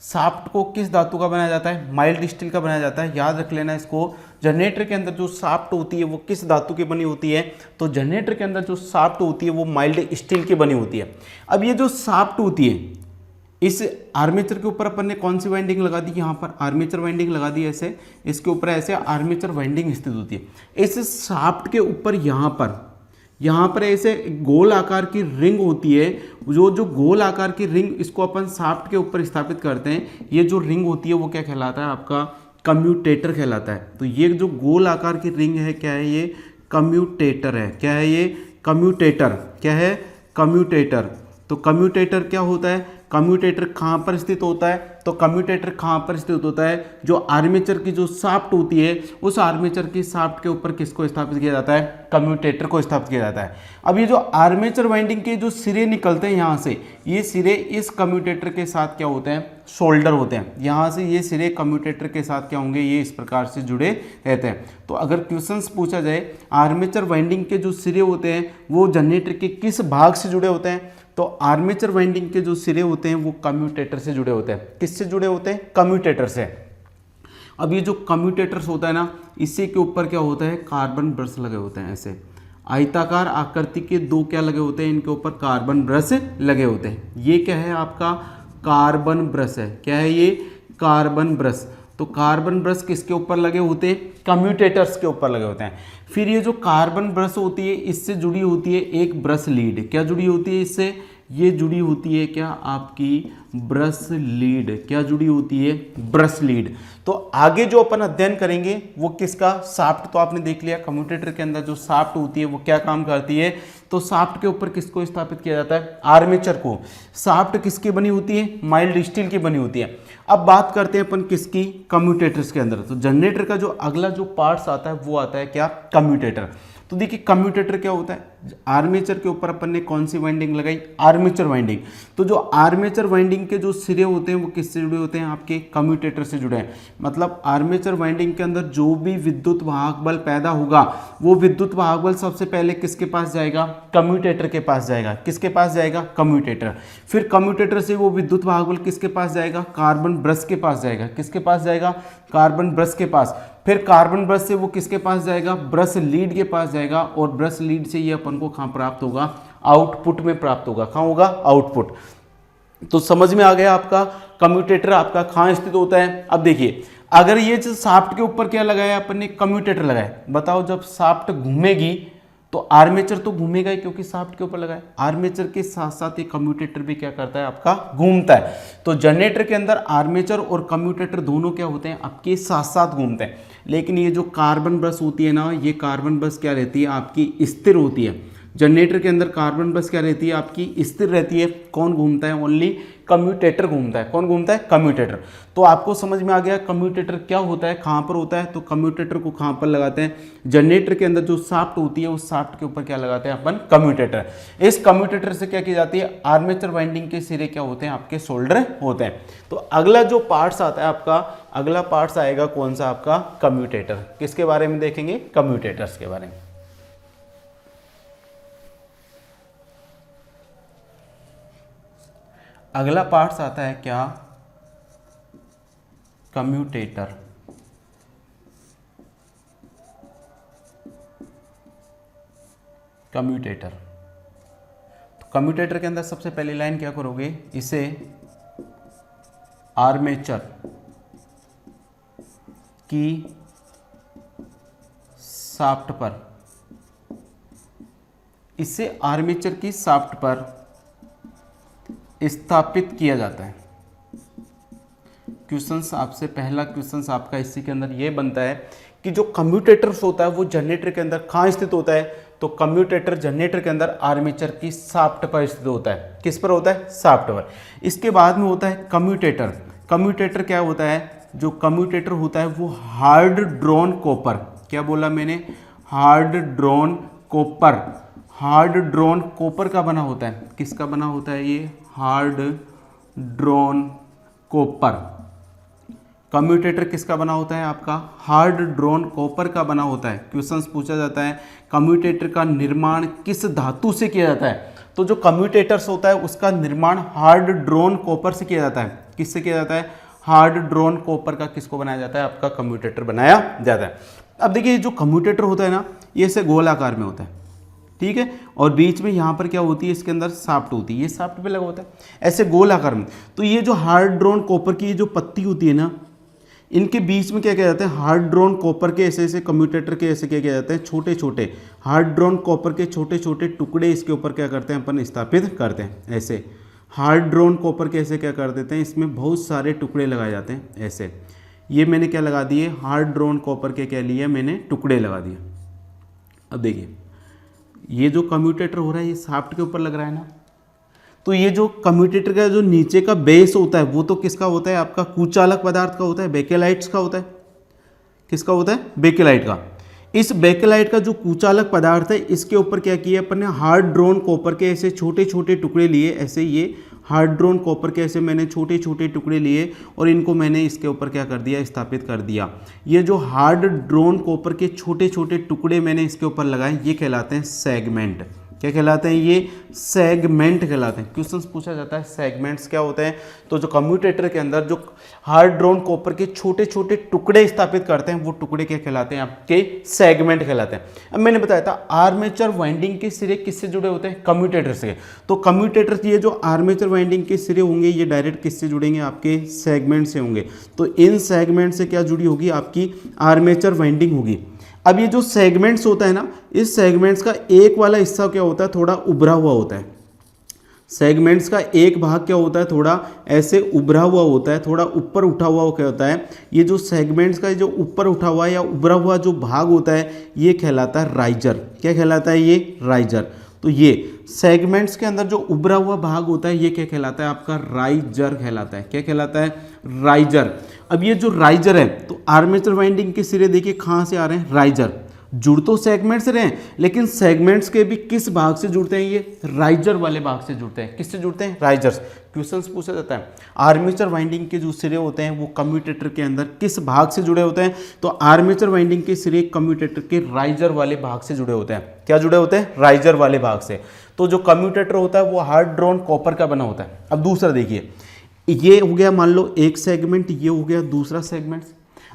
शाफ्ट को किस धातु का बनाया जाता है? माइल्ड स्टील का बनाया जाता है। याद रख लेना इसको। जनरेटर के अंदर जो शाफ्ट होती है वो किस धातु की बनी होती है? तो जनरेटर के अंदर जो शाफ्ट होती है वो माइल्ड स्टील की बनी होती है। अब ये जो शाफ्ट होती है, इस आर्मेचर के ऊपर अपन ने कौन सी वाइंडिंग लगा दी? यहाँ पर आर्मेचर वाइंडिंग लगा दी। ऐसे इसके ऊपर ऐसे आर्मेचर वाइंडिंग स्थित होती है। इस शाफ्ट के ऊपर यहाँ पर ऐसे गोल आकार की रिंग होती है। जो गोल आकार की रिंग, इसको अपन शाफ्ट के ऊपर स्थापित करते हैं। ये जो रिंग होती है वो क्या कहलाता है आपका? कम्यूटेटर कहलाता है। तो ये जो गोल आकार की रिंग है, क्या है ये? कम्यूटेटर है। क्या है ये? कम्यूटेटर। क्या है? कम्यूटेटर। तो कम्यूटेटर क्या होता है? कम्यूटेटर कहाँ पर स्थित होता है? तो कम्यूटेटर कहाँ पर स्थित होता है? जो आर्मेचर की जो शाफ्ट होती है, उस आर्मेचर की शाफ्ट के ऊपर किसको स्थापित किया जाता है? कम्यूटेटर को स्थापित किया जाता है। अब ये जो आर्मेचर वाइंडिंग के जो सिरे निकलते हैं यहाँ से, ये सिरे इस कम्यूटेटर के साथ क्या होते हैं? शोल्डर होते हैं। यहाँ से ये सिरे कम्यूटेटर के साथ क्या होंगे? ये इस प्रकार से जुड़े रहते हैं। तो अगर क्वेश्चंस पूछा जाए, आर्मेचर वाइंडिंग के जो सिरे होते हैं वो जनरेटर के किस भाग से जुड़े होते हैं? तो आर्मेचर वाइंडिंग के जो सिरे होते हैं वो कम्यूटेटर से जुड़े होते हैं। किससे जुड़े होते हैं? कम्यूटेटर से। अब ये जो कम्यूटेटर्स होता है ना, इसी के ऊपर क्या होता है? कार्बन ब्रश लगे होते हैं। ऐसे आयताकार आकृति के दो क्या लगे होते हैं? इनके ऊपर कार्बन ब्रश लगे होते हैं। ये क्या है आपका? कार्बन ब्रश है। क्या है ये? Carbon brush. तो कार्बन ब्रश किसके ऊपर लगे होते हैं? कम्यूटेटर्स के ऊपर लगे होते हैं। फिर ये जो कार्बन ब्रश होती है, इससे जुड़ी होती है एक ब्रश लीड। क्या जुड़ी होती है इससे? ये जुड़ी होती है क्या आपकी? Brush lead. क्या जुड़ी होती है? Brush lead. तो आगे जो अपन अध्ययन करेंगे वो किसका? शाफ्ट तो आपने देख लिया। कम्यूटेटर के अंदर जो शाफ्ट होती है वो क्या काम करती है? तो शाफ्ट के ऊपर किसको स्थापित किया जाता है? आर्मेचर को। शाफ्ट किसकी बनी होती है? माइल्ड स्टील की बनी होती है। अब बात करते हैं अपन किसकी? कम्यूटेटर्स के अंदर। तो जनरेटर का जो अगला जो पार्ट्स आता है वो आता है क्या? कम्यूटेटर। तो देखिए, कम्यूटेटर क्या होता है? आर्मेचर के ऊपर अपन ने कौन सी वाइंडिंग लगाई? Armature winding. तो जो आर्मेचर वाइंडिंग वाइंडिंग के जो सिरे होते हैं वो किससे जुड़े होते हैं, आपके कम्यूटेटर से जुड़े हैं। मतलब आर्मेचर वाइंडिंग के अंदर जो भी विद्युत वाहक बल पैदा होगा वो विद्युत वाहक बल सबसे पहले किसके पास जाएगा, कम्यूटेटर के पास जाएगा। किसके पास जाएगा, कम्यूटेटर। फिर कम्यूटेटर से वो विद्युत वाहक बल किसके पास जाएगा, कार्बन ब्रश के पास जाएगा। किसके पास जाएगा, कार्बन ब्रश के पास। फिर कार्बन ब्रश से वो किसके पास जाएगा, ब्रश लीड के पास जाएगा। और ब्रश लीड से ये अपन को कहाँ प्राप्त होगा, आउटपुट में प्राप्त होगा। कहाँ होगा, आउटपुट। तो समझ में आ गया आपका कम्यूटेटर आपका कहाँ स्थित होता है। अब देखिए, अगर ये जो शाफ्ट के ऊपर क्या लगाया अपन ने, कम्यूटेटर लगाया। बताओ जब शाफ्ट घूमेगी तो आर्मेचर तो घूमेगा ही, क्योंकि शाफ्ट के ऊपर लगा है। आर्मेचर के साथ साथ ये कम्यूटेटर भी क्या करता है, आपका घूमता है। तो जनरेटर के अंदर आर्मेचर और कम्यूटेटर दोनों क्या होते हैं, आपके साथ साथ घूमते हैं। लेकिन ये जो कार्बन ब्रश होती है ना, ये कार्बन ब्रश क्या रहती है, आपकी स्थिर होती है। जनरेटर के अंदर कार्बन ब्रश क्या रहती है, आपकी स्थिर रहती है। कौन घूमता है, ओनली कम्यूटेटर घूमता है। कौन घूमता है, कम्यूटेटर। तो आपको समझ में आ गया कम्यूटेटर क्या होता है, कहाँ पर होता है। तो कम्यूटेटर को कहाँ पर लगाते हैं, जनरेटर के अंदर जो शाफ्ट होती है उस शाफ्ट के ऊपर क्या लगाते हैं अपन, कम्यूटेटर। इस कम्यूटेटर से क्या की जाती है, आर्मेचर वाइंडिंग के सिरे क्या होते हैं, आपके सोल्डर होते हैं। तो अगला जो पार्ट्स आता है आपका, अगला पार्ट्स आएगा कौन सा, आपका कम्यूटेटर। किसके बारे में देखेंगे, कम्यूटेटर्स के बारे में। अगला पार्ट्स आता है क्या, कम्यूटेटर। कम्यूटेटर, तो कम्यूटेटर के अंदर सबसे पहली लाइन क्या करोगे, इसे आर्मेचर की शाफ्ट पर, इसे आर्मेचर की शाफ्ट पर स्थापित किया जाता है। क्वेश्चंस आपसे, पहला क्वेश्चंस आपका इसी के अंदर ये बनता है कि जो कम्यूटेटर्स होता है वो जनरेटर के अंदर कहाँ स्थित होता है। तो कम्यूटेटर जनरेटर के अंदर आर्मेचर की शाफ्ट पर स्थित होता है। किस पर होता है, शाफ्ट पर। इसके बाद में होता है कम्यूटेटर। कम्यूटेटर क्या होता है, जो कम्यूटेटर होता है वो हार्ड ड्रॉन कॉपर, क्या बोला मैंने, hard drawn copper, hard drawn copper का बना होता है। किसका बना होता है ये, हार्ड ड्रॉन कॉपर। कम्यूटेटर किसका बना होता है, आपका हार्ड ड्रॉन कॉपर का बना होता है। क्वेश्चंस पूछा जाता है कम्यूटेटर का निर्माण किस धातु से किया जाता है। तो जो कम्यूटेटर्स होता है उसका निर्माण हार्ड ड्रॉन कॉपर से किया जाता है। किससे किया जाता है, हार्ड ड्रॉन कॉपर का किसको बनाया जाता है, आपका कम्यूटेटर बनाया जाता है। अब देखिए जो कम्यूटेटर होता है ना, ये ऐसे गोल आकार में होता है, ठीक है। और बीच में यहाँ पर क्या होती है, इसके अंदर शाफ्ट होती है, ये शाफ्ट पे लगा होता है ऐसे गोल आकार में। तो ये जो हार्ड ड्रॉन कॉपर की जो पत्ती होती है ना, इनके बीच में क्या किया जाता है, हार्ड ड्रॉन कॉपर के ऐसे ऐसे कम्यूटेटर के ऐसे क्या किया जाता है, छोटे छोटे हार्ड ड्रॉन कॉपर के छोटे छोटे टुकड़े इसके ऊपर क्या करते हैं, अपन स्थापित करते हैं। ऐसे हार्ड ड्रॉन कॉपर के ऐसे क्या कर देते हैं, इसमें बहुत सारे टुकड़े लगाए जाते हैं ऐसे। ये मैंने क्या लगा दिए, हार्ड ड्रॉन कॉपर के क्या लिए मैंने, टुकड़े लगा दिए। अब देखिए ये जो कम्यूटेटर हो रहा है ये शाफ्ट के ऊपर लग रहा है ना, तो ये जो कम्यूटेटर का जो नीचे का बेस होता है वो तो किसका होता है, आपका कुचालक पदार्थ का होता है, बेकेलाइट्स का होता है। किसका होता है, बेकेलाइट का। इस बेकेलाइट का जो कुचालक पदार्थ है इसके ऊपर क्या किया अपन ने, हार्ड ड्रॉन कॉपर के ऐसे छोटे छोटे टुकड़े लिए। ऐसे ये हार्ड ड्रॉन कॉपर के ऐसे मैंने छोटे छोटे टुकड़े लिए और इनको मैंने इसके ऊपर क्या कर दिया, स्थापित कर दिया। ये जो हार्ड ड्रॉन कॉपर के छोटे छोटे टुकड़े मैंने इसके ऊपर लगाए, ये कहलाते हैं सेगमेंट। क्या कहलाते हैं, ये सेगमेंट कहलाते हैं। क्वेश्चन पूछा जाता है सेगमेंट्स क्या होते हैं। तो जो कम्यूटेटर के अंदर जो हार्ड ड्रॉन कॉपर के छोटे छोटे टुकड़े स्थापित करते हैं वो टुकड़े क्या कहलाते हैं, आपके सेगमेंट कहलाते हैं। अब मैंने बताया था आर्मेचर वाइंडिंग के सिरे किससे जुड़े होते हैं, कम्यूटेटर से। तो कम्यूटेटर ये जो आर्मेचर वाइंडिंग के सिरे होंगे ये डायरेक्ट किससे जुड़ेंगे, आपके सेगमेंट से होंगे। तो इन सेगमेंट से क्या जुड़ी होगी, आपकी आर्मेचर वाइंडिंग होगी। अब ये जो सेगमेंट्स होता है ना, इस सेगमेंट्स का एक वाला हिस्सा क्या होता है, थोड़ा उभरा हुआ होता है। सेगमेंट्स का एक भाग क्या होता है, थोड़ा ऐसे उभरा हुआ होता है, थोड़ा ऊपर उठा हुआ क्या होता है। ये जो सेगमेंट्स का जो ऊपर उठा हुआ या उभरा हुआ जो भाग होता है ये कहलाता है राइजर। क्या कहलाता है, ये राइजर। तो ये सेगमेंट्स के अंदर जो उभरा हुआ भाग होता है ये क्या कहलाता है, आपका राइजर कहलाता है। क्या कहलाता है, राइजर। अब ये जो राइजर है तो आर्मेचर वाइंडिंग के सिरे देखिए कहाँ से आ रहे हैं, राइजर। जुड़ तो सेगमेंट्स रहे हैं, लेकिन सेगमेंट्स के भी किस भाग से जुड़ते हैं, ये राइजर वाले भाग से जुड़ते हैं। किससे जुड़ते हैं, राइजर्स। क्वेश्चंस पूछा जाता है आर्मेचर वाइंडिंग के जो सिरे होते हैं वो कम्यूटेटर के अंदर किस भाग से जुड़े होते हैं, तो आर्मेचर वाइंडिंग के सिरे कम्यूटेटर के राइजर वाले भाग से जुड़े होते हैं। क्या जुड़े होते हैं, राइजर वाले भाग से। तो जो कम्यूटेटर होता है वो हार्ड ड्रॉन कॉपर का बना होता है। अब दूसरा देखिए, ये हो गया मान लो एक सेगमेंट, ये हो गया दूसरा सेगमेंट।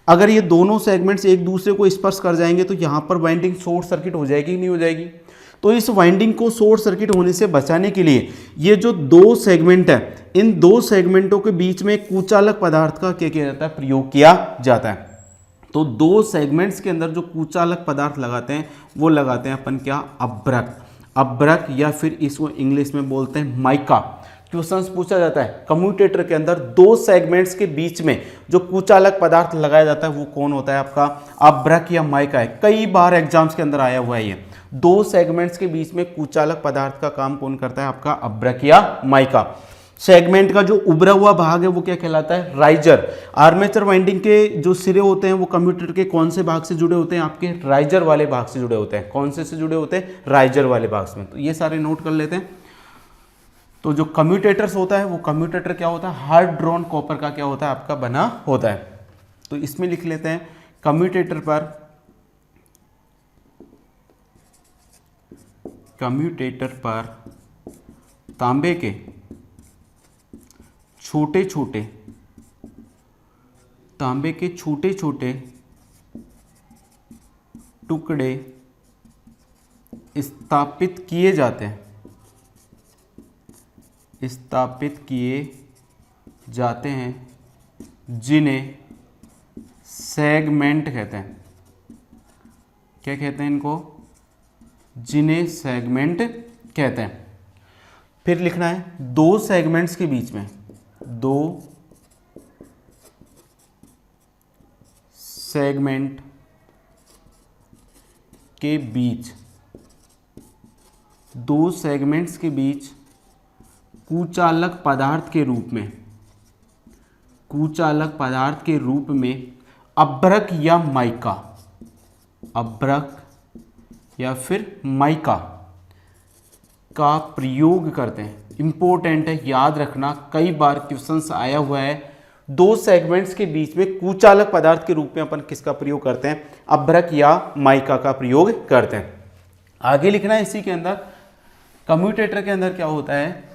अगर ये दोनों सेगमेंट्स एक दूसरे को स्पर्श कर जाएंगे तो यहाँ पर वाइंडिंग शॉर्ट सर्किट हो जाएगी, नहीं हो जाएगी। तो इस वाइंडिंग को शॉर्ट सर्किट होने से बचाने के लिए ये जो दो सेगमेंट है, इन दो सेगमेंटों के बीच में कुचालक पदार्थ का क्या किया जाता है, प्रयोग किया जाता है। तो दो सेगमेंट्स के अंदर जो कुचालक पदार्थ लगाते हैं वो लगाते हैं अपन क्या, अभ्रक। अभ्रक या फिर इसको इंग्लिश में बोलते हैं माइका। क्वेश्चंस पूछा जाता है कम्यूटेटर के अंदर दो सेगमेंट्स के बीच में जो कुचालक पदार्थ लगाया जाता है वो कौन होता है, आपका अभ्रक या माइका है। कई बार एग्जाम्स के अंदर आया हुआ है ये। दो सेगमेंट्स के बीच में कुचालक पदार्थ का काम कौन करता है, आपका अभ्रक या माइका। सेगमेंट का जो उभरा हुआ भाग है वो क्या कहलाता है, राइजर। आर्मेचर वाइंडिंग के जो सिरे होते हैं वो कम्यूटेटर के कौन से भाग से जुड़े होते हैं, आपके राइजर वाले भाग से जुड़े होते हैं। कौन से जुड़े होते हैं, राइजर वाले भाग में। तो ये सारे नोट कर लेते हैं। तो जो कम्यूटेटर्स होता है वो कम्यूटेटर क्या होता है, हार्ड ड्रॉन कॉपर का क्या होता है, आपका बना होता है। तो इसमें लिख लेते हैं कम्यूटेटर पर तांबे के छोटे छोटे टुकड़े स्थापित किए जाते हैं जिन्हें सेगमेंट कहते हैं। क्या कहते हैं इनको, जिन्हें सेगमेंट कहते हैं। फिर लिखना है दो सेगमेंट्स के बीच में, दो सेगमेंट के बीच, दो सेगमेंट्स के बीच कुचालक पदार्थ के रूप में अभ्रक या माइका, अभ्रक या फिर माइका का प्रयोग करते हैं। इंपॉर्टेंट है, याद रखना, कई बार क्वेश्चंस आया हुआ है। दो सेगमेंट्स के बीच में कुचालक पदार्थ के रूप में अपन किसका प्रयोग करते हैं, अभ्रक या माइका का प्रयोग करते हैं। आगे लिखना है इसी के अंदर, कम्यूटेटर के अंदर क्या होता है,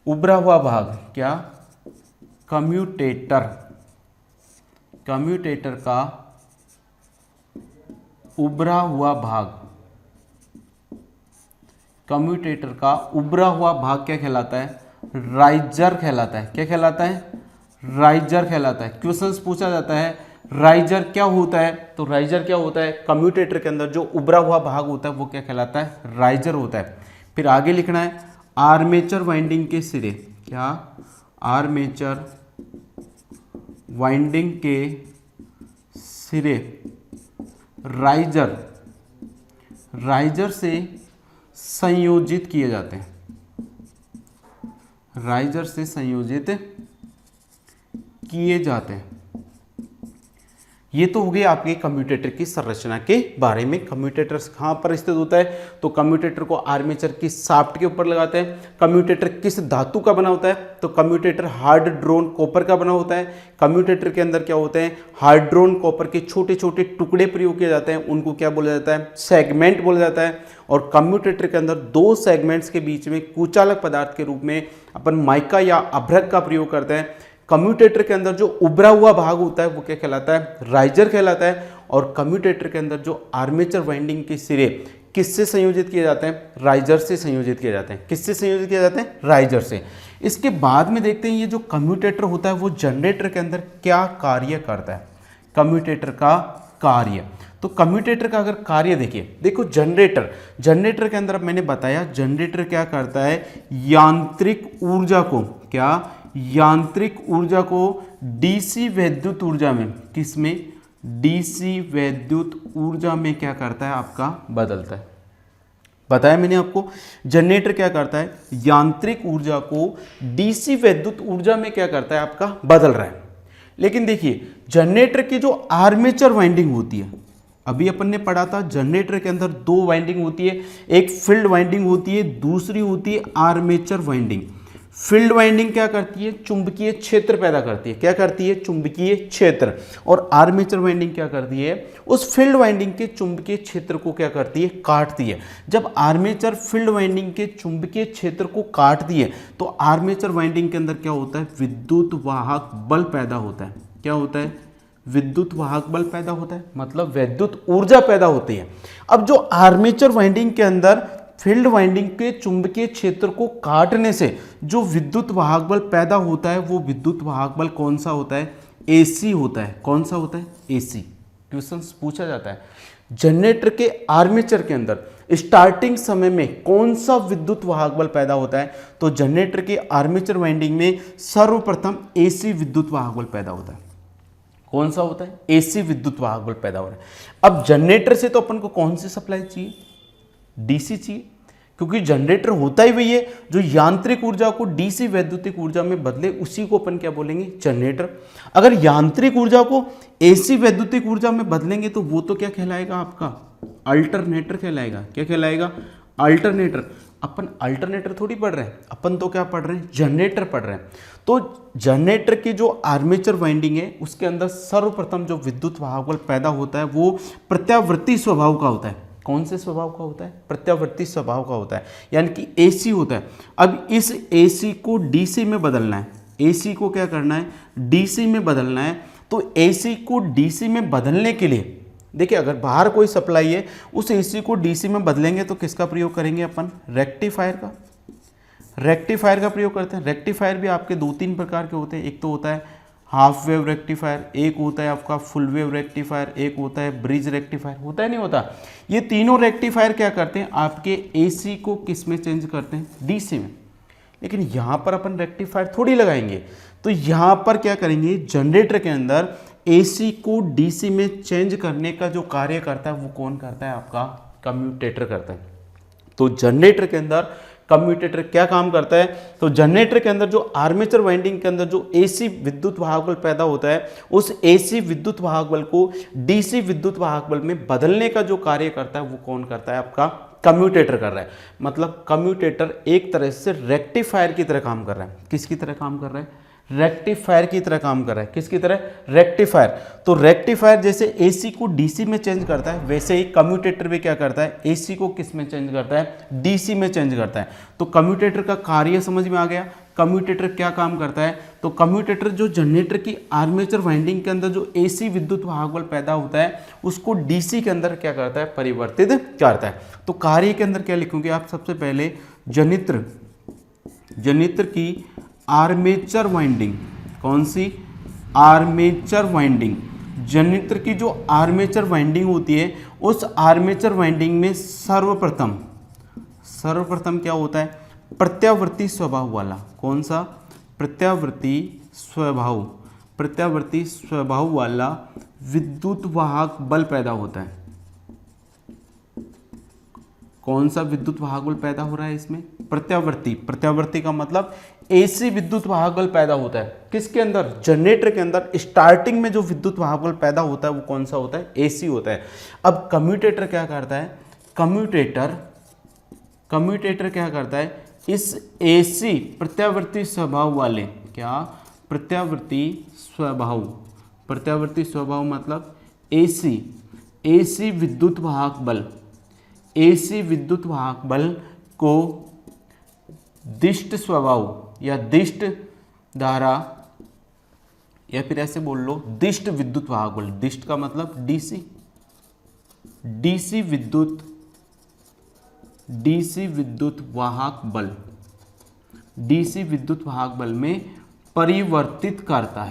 उभरा हुआ भाग। क्या, कम्यूटेटर का उभरा हुआ भाग, कम्यूटेटर का उभरा हुआ भाग क्या कहलाता है, राइजर कहलाता है। क्या कहलाता है, राइजर कहलाता है। क्वेश्चंस पूछा जाता है राइजर क्या होता है, तो राइजर क्या होता है, कम्यूटेटर के अंदर जो उभरा हुआ भाग होता है वो क्या कहलाता है, राइजर होता है। फिर आगे लिखना है आर्मेचर वाइंडिंग के सिरे। क्या, आर्मेचर वाइंडिंग के सिरे राइजर से संयोजित किए जाते हैं, राइजर से संयोजित किए जाते हैं। ये तो हो गई आपके कम्यूटेटर की संरचना के बारे में। कम्यूटेटर कहाँ पर स्थित होता है, तो कम्यूटेटर को आर्मेचर की शाफ्ट के ऊपर लगाते हैं। कम्यूटेटर किस धातु का बना होता है, तो कम्यूटेटर हार्ड ड्रोन कॉपर का बना होता है। कम्यूटेटर के अंदर क्या होते हैं, हार्ड ड्रोन कॉपर के छोटे छोटे टुकड़े प्रयोग किए जाते हैं, उनको क्या बोला जाता है, सेगमेंट बोला जाता है। और कम्यूटेटर के अंदर दो सेगमेंट्स के बीच में कुचालक पदार्थ के रूप में अपन माइका या अभ्रक का प्रयोग करते हैं। कम्यूटेटर के अंदर जो उभरा हुआ भाग होता है वो क्या कहलाता है, राइजर कहलाता है। और कम्यूटेटर के अंदर जो आर्मेचर वाइंडिंग के सिरे किससे संयोजित किए जाते हैं, राइजर से संयोजित किए जाते हैं। किससे संयोजित किए जाते हैं, राइजर से। इसके बाद में देखते हैं ये जो कम्यूटेटर होता है वो जनरेटर के अंदर क्या कार्य करता है, कम्यूटेटर का कार्य। तो कम्यूटेटर का अगर कार्य देखिए, देखो जनरेटर के अंदर मैंने बताया जनरेटर क्या करता है, यांत्रिक ऊर्जा को, क्या, यांत्रिक ऊर्जा को डीसी वैद्युत ऊर्जा में, किसमें, डीसी वैद्युत ऊर्जा में क्या करता है, आपका बदलता है। बताया मैंने आपको, जनरेटर क्या करता है, यांत्रिक ऊर्जा को डीसी वैद्युत ऊर्जा में क्या करता है, आपका बदल रहा है। लेकिन देखिए जनरेटर की जो आर्मेचर वाइंडिंग होती है, अभी अपन ने पढ़ा था जनरेटर के अंदर दो वाइंडिंग होती है, एक फील्ड वाइंडिंग होती है, दूसरी होती है आर्मेचर वाइंडिंग। फील्ड वाइंडिंग क्या करती है? चुंबकीय क्षेत्र पैदा करती है। क्या करती है? चुंबकीय क्षेत्र। और आर्मेचर वाइंडिंग क्या करती है? उस फील्ड वाइंडिंग के चुंबकीय क्षेत्र को क्या करती है? काटती है। जब आर्मेचर फील्ड वाइंडिंग के चुंबकीय क्षेत्र को काटती है तो आर्मेचर वाइंडिंग के अंदर क्या होता है? विद्युत वाहक बल पैदा होता है। क्या होता है? विद्युत वाहक बल पैदा होता है, मतलब विद्युत ऊर्जा पैदा होती है। अब जो आर्मेचर वाइंडिंग के अंदर फील्ड वाइंडिंग के चुंबकीय क्षेत्र को काटने से जो विद्युत वाहक बल पैदा होता है वो विद्युत वाहक बल कौन सा होता है? एसी होता है। कौन सा होता है? एसी। क्वेश्चंस पूछा जाता है जनरेटर के आर्मेचर के अंदर स्टार्टिंग समय में कौन सा विद्युत वाहक बल पैदा होता है? तो जनरेटर के आर्मेचर वाइंडिंग में सर्वप्रथम एसी विद्युत वाहक बल पैदा होता है। कौन सा होता है? एसी विद्युत वाहक बल पैदा हो रहा है। अब जनरेटर से तो अपन को कौन सी सप्लाई चाहिए? डीसी चाहिए, क्योंकि जनरेटर होता ही वही है जो यांत्रिक ऊर्जा को डीसी वैद्युतिक ऊर्जा में बदले, उसी को अपन क्या बोलेंगे? जनरेटर। अगर यांत्रिक ऊर्जा को एसी वैद्युतिक ऊर्जा में बदलेंगे तो वो तो क्या कहलाएगा? आपका अल्टरनेटर कहलाएगा। क्या कहलाएगा? अल्टरनेटर। अपन अल्टरनेटर थोड़ी पढ़ रहे हैं, अपन तो क्या पढ़ रहे हैं? जनरेटर पढ़ रहे हैं। तो जनरेटर की जो आर्मेचर वाइंडिंग है उसके अंदर सर्वप्रथम जो विद्युत वाहक बल पैदा होता है वो प्रत्यावर्ती स्वभाव का होता है। कौन से स्वभाव का होता है? प्रत्यावर्ती स्वभाव का होता है, यानी कि एसी होता है। अब इस एसी को डीसी में बदलना है। एसी को क्या करना है? डीसी में बदलना है। तो एसी को डीसी में बदलने के लिए देखिए, अगर बाहर कोई सप्लाई है उस एसी को डीसी में बदलेंगे तो किसका प्रयोग करेंगे अपन? रेक्टिफायर का। रेक्टिफायर का प्रयोग करते हैं। रेक्टिफायर भी आपके दो तीन प्रकार के होते हैं। एक तो होता है हाफ वेव रेक्टिफायर, एक होता है आपका फुल वेव रेक्टिफायर, एक होता है ब्रिज रेक्टिफायर। होता है नहीं होता? ये तीनों रेक्टिफायर क्या करते हैं? आपके एसी को किस में चेंज करते हैं? डीसी में। लेकिन यहाँ पर अपन रेक्टिफायर थोड़ी लगाएंगे, तो यहाँ पर क्या करेंगे? जनरेटर के अंदर एसी को डीसी में चेंज करने का जो कार्य करता है वो कौन करता है? आपका कम्यूटेटर करता है। तो जनरेटर के अंदर कम्यूटेटर क्या काम करता है? तो जनरेटर के अंदर जो आर्मेचर वाइंडिंग के अंदर जो एसी विद्युत वाहक बल पैदा होता है उस एसी विद्युत वाहक बल को डीसी विद्युत वाहक बल में बदलने का जो कार्य करता है वो कौन करता है? आपका कम्यूटेटर कर रहा है। मतलब कम्यूटेटर एक तरह से रेक्टिफायर की तरह काम कर रहा है। किसकी तरह काम कर रहा है? रेक्टिफायर की तरह काम कर रहा है। किसकी तरह? रेक्टिफायर। तो रेक्टिफायर जैसे एसी को डीसी में चेंज करता है वैसे ही कम्यूटेटर भी क्या करता है? एसी को किस में चेंज करता है? डीसी में चेंज करता है। तो कम्यूटेटर का कार्य समझ में आ गया। कम्यूटेटर क्या काम करता है? तो कम्यूटेटर जो जनरेटर की आर्मेचर वाइंडिंग के अंदर जो एसी विद्युत वाहक बल पैदा होता है उसको डीसी के अंदर क्या करता है? परिवर्तित करता है। तो कार्य के अंदर क्या लिखोगे आप? सबसे पहले जनरेटर की आर्मेचर वाइंडिंग। कौन सी? Armature winding. जनरेटर की जो आर्मेचर वाइंडिंग होती है उस आर्मेचर वाइंडिंग में सर्वप्रथम क्या होता है? प्रत्यावर्ती स्वभाव वाला। कौन सा? प्रत्यावर्ती स्वभाव वाला विद्युत वाहक बल पैदा होता है। कौन सा विद्युत वाहक बल पैदा हो रहा है इसमें? प्रत्यावर्ती। प्रत्यावर्ती का मतलब एसी विद्युत वाहक बल पैदा होता है। किसके अंदर? जनरेटर के अंदर स्टार्टिंग में जो विद्युत वाहक बल पैदा होता है वो कौन सा होता है? एसी होता है। अब कम्यूटेटर क्या करता है? कम्यूटेटर क्या करता है? इस एसी प्रत्यावर्ती स्वभाव वाले प्रत्यावर्ती स्वभाव मतलब एसी विद्युत वाहक बल को दिष्ट स्वभाव या दिष्ट धारा या फिर ऐसे बोल लो दिष्ट विद्युत वाहक बल। दिष्ट का मतलब डीसी विद्युत वाहक बल में परिवर्तित करता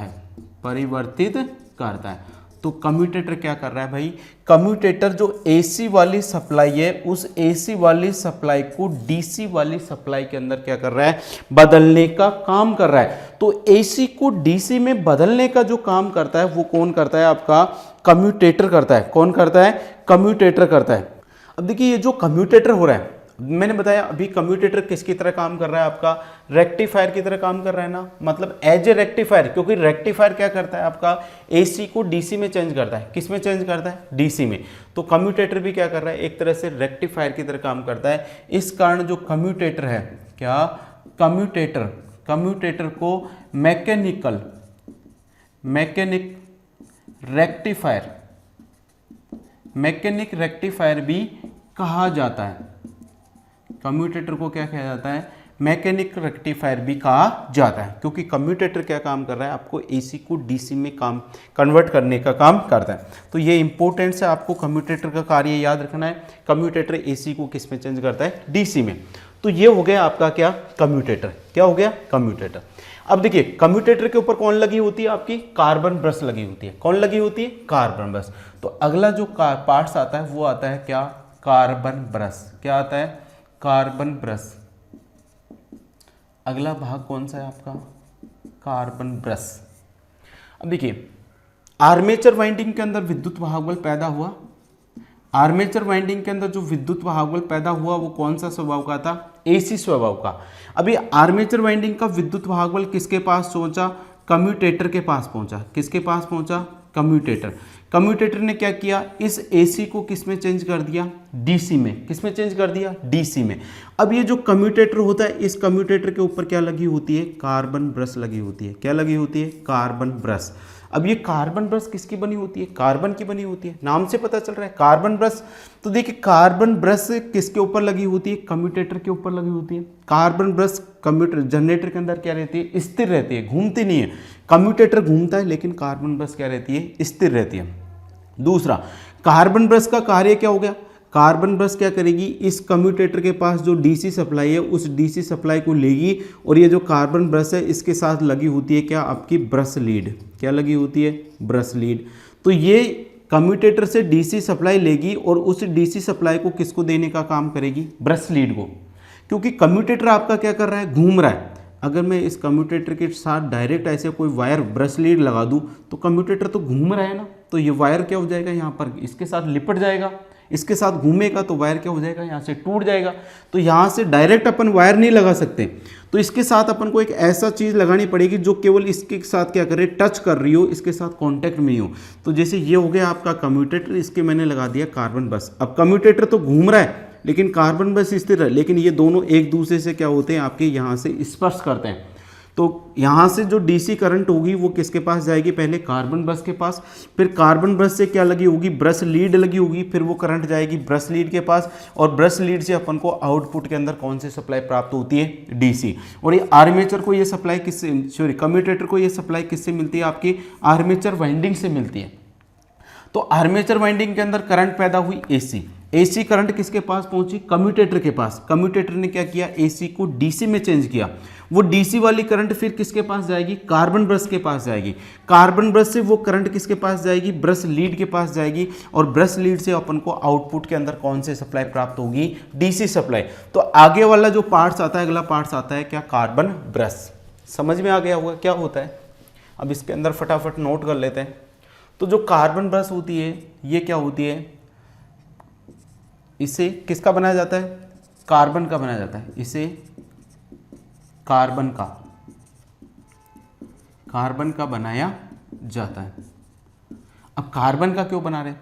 है। तो कम्यूटेटर क्या कर रहा है भाई? कम्यूटेटर जो एसी वाली सप्लाई है उस एसी वाली सप्लाई को डीसी वाली सप्लाई के अंदर क्या कर रहा है? बदलने का काम कर रहा है। तो एसी को डीसी में बदलने का जो काम करता है वो कौन करता है? आपका कम्यूटेटर करता है। कौन करता है? कम्यूटेटर करता है। अब देखिए ये जो कम्यूटेटर हो रहा है, मैंने बताया अभी कम्यूटेटर किसकी तरह काम कर रहा है, आपका रेक्टिफायर की तरह काम कर रहा है ना, मतलब एज ए रेक्टिफायर, क्योंकि रेक्टिफायर क्या करता है आपका एसी को डीसी में चेंज करता है। किस में चेंज करता है? डीसी में। तो कम्यूटेटर भी क्या कर रहा है, एक तरह से रेक्टिफायर की तरह काम करता है। इस कारण जो कम्यूटेटर है, क्या कम्यूटेटर को मैकेनिक रेक्टिफायर भी कहा जाता है। कम्यूटेटर को क्या कहा जाता है? मैकेनिक रेक्टिफायर भी कहा जाता है, क्योंकि कम्यूटेटर क्या काम कर रहा है, आपको एसी को डीसी में काम कन्वर्ट करने का काम करता है। तो ये इंपॉर्टेंट है, आपको कम्यूटेटर का कार्य याद रखना है। कम्यूटेटर एसी को किस में चेंज करता है? डीसी में। तो ये हो गया आपका क्या? कम्यूटेटर। क्या हो गया? कम्यूटेटर। अब देखिए कम्यूटेटर के ऊपर कौन लगी होती है? आपकी कार्बन ब्रश लगी होती है। कौन लगी होती है? Carbon brush. तो अगला जो पार्ट्स आता है वो आता है क्या? Carbon brush. क्या आता है? Carbon brush. अगला भाग कौन सा है आपका? Carbon brush. अब देखिए आर्मेचर वाइंडिंग के अंदर विद्युत वाहक पैदा हुआ। आर्मेचर वाइंडिंग के अंदर जो विद्युत वाहक पैदा हुआ वो कौन सा स्वभाव का था? एसी स्वभाव का। अभी आर्मेचर वाइंडिंग का विद्युत वाहक बल किसके पास पहुंचा? कम्यूटेटर के पास पहुंचा। किसके पास पहुंचा? कम्यूटेटर। कम्यूटेटर ने क्या किया? इस एसी को किस में चेंज कर दिया? डीसी में। किस में चेंज कर दिया? डीसी में। अब ये जो कम्यूटेटर होता है, इस कम्यूटेटर के ऊपर क्या लगी होती है? कार्बन ब्रश लगी होती है। क्या लगी होती है? Carbon brush. अब ये कार्बन ब्रश किसकी बनी होती है? कार्बन की बनी होती है। नाम से पता चल रहा है कार्बन ब्रश। तो देखिए कार्बन ब्रश किसके ऊपर लगी होती है? कम्यूटेटर के ऊपर लगी होती है। कार्बन ब्रश कम्यूटेटर जनरेटर के अंदर क्या रहती है? स्थिर रहती है, घूमती नहीं है। कम्यूटेटर घूमता है लेकिन कार्बन ब्रश क्या रहती है? स्थिर रहती है। दूसरा, कार्बन ब्रश का कार्य क्या हो गया? कार्बन ब्रश क्या करेगी? इस कम्यूटेटर के पास जो डीसी सप्लाई है उस डीसी सप्लाई को लेगी और ये जो कार्बन ब्रश है इसके साथ लगी होती है क्या? आपकी ब्रश लीड। क्या लगी होती है? Brush lead. तो ये कम्यूटेटर से डीसी सप्लाई लेगी और उस डीसी सप्लाई को किसको देने का काम करेगी? ब्रश लीड को। क्योंकि कम्यूटेटर आपका क्या कर रहा है? घूम रहा है। अगर मैं इस कम्यूटेटर के साथ डायरेक्ट ऐसे कोई वायर ब्रश लीड लगा दूं तो कम्यूटेटर तो घूम रहा है ना, तो ये वायर क्या हो जाएगा? यहाँ पर इसके साथ लिपट जाएगा। इसके साथ घूमेगा तो वायर क्या हो जाएगा? यहाँ से टूट जाएगा। तो यहाँ से डायरेक्ट अपन वायर नहीं लगा सकते, तो इसके साथ अपन को एक ऐसा चीज़ लगानी पड़ेगी जो केवल इसके साथ क्या करे? टच कर रही हो, इसके साथ कॉन्टैक्ट में ही हो। तो जैसे ये हो गया आपका कम्यूटेटर, इसके मैंने लगा दिया कार्बन ब्रश। अब कम्यूटेटर तो घूम रहा है लेकिन कार्बन ब्रश स्थिर है, लेकिन ये दोनों एक दूसरे से क्या होते हैं? आपके यहाँ से स्पर्श करते हैं। तो यहाँ से जो डीसी करंट होगी वो किसके पास जाएगी? पहले कार्बन ब्रश के पास, फिर कार्बन ब्रश से क्या लगी होगी? ब्रश लीड लगी होगी, फिर वो करंट जाएगी ब्रश लीड के पास और ब्रश लीड से अपन को आउटपुट के अंदर कौन सी सप्लाई प्राप्त होती है? डीसी। और ये आर्मेचर को ये सप्लाई किससे, सॉरी कम्यूटेटर को ये सप्लाई किससे मिलती है? आपकी आर्मेचर वाइंडिंग से मिलती है। तो आर्मेचर वाइंडिंग के अंदर करंट पैदा हुई एसी। एसी करंट किसके पास पहुंची? कम्यूटेटर के पास। कम्यूटेटर ने क्या किया? एसी को डीसी में चेंज किया। वो डीसी वाली करंट फिर किसके पास जाएगी? कार्बन ब्रश के पास जाएगी। कार्बन ब्रश से वो करंट किसके पास जाएगी? ब्रश लीड के पास जाएगी और ब्रश लीड से अपन को आउटपुट के अंदर कौन से सप्लाई प्राप्त होगी? DC supply. तो आगे वाला जो पार्ट्स आता है, अगला पार्ट्स आता है क्या? Carbon brush. समझ में आ गया होगा क्या होता है? अब इसके अंदर फटाफट नोट कर लेते हैं। तो जो कार्बन ब्रश होती है ये क्या होती है? इसे किसका बनाया जाता है? कार्बन का बनाया जाता है। इसे कार्बन का बनाया जाता है। अब कार्बन का क्यों बना रहे?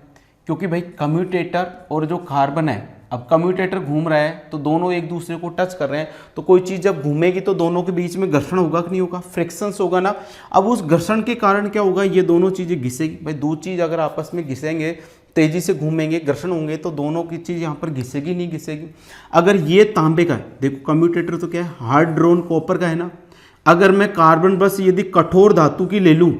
क्योंकि भाई कम्यूटेटर और जो कार्बन है, अब कम्यूटेटर घूम रहा है तो दोनों एक दूसरे को टच कर रहे हैं, तो कोई चीज़ जब घूमेगी तो दोनों के बीच में घर्षण होगा कि नहीं होगा? फ्रिक्शंस होगा ना। अब उस घर्षण के कारण क्या होगा? ये दोनों चीज़ें घिसेगी। भाई दो चीज़ अगर आपस में घिसेंगे, तेजी से घूमेंगे, घर्षण होंगे, तो दोनों की चीज़ यहाँ पर घिसेगी नहीं घिसेगी। अगर ये तांबे का है, देखो कम्यूटेटर तो क्या है? हार्ड ड्रोन कॉपर का है ना। अगर मैं कार्बन ब्रश यदि कठोर धातु की ले लूँ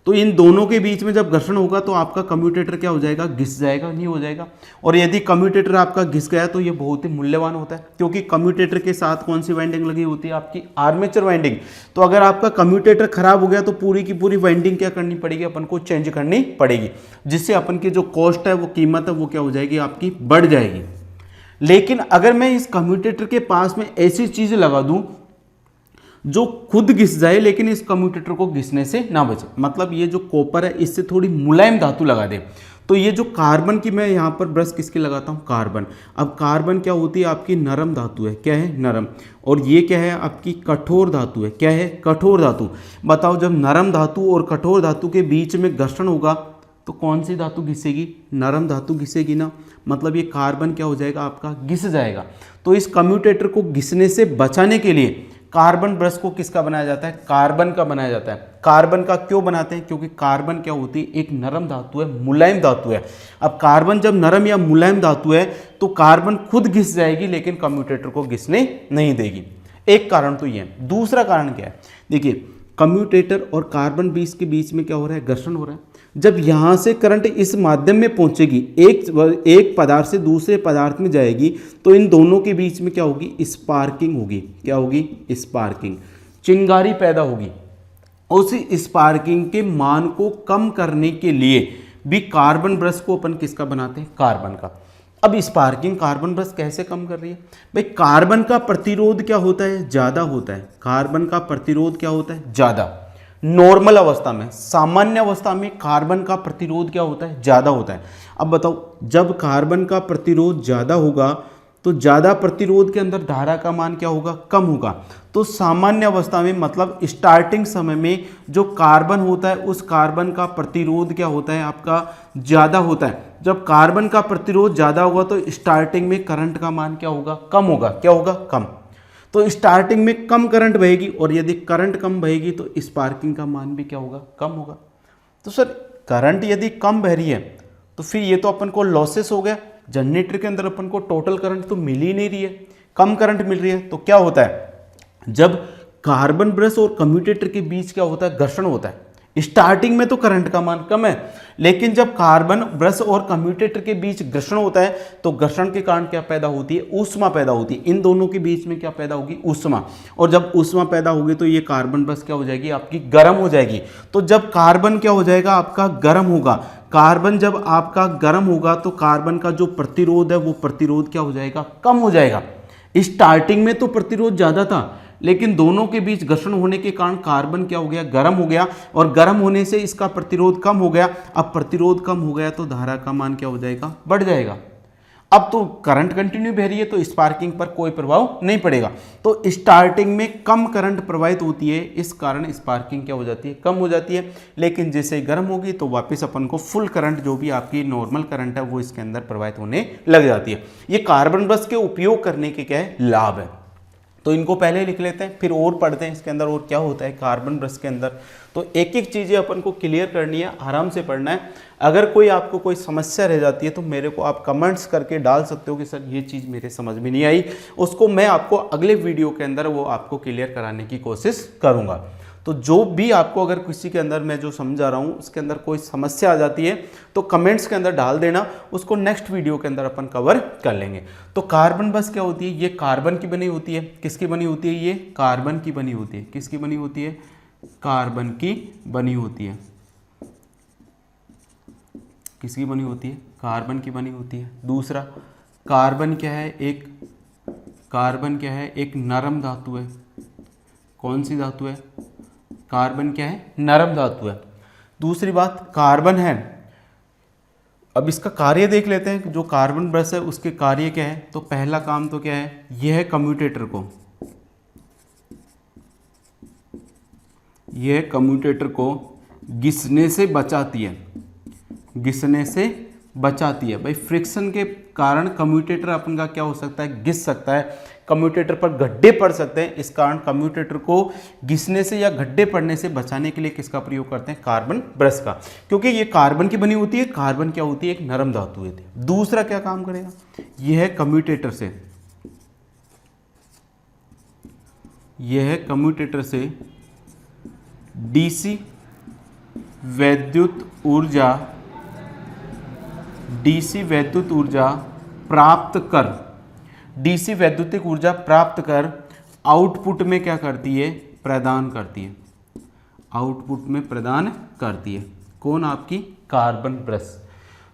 तो इन दोनों के बीच में जब घर्षण होगा तो आपका कम्यूटेटर क्या हो जाएगा? घिस जाएगा, नहीं हो जाएगा। और यदि कम्यूटेटर आपका घिस गया तो ये बहुत ही मूल्यवान होता है, क्योंकि कम्यूटेटर के साथ कौन सी वाइंडिंग लगी होती है? आपकी आर्मेचर वाइंडिंग। तो अगर आपका कम्यूटेटर खराब हो गया तो पूरी की पूरी वाइंडिंग क्या करनी पड़ेगी? अपन को चेंज करनी पड़ेगी, जिससे अपन की जो कॉस्ट है, वो कीमत है, वो क्या हो जाएगी? आपकी बढ़ जाएगी। लेकिन अगर मैं इस कम्यूटेटर के पास में ऐसी चीज लगा दूं जो खुद घिस जाए लेकिन इस कम्यूटेटर को घिसने से ना बचे, मतलब ये जो कॉपर है इससे थोड़ी मुलायम धातु लगा दे, तो ये जो कार्बन की मैं यहाँ पर ब्रश किसकी लगाता हूँ, कार्बन। अब कार्बन क्या होती है, आपकी नरम धातु है, क्या है, नरम। और ये क्या है, आपकी कठोर धातु है, क्या है, कठोर धातु। बताओ जब नरम धातु और कठोर धातु के बीच में घर्षण होगा तो कौन सी धातु घिसेगी, नरम धातु घिसेगी ना, मतलब ये कार्बन क्या हो जाएगा, आपका घिस जाएगा। तो इस कम्यूटेटर को घिसने से बचाने के लिए कार्बन ब्रश को किसका बनाया जाता है, कार्बन का बनाया जाता है। कार्बन का क्यों बनाते हैं, क्योंकि कार्बन क्या होती है, एक नरम धातु है, मुलायम धातु है। अब कार्बन जब नरम या मुलायम धातु है तो कार्बन खुद घिस जाएगी लेकिन कम्यूटेटर को घिसने नहीं देगी। एक कारण तो ये है। दूसरा कारण क्या है, देखिए कम्यूटेटर और कार्बन बीस के बीच में क्या हो रहा है, घर्षण हो रहा है। जब यहाँ से करंट इस माध्यम में पहुंचेगी, एक पदार्थ से दूसरे पदार्थ में जाएगी, तो इन दोनों के बीच में क्या होगी, स्पार्किंग होगी। क्या होगी, स्पार्किंग, चिंगारी पैदा होगी। उस स्पार्किंग के मान को कम करने के लिए भी कार्बन ब्रश को अपन किसका बनाते हैं, कार्बन का। अब स्पार्किंग कार्बन ब्रश कैसे कम कर रही है भाई, कार्बन का प्रतिरोध क्या होता है, ज्यादा होता है। कार्बन का प्रतिरोध क्या होता है, ज्यादा। नॉर्मल अवस्था में, सामान्य अवस्था में कार्बन का प्रतिरोध क्या होता है, ज्यादा होता है। अब बताओ जब कार्बन का प्रतिरोध ज्यादा होगा तो ज्यादा प्रतिरोध के अंदर धारा का मान क्या होगा, कम होगा। तो सामान्य अवस्था में मतलब स्टार्टिंग समय में जो कार्बन होता है उस कार्बन का प्रतिरोध क्या होता है, आपका ज्यादा होता है। जब कार्बन का प्रतिरोध ज्यादा होगा तो स्टार्टिंग में करंट का मान क्या होगा, कम होगा। क्या होगा, कम। तो स्टार्टिंग में कम करंट बहेगी और यदि करंट कम बहेगी तो स्पार्किंग का मान भी क्या होगा, कम होगा। तो सर करंट यदि कम बह रही है तो फिर ये तो अपन को लॉसेस हो गया। जनरेटर के अंदर अपन को टोटल करंट तो मिल ही नहीं रही है, कम करंट मिल रही है। तो क्या होता है, जब कार्बन ब्रश और कम्यूटेटर के बीच क्या होता है, घर्षण होता है। स्टार्टिंग में तो करंट का मान कम है, लेकिन जब कार्बन ब्रश और कम्यूटेटर के बीच घर्षण होता है तो घर्षण के कारण क्या पैदा होती है, ऊष्मा पैदा होती है। इन दोनों के बीच में क्या पैदा होगी, ऊष्मा। और जब ऊष्मा पैदा होगी तो ये कार्बन ब्रश क्या हो जाएगी, आपकी गर्म हो जाएगी। तो जब कार्बन क्या हो जाएगा, आपका गर्म होगा। कार्बन जब आपका गर्म होगा तो कार्बन का जो प्रतिरोध है वो प्रतिरोध क्या हो जाएगा, कम हो जाएगा। स्टार्टिंग में तो प्रतिरोध ज्यादा था लेकिन दोनों के बीच घर्षण होने के कारण कार्बन क्या हो गया, गर्म हो गया। और गर्म होने से इसका प्रतिरोध कम हो गया। अब प्रतिरोध कम हो गया तो धारा का मान क्या हो जाएगा, बढ़ जाएगा। अब तो करंट कंटिन्यू बह रही है तो स्पार्किंग पर कोई प्रभाव नहीं पड़ेगा। तो स्टार्टिंग में कम करंट प्रवाहित होती है, इस कारण स्पार्किंग क्या हो जाती है, कम हो जाती है। लेकिन जैसे गर्म होगी तो वापस अपन को फुल करंट, जो भी आपकी नॉर्मल करंट है, वो इसके अंदर प्रवाहित होने लग जाती है। ये कार्बन ब्रश के उपयोग करने के क्या है, लाभ है। तो इनको पहले लिख लेते हैं, फिर और पढ़ते हैं इसके अंदर और क्या होता है कार्बन ब्रश के अंदर। तो एक एक चीज़ें अपन को क्लियर करनी है, आराम से पढ़ना है। अगर कोई आपको कोई समस्या रह जाती है तो मेरे को आप कमेंट्स करके डाल सकते हो कि सर ये चीज़ मेरे समझ में नहीं आई, उसको मैं आपको अगले वीडियो के अंदर वो आपको क्लियर कराने की कोशिश करूँगा। तो जो भी आपको अगर किसी के अंदर मैं जो समझा रहा हूँ उसके अंदर कोई समस्या आ जाती है तो कमेंट्स के अंदर डाल देना, उसको नेक्स्ट वीडियो के अंदर अपन कवर कर लेंगे। तो कार्बन ब्रश क्या होती है, ये कार्बन की बनी होती है। किसकी बनी होती है, ये कार्बन की बनी होती है। किसकी बनी होती है, कार्बन की बनी होती है। किसकी बनी होती है, कार्बन की बनी होती है। दूसरा, कार्बन क्या है, एक नरम धातु है। कौन सी धातु है, कार्बन क्या है, नरम धातु है। दूसरी बात, कार्बन है। अब इसका कार्य देख लेते हैं, जो कार्बन ब्रश है उसके कार्य क्या है। तो पहला काम तो क्या है, यह है कम्यूटेटर को घिसने से बचाती है। घिसने से बचाती है भाई, फ्रिक्शन के कारण कम्यूटेटर अपन का क्या हो सकता है, घिस सकता है। कम्यूटेटर पर गड्ढे पड़ सकते हैं, इस कारण कम्यूटेटर को घिसने से या गड्ढे पड़ने से बचाने के लिए किसका प्रयोग करते हैं, कार्बन ब्रश का। क्योंकि ये कार्बन की बनी होती है। कार्बन क्या होती है, एक नरम धातु होती है। दूसरा क्या काम करेगा, यह है कम्यूटेटर से डीसी वैद्युत ऊर्जा प्राप्त कर आउटपुट में क्या करती है, प्रदान करती है। कौन, आपकी कार्बन ब्रश।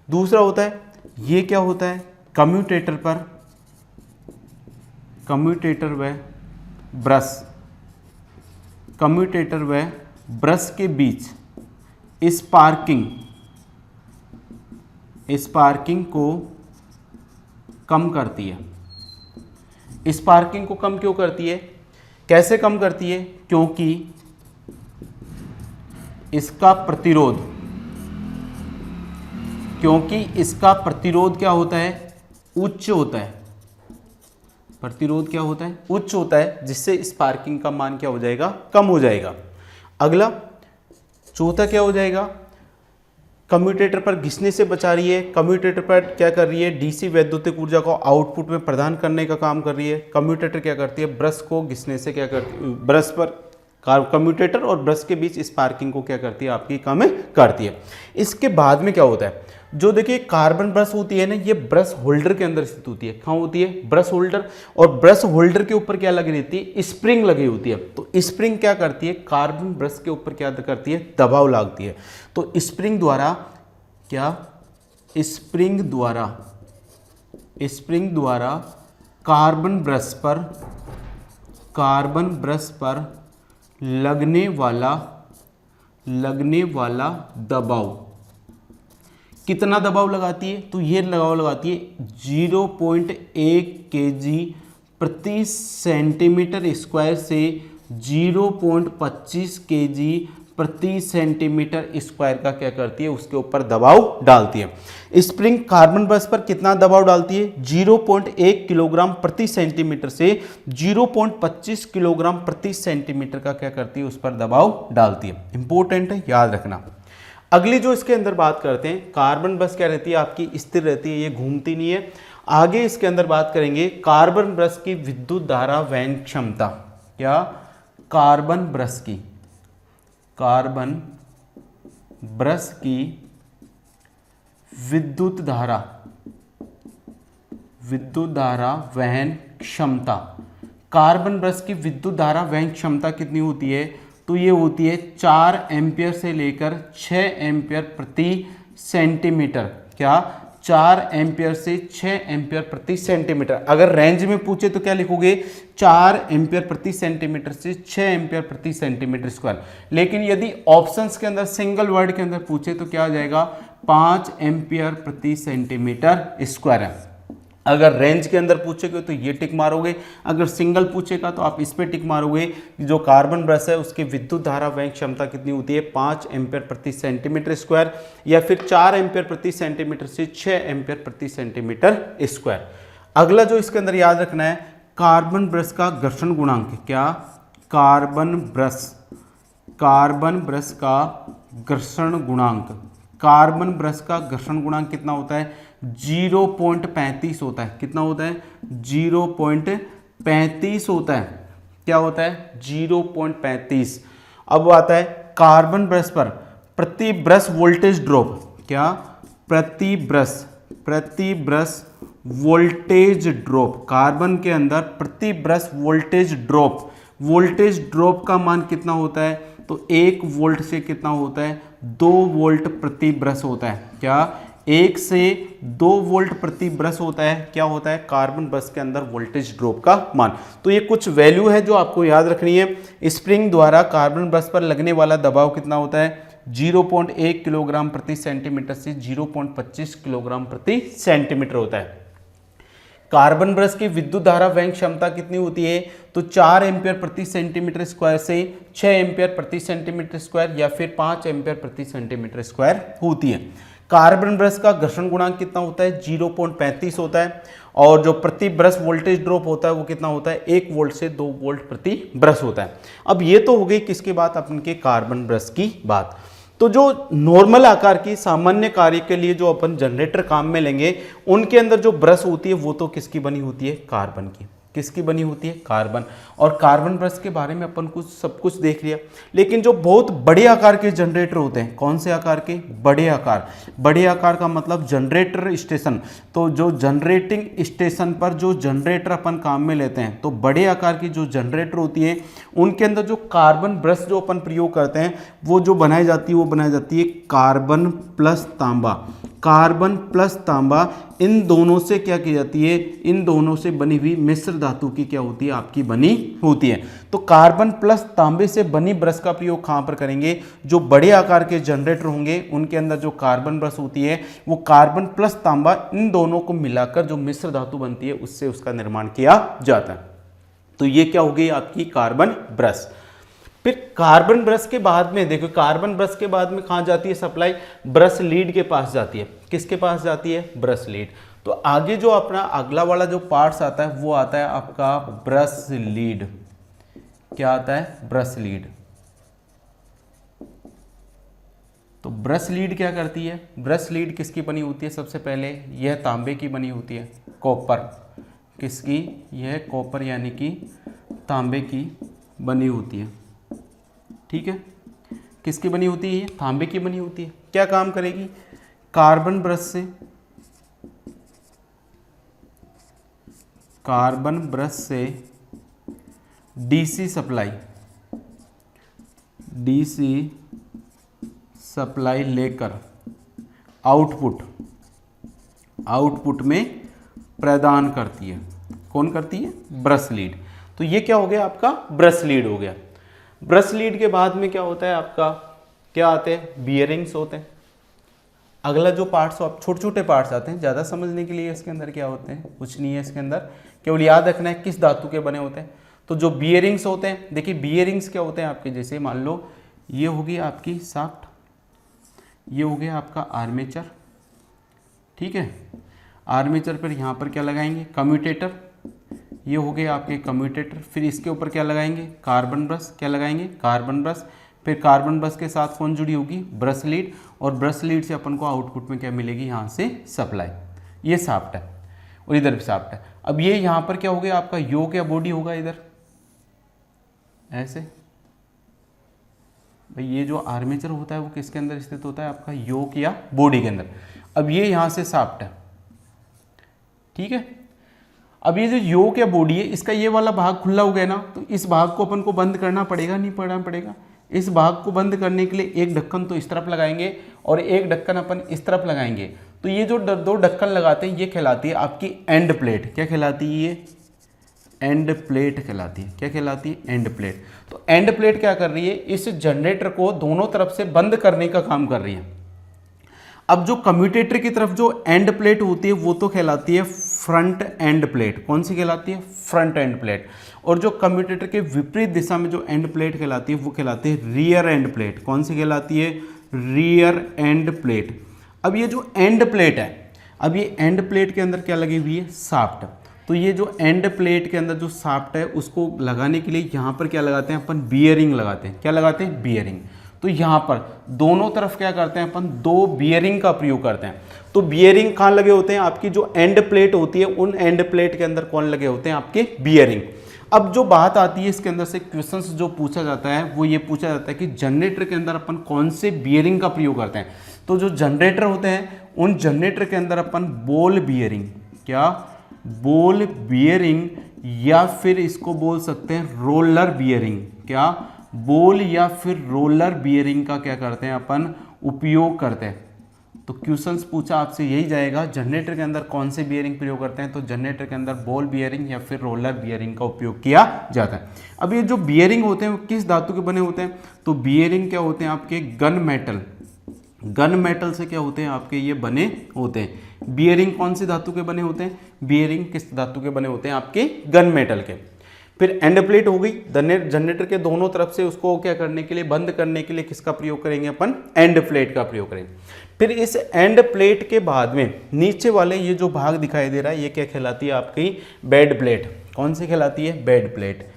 दूसरा होता है, ये क्या होता है, कम्यूटेटर व ब्रश के बीच स्पार्किंग को कम करती है। स्पार्किंग को कम क्यों करती है, कैसे कम करती है? क्योंकि इसका प्रतिरोध क्या होता है? उच्च होता है। प्रतिरोध क्या होता है? उच्च होता है, जिससे स्पार्किंग का मान क्या हो जाएगा? कम हो जाएगा। अगला चौथा क्या हो जाएगा? कम्यूटेटर पर घिसने से बचा रही है। कम्यूटेटर पर क्या कर रही है? डीसी वैद्युतिक ऊर्जा को आउटपुट में प्रदान करने का काम कर रही है। कम्यूटेटर क्या करती है? ब्रश को घिसने से क्या करती है? ब्रश पर कम्यूटेटर और ब्रश के बीच स्पार्किंग को क्या करती है? आपकी कम करती है। इसके बाद में क्या होता है? जो देखिए कार्बन ब्रश होती है ना, ये ब्रश होल्डर के अंदर स्थित होती है। कहाँ होती है? Brush holder. और ब्रश होल्डर के ऊपर क्या लगी रहती है? स्प्रिंग लगी होती है। तो स्प्रिंग क्या करती है? कार्बन ब्रश के ऊपर क्या करती है? दबाव लगाती है। तो स्प्रिंग द्वारा कार्बन ब्रश पर लगने वाला दबाव, कितना दबाव लगाती है? तो ये दबाव लगाती है 0.1 kg प्रति सेंटीमीटर स्क्वायर से 0.25 kg प्रति सेंटीमीटर स्क्वायर का क्या करती है? उसके ऊपर दबाव डालती है। स्प्रिंग कार्बन ब्रश पर कितना दबाव डालती है? 0.1 किलोग्राम प्रति सेंटीमीटर से 0.25 किलोग्राम प्रति सेंटीमीटर का क्या करती है? उस पर दबाव डालती है। इंपॉर्टेंट है, याद रखना। अगली जो इसके अंदर बात करते हैं, कार्बन ब्रश क्या रहती है? आपकी स्थिर रहती है, ये घूमती नहीं है। आगे इसके अंदर बात करेंगे कार्बन ब्रश की विद्युत धारा वहन क्षमता। क्या? कार्बन ब्रश की विद्युत धारा वहन क्षमता। कार्बन ब्रश की विद्युत धारा वहन क्षमता कितनी होती है? तो ये होती है 4 एम्पियर से लेकर 6 एम्पियर प्रति सेंटीमीटर। क्या? 4 एम्पियर से 6 एम्पियर प्रति सेंटीमीटर। अगर रेंज में पूछे तो क्या लिखोगे? 4 एम्पियर प्रति सेंटीमीटर से 6 एम्पियर प्रति सेंटीमीटर स्क्वायर। लेकिन यदि ऑप्शंस के अंदर सिंगल वर्ड के अंदर पूछे तो क्या आ जाएगा? 5 एम्पियर प्रति सेंटीमीटर स्क्वायर है। अगर रेंज के अंदर पूछेगा तो ये टिक मारोगे, अगर सिंगल पूछेगा तो आप इस पे टिक मारोगे। जो कार्बन ब्रश है उसकी विद्युत धारा वहन क्षमता कितनी होती है? 5 एम्पियर प्रति सेंटीमीटर स्क्वायर, या फिर 4 एम्पियर प्रति सेंटीमीटर से 6 एम्पियर प्रति सेंटीमीटर स्क्वायर। अगला जो इसके अंदर याद रखना है, कार्बन ब्रश का घर्षण गुणांक। क्या? कार्बन ब्रश का घर्षण गुणांक। कार्बन ब्रश का घर्षण गुणांक कितना होता है? 0.35 होता है। कितना होता है? 0.35 होता है। क्या होता है? 0.35। अब आता है कार्बन ब्रश पर प्रति ब्रश वोल्टेज ड्रॉप। क्या? प्रति ब्रश वोल्टेज ड्रॉप। कार्बन के अंदर प्रति ब्रश वोल्टेज ड्रॉप का मान कितना होता है? तो 1 वोल्ट से कितना होता है? 2 वोल्ट प्रति ब्रश होता है। क्या? 1 से 2 वोल्ट प्रति ब्रश होता है। क्या होता है? कार्बन ब्रश के अंदर वोल्टेज ड्रॉप का मान। तो ये कुछ वैल्यू है जो आपको याद रखनी है। स्प्रिंग द्वारा कार्बन ब्रश पर लगने वाला दबाव कितना होता है? 0.1 किलोग्राम प्रति सेंटीमीटर से 0.25 किलोग्राम प्रति सेंटीमीटर होता है। कार्बन ब्रश की विद्युत धारा वहन क्षमता कितनी होती है? तो 4 एम्पियर प्रति सेंटीमीटर स्क्वायर से 6 एम्पियर प्रति सेंटीमीटर स्क्वायर, या फिर 5 एम्पियर प्रति सेंटीमीटर स्क्वायर होती है। कार्बन ब्रश का घर्षण गुणांक कितना होता है? 0.35 होता है। और जो प्रति ब्रश वोल्टेज ड्रॉप होता है वो कितना होता है? 1 वोल्ट से 2 वोल्ट प्रति ब्रश होता है। अब ये तो हो गई किसकी बात? अपन के कार्बन ब्रश की बात। तो जो नॉर्मल आकार की सामान्य कार्य के लिए जो अपन जनरेटर काम में लेंगे, उनके अंदर जो ब्रश होती है वो तो किसकी बनी होती है? कार्बन की। किसकी बनी होती है? कार्बन। और कार्बन ब्रश के बारे में अपन सब कुछ देख लिया। लेकिन जो बहुत बड़े आकार के जनरेटर होते हैं, कौन से आकार के? बड़े आकार। बड़े आकार का मतलब जनरेटर स्टेशन। तो जो जनरेटिंग स्टेशन पर जो जनरेटर अपन काम में लेते हैं, तो बड़े आकार की जो जनरेटर होती है उनके अंदर जो कार्बन ब्रश जो अपन प्रयोग करते हैं वो जो बनाई जाती है वो बनाई जाती है कार्बन प्लस तांबा। कार्बन प्लस तांबा, इन दोनों से क्या की जाती है, इन दोनों से बनी हुई मिश्र धातु की क्या होती है, आपकी बनी होती है। तो कार्बन प्लस तांबे से बनी ब्रश का प्रयोग कहाँ पर करेंगे, जो बड़े आकार के जनरेटर होंगे उनके अंदर जो कार्बन ब्रश होती है वो कार्बन प्लस तांबा इन दोनों को मिलाकर जो मिश्र धातु बनती है उससे उसका निर्माण किया जाता है। तो ये क्या हो गई आपकी कार्बन ब्रश। फिर कार्बन ब्रश के बाद में देखो, कार्बन ब्रश के बाद में कहाँ जाती है सप्लाई, ब्रश लीड के पास जाती है। किसके पास जाती है, ब्रश लीड। तो आगे जो अपना अगला वाला जो पार्ट्स आता है वो आता है आपका ब्रश लीड। क्या आता है, ब्रश लीड। तो ब्रश लीड क्या करती है, ब्रश लीड किसकी बनी होती है, सबसे पहले यह तांबे की बनी होती है, कॉपर। किसकी, यह कॉपर यानी कि तांबे की बनी होती है। ठीक है, किसकी बनी होती है, ये तांबे की बनी होती है। क्या काम करेगी, कार्बन ब्रश से, कार्बन ब्रश से डीसी सप्लाई लेकर आउटपुट में प्रदान करती है। कौन करती है, ब्रश लीड। तो ये क्या हो गया आपका, ब्रश लीड हो गया। ब्रश लीड के बाद में क्या होता है आपका, क्या आते हैं, बियरिंग्स होते हैं। अगला जो पार्ट्स, छोटे छोटे पार्ट्स आते हैं, ज़्यादा समझने के लिए इसके अंदर क्या होते हैं, कुछ नहीं है इसके अंदर, केवल याद रखना है किस धातु के बने होते हैं। तो जो बियरिंग्स होते हैं, देखिए बियरिंग्स क्या होते हैं आपके, जैसे मान लो ये होगी आपकी शाफ्ट, ये हो गया आपका आर्मेचर। ठीक है, आर्मेचर पर यहाँ पर क्या लगाएंगे, कम्यूटेटर। ये हो गए आपके कम्यूटेटर। फिर इसके ऊपर क्या लगाएंगे, कार्बन ब्रश। क्या लगाएंगे, कार्बन ब्रश। फिर कार्बन ब्रश के साथ कौन जुड़ी होगी, ब्रश लीड। और ब्रश लीड से अपन को आउटपुट में क्या मिलेगी, यहाँ से सप्लाई। ये शाफ्ट है और इधर भी शाफ्ट है। अब ये यहाँ पर क्या हो गया आपका, योक या बॉडी होगा इधर ऐसे। भाई ये जो आर्मेचर होता है वो किसके अंदर स्थित होता है, आपका योक या बॉडी के अंदर। अब ये यहाँ से शाफ्ट है। ठीक है, अब ये जो योक या बॉडी है, इसका ये वाला भाग खुला हो गया ना, तो इस भाग को अपन को बंद करना पड़ेगा, नहीं पड़ेगा। इस भाग को बंद करने के लिए एक ढक्कन तो इस तरफ लगाएंगे और एक ढक्कन अपन इस तरफ लगाएंगे। तो ये जो दो ढक्कन लगाते हैं ये कहलाती है आपकी एंड प्लेट। क्या कहलाती है, ये एंड प्लेट कहलाती है। क्या कहलाती है, एंड प्लेट। तो एंड प्लेट क्या कर रही है, इस जनरेटर को दोनों तरफ से बंद करने का काम कर रही है। अब जो कम्यूटेटर की तरफ जो एंड प्लेट होती है वो तो कहलाती है फ्रंट एंड प्लेट। कौन सी कहलाती है, फ्रंट एंड प्लेट। और जो कम्यूटेटर के विपरीत दिशा में जो एंड प्लेट कहलाती है वो कहलाती है रियर एंड प्लेट। कौन सी कहलाती है, रियर एंड प्लेट। अब ये जो एंड प्लेट है, अब ये एंड प्लेट के अंदर क्या लगी हुई है, शाफ्ट। तो ये जो एंड प्लेट के अंदर जो शाफ्ट है उसको लगाने के लिए यहाँ पर क्या लगाते हैं अपन, बियरिंग लगाते हैं। क्या लगाते हैं, बियरिंग। तो यहाँ पर दोनों तरफ क्या करते हैं अपन, दो बियरिंग का प्रयोग करते हैं। तो बियरिंग कहाँ लगे होते हैं, आपकी जो एंड प्लेट होती है उन एंड प्लेट के अंदर कौन लगे होते हैं, आपके बियरिंग। अब जो बात आती है इसके अंदर से क्वेश्चंस जो पूछा जाता है वो ये पूछा जाता है कि जनरेटर के अंदर अपन कौन से बियरिंग का प्रयोग करते हैं। तो जो जनरेटर होते हैं उन जनरेटर के अंदर अपन बॉल बियरिंग, क्या, बॉल बियरिंग, या फिर इसको बोल सकते हैं रोलर बियरिंग। क्या, बॉल या फिर रोलर बियरिंग का क्या करते हैं अपन, उपयोग करते हैं। तो क्वेश्चंस पूछा आपसे यही जाएगा, जनरेटर के अंदर कौन से बियरिंग प्रयोग करते हैं। तो जनरेटर के अंदर बॉल बियरिंग या फिर रोलर बियरिंग का उपयोग किया जाता है। अब ये जो बियरिंग होते हैं वो किस धातु के बने होते हैं, तो बियरिंग क्या होते हैं आपके, गन मेटल। गन मेटल से क्या होते हैं आपके, ये बने होते हैं। बियरिंग कौन सी धातु के बने होते हैं, बियरिंग किस धातु के बने होते हैं, आपके गन मेटल के। फिर एंड प्लेट हो गई, जनरेटर के दोनों तरफ से उसको क्या करने के लिए, बंद करने के लिए किसका प्रयोग करेंगे अपन, एंड प्लेट का प्रयोग करेंगे। फिर इस एंड प्लेट के बाद में नीचे वाले ये जो भाग दिखाई दे रहा है ये क्या कहलाती है आपकी, बेड प्लेट। कौन सी कहलाती है, बेड प्लेट।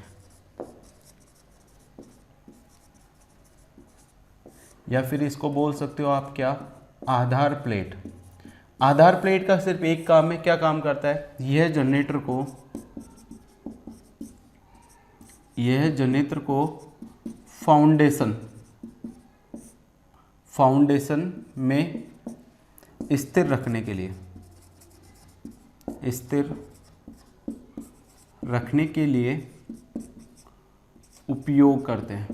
या फिर इसको बोल सकते हो आप क्या, आधार प्लेट। आधार प्लेट का सिर्फ एक काम है, क्या काम करता है, यह जनरेटर को फाउंडेशन में स्थिर रखने के लिए उपयोग करते हैं।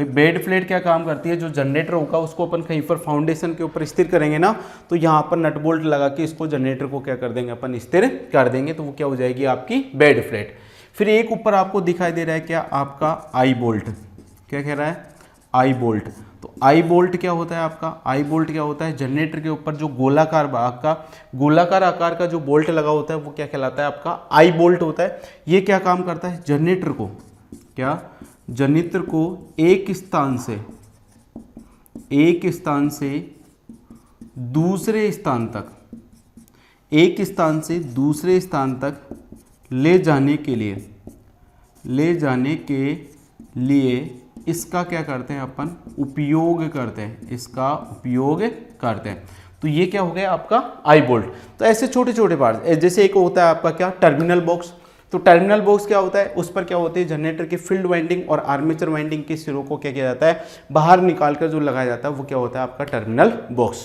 भाई बेड प्लेट क्या काम करती है, जो जनरेटर होगा उसको अपन कहीं पर फाउंडेशन के ऊपर स्थिर करेंगे ना, तो यहाँ पर नट बोल्ट लगा के इसको जनरेटर को क्या कर देंगे अपन, स्थिर कर देंगे, तो वो क्या हो जाएगी आपकी बेड प्लेट। फिर एक ऊपर आपको दिखाई दे रहा है क्या, आपका आई बोल्ट। क्या कह रहा है, आई बोल्ट। तो आई बोल्ट क्या होता है आपका, आई बोल्ट क्या होता है, जनरेटर के ऊपर जो गोलाकार भाग का, गोलाकार आकार का जो बोल्ट लगा होता है वो क्या कहलाता है आपका आई बोल्ट होता है। ये क्या काम करता है, जनरेटर को, क्या, जनरेटर को एक स्थान से दूसरे स्थान तक, एक स्थान से दूसरे स्थान तक ले जाने के लिए इसका क्या करते हैं अपन, उपयोग करते हैं, इसका उपयोग करते हैं। तो ये क्या हो गया आपका आई बोल्ट। तो ऐसे छोटे छोटे पार्ट्स, जैसे एक होता है आपका क्या, टर्मिनल बॉक्स। तो टर्मिनल बॉक्स क्या होता है, उस पर क्या होती है, जनरेटर की फील्ड वाइंडिंग और आर्मेचर वाइंडिंग के सिरों को क्या किया जाता है, बाहर निकाल कर जो लगाया जाता है वो क्या होता है आपका टर्मिनल बॉक्स।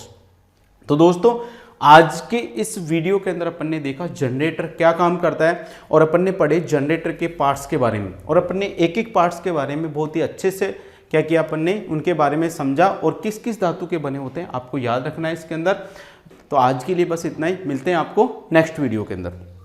तो दोस्तों आज के इस वीडियो के अंदर अपन ने देखा जनरेटर क्या काम करता है, और अपन ने पढ़े जनरेटर के पार्ट्स के बारे में, और अपन ने एक एक पार्ट्स के बारे में बहुत ही अच्छे से क्या किया, अपन ने उनके बारे में समझा, और किस किस धातु के बने होते हैं आपको याद रखना है इसके अंदर। तो आज के लिए बस इतना ही, मिलते हैं आपको नेक्स्ट वीडियो के अंदर।